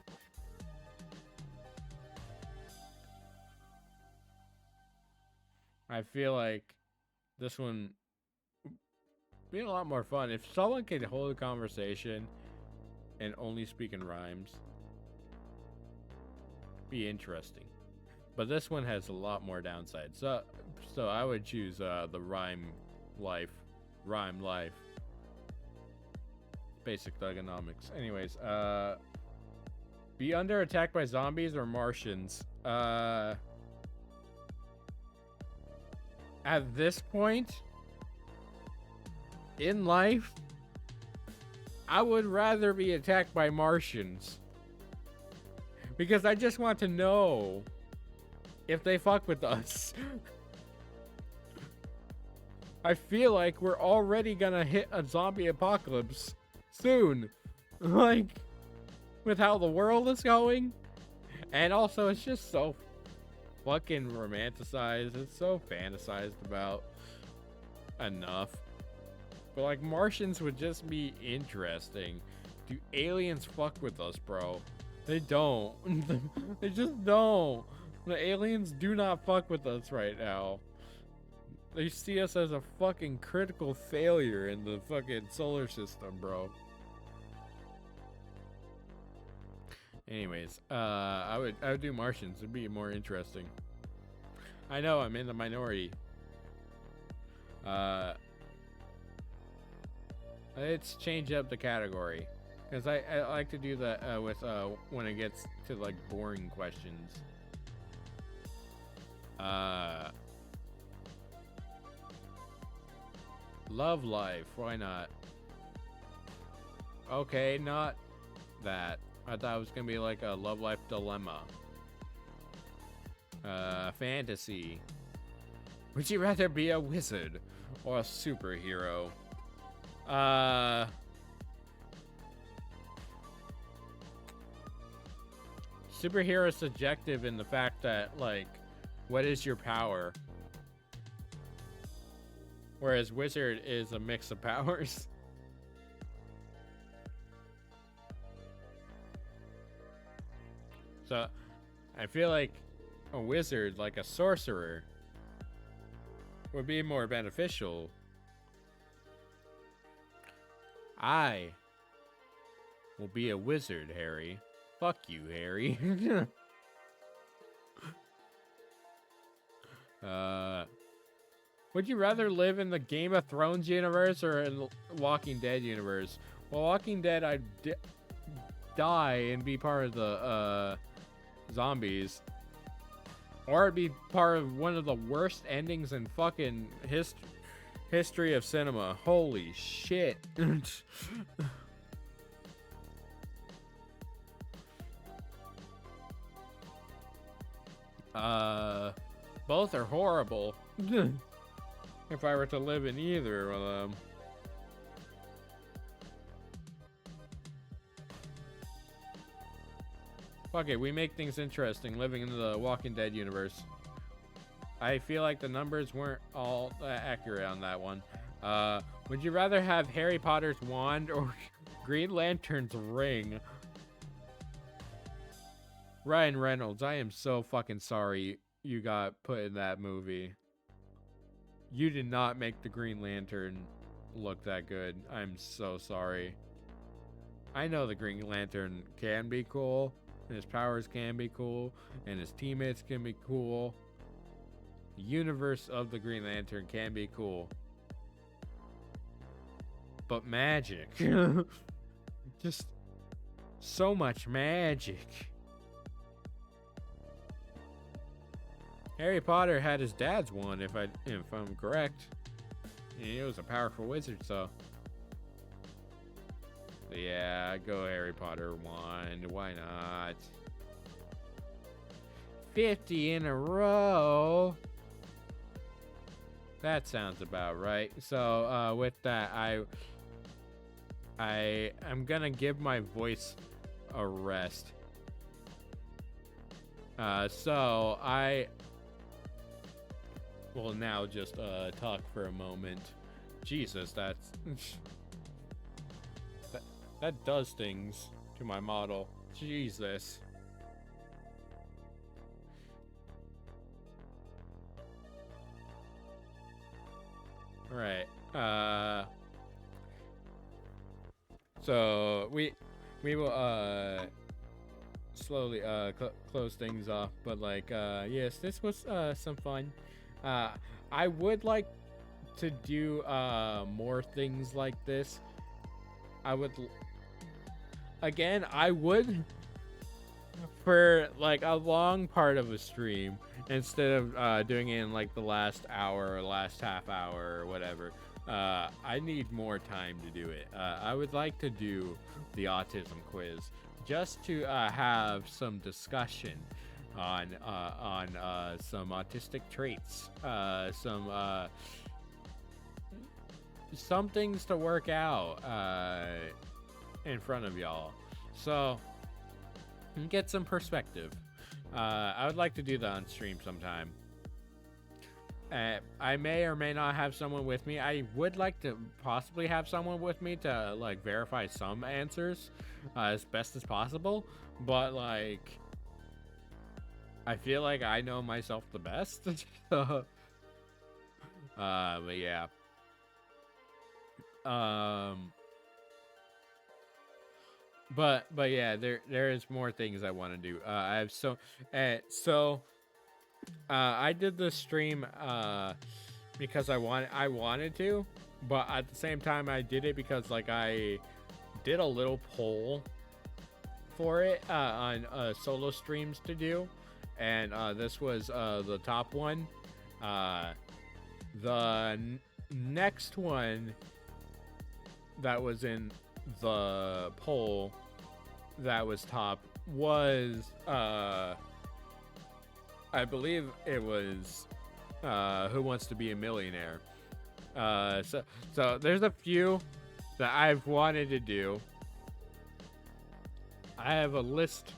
I feel like this one be a lot more fun if someone could hold a conversation and only speak in rhymes. Be interesting. But this one has a lot more downsides. So I would choose the rhyme life. Basic thugonomics. Anyways, be under attack by zombies or Martians. At this point in life, I would rather be attacked by Martians. Because I just want to know if they fuck with us. I feel like we're already gonna hit a zombie apocalypse soon. Like, with how the world is going. And also, it's just so fucking romanticized. It's so fantasized about enough. But, like, Martians would just be interesting. Do aliens fuck with us, bro? They don't. They just don't. The aliens do not fuck with us right now. They see us as a fucking critical failure in the fucking solar system, bro. Anyways, I would do Martians. It'd be more interesting. I know I'm in the minority. Let's change up the category, because I like to do that with when it gets to like boring questions. Love life, why not? Okay, not that. I thought it was gonna be like a love life dilemma. Fantasy. Would you rather be a wizard or a superhero? Superhero is subjective in the fact that, like, what is your power? Whereas wizard is a mix of powers. So, I feel like a wizard, like a sorcerer, would be more beneficial. I will be a wizard, Harry. Fuck you, Harry. Would you rather live in the Game of Thrones universe or in the Walking Dead universe? Well, Walking Dead, I'd die and be part of the zombies. Or I'd be part of one of the worst endings in fucking history of cinema. Holy shit. Both are horrible. If I were to live in either of them. Fuck it, we make things interesting living in the Walking Dead universe. I feel like the numbers weren't all accurate on that one. Would you rather have Harry Potter's wand or Green Lantern's ring? Ryan Reynolds, I am so fucking sorry you got put in that movie. You did not make the Green Lantern look that good. I'm so sorry. I know the Green Lantern can be cool, and his powers can be cool, and his teammates can be cool. The universe of the Green Lantern can be cool. But magic. Just so much magic. Harry Potter had his dad's wand, if I'm correct. And he was a powerful wizard, so yeah, go Harry Potter wand. Why not? 50 in a row. That sounds about right. So with that, I'm gonna give my voice a rest. So I will now just talk for a moment. Jesus, that does things to my model. Jesus. All right. So we will slowly close things off. But like yes, this was some fun. I would like to do more things like this. I would again, I would for like a long part of a stream instead of doing it in like the last hour or last half hour or whatever. I need more time to do it. I would like to do the autism quiz just to have some discussion on some autistic traits, some things to work out in front of y'all, so get some perspective. I would like to do that on stream sometime. I may or may not have someone with me. I would like to possibly have someone with me to like verify some answers as best as possible, but like I feel like I know myself the best. But yeah. But yeah, there is more things I want to do. I have I did the stream because I wanted to, but at the same time I did it because like I did a little poll for it on solo streams to do, and this was the top one. The next one that was in the poll that was top was I believe it was Who Wants to Be a Millionaire. So there's a few that I've wanted to do. I have a list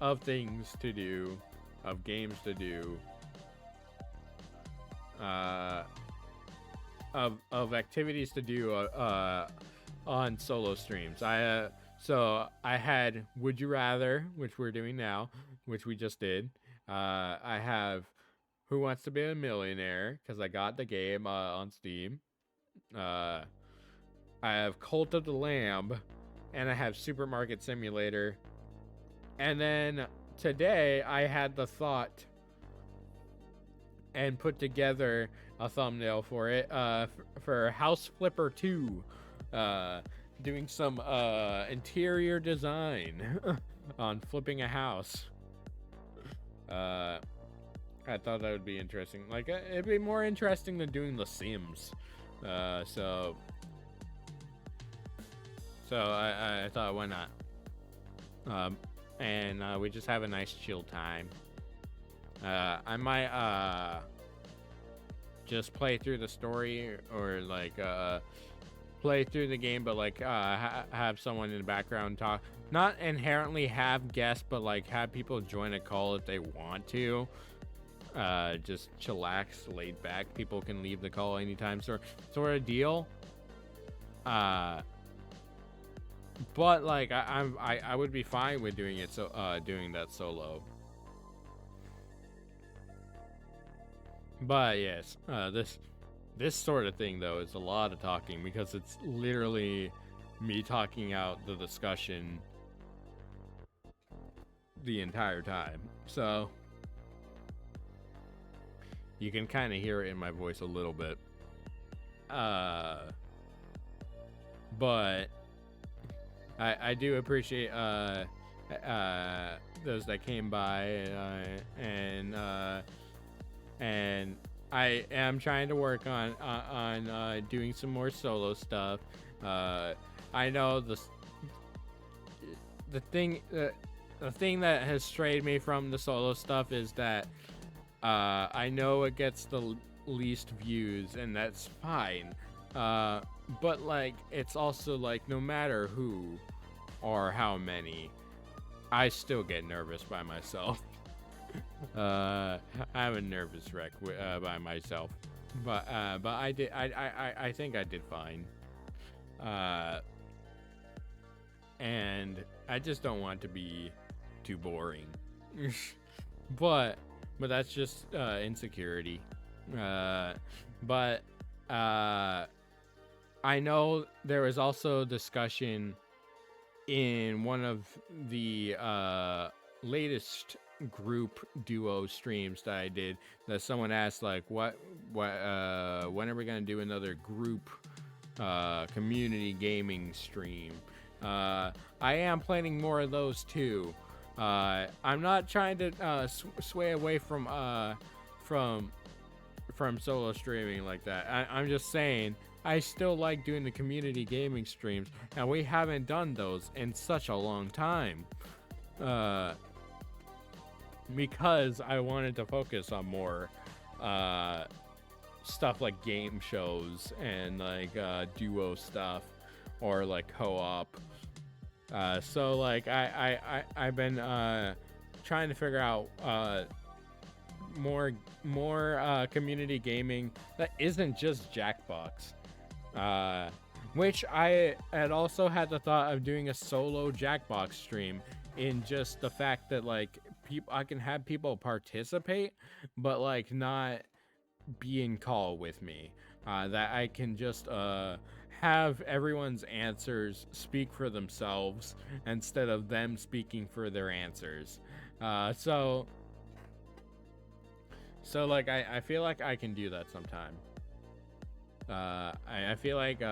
of things to do, of games to do, of activities to do on solo streams. So I had Would You Rather, which we're doing now, which we just did. I have Who Wants to Be a Millionaire, because I got the game on Steam. I have Cult of the Lamb, and I have Supermarket Simulator. And then today I had the thought and put together a thumbnail for it for House Flipper 2. Doing some interior design on flipping a house. I thought that would be interesting. Like, it'd be more interesting than doing The Sims. So I thought, why not? And we just have a nice chill time. I might just play through the story, or like play through the game, but like have someone in the background talk. Not inherently have guests, but like have people join a call if they want to. Just chillax, laid back. People can leave the call anytime, sort of deal. But like I would be fine with doing it, doing that solo. But yes, this sort of thing though is a lot of talking, because it's literally me talking out the discussion the entire time. So you can kind of hear it in my voice a little bit. But I do appreciate those that came by, and I am trying to work on doing some more solo stuff. I know the thing that has strayed me from the solo stuff is that I know it gets the least views, and that's fine. But like, it's also like, no matter who or how many, I still get nervous by myself. I'm a nervous wreck by myself, but I think I did fine. And I just don't want to be too boring. but that's just insecurity. But I know there was also discussion in one of the latest group duo streams that I did, that someone asked like, when are we gonna do another group community gaming stream? I am planning more of those too. I'm not trying to sway away from solo streaming like that. I'm just saying I still like doing the community gaming streams, and we haven't done those in such a long time. Because I wanted to focus on more stuff like game shows and like duo stuff or like co-op. So like I've been trying to figure out more community gaming that isn't just Jackbox. Which I had also had the thought of doing a solo Jackbox stream, in just the fact that like I can have people participate, but like not be in call with me. That I can just have everyone's answers speak for themselves instead of them speaking for their answers. So like I feel like I can do that sometime. I feel like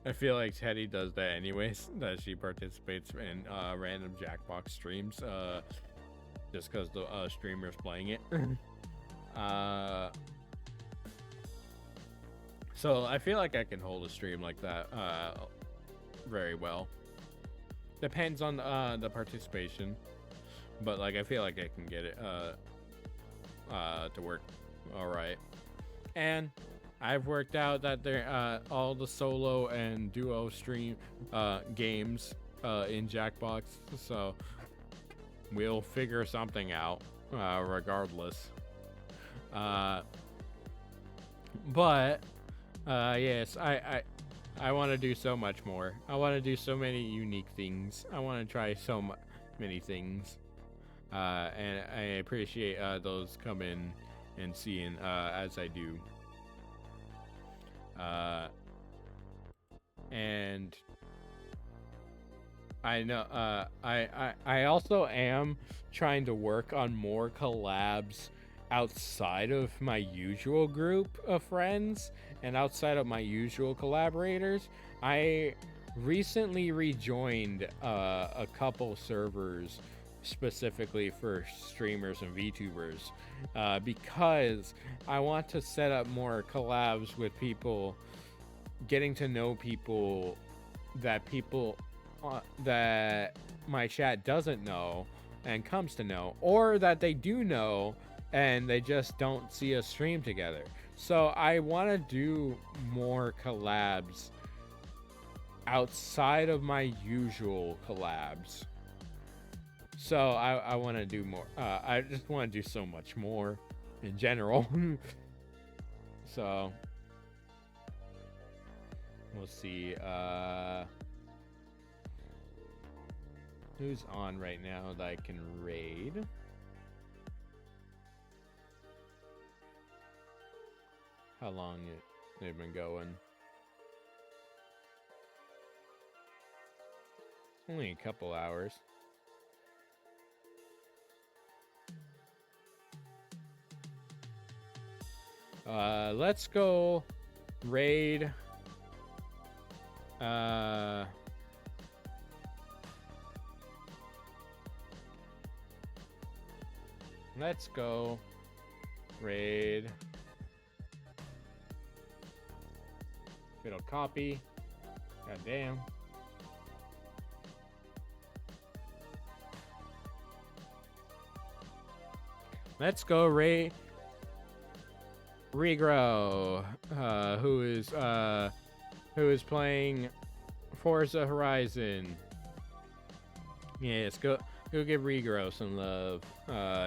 I feel like Teddy does that anyways, that she participates in random Jackbox streams just because the streamer's playing it. So I feel like I can hold a stream like that very well. Depends on the participation, but like I feel like I can get it to work all right. And I've worked out that there all the solo and duo stream games in Jackbox, so we'll figure something out regardless. But yes, I want to do so much more. I want to do so many unique things. I want to try so many things, and I appreciate those coming and seeing as I do. And I know I also am trying to work on more collabs outside of my usual group of friends and outside of my usual collaborators. I recently rejoined a couple servers specifically for streamers and VTubers because I want to set up more collabs with people, getting to know people that my chat doesn't know and comes to know, or that they do know and they just don't see us stream together. So I want to do more collabs outside of my usual collabs. So I want to do more. I just want to do so much more in general. So we'll see. Who's on right now that I can raid? How long they've been going? Only a couple hours. Let's go raid. Let's go raid. It'll copy. God damn. Let's go raid Regrow, who is playing Forza Horizon. Yes, go give Regrow some love.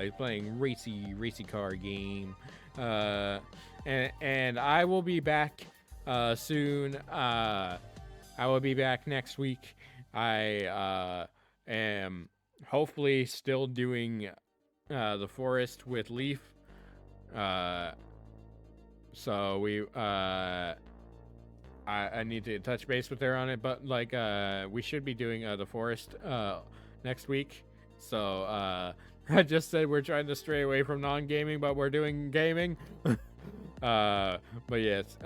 He's playing racy car game. And I will be back soon. I will be back next week. I am hopefully still doing the forest with Leaf. So I need to touch base with her on it, but like we should be doing the forest next week. So I just said we're trying to stray away from non-gaming, but we're doing gaming. But yes,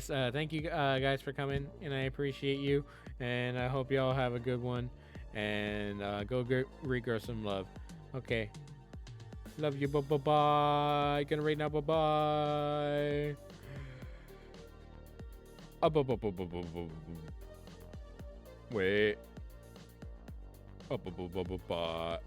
thank you guys for coming, and I appreciate you, and I hope y'all have a good one, and go regrow some love. Okay, love you. Bye bye bye. Gonna rate now. Bye bye. Wait. Bye.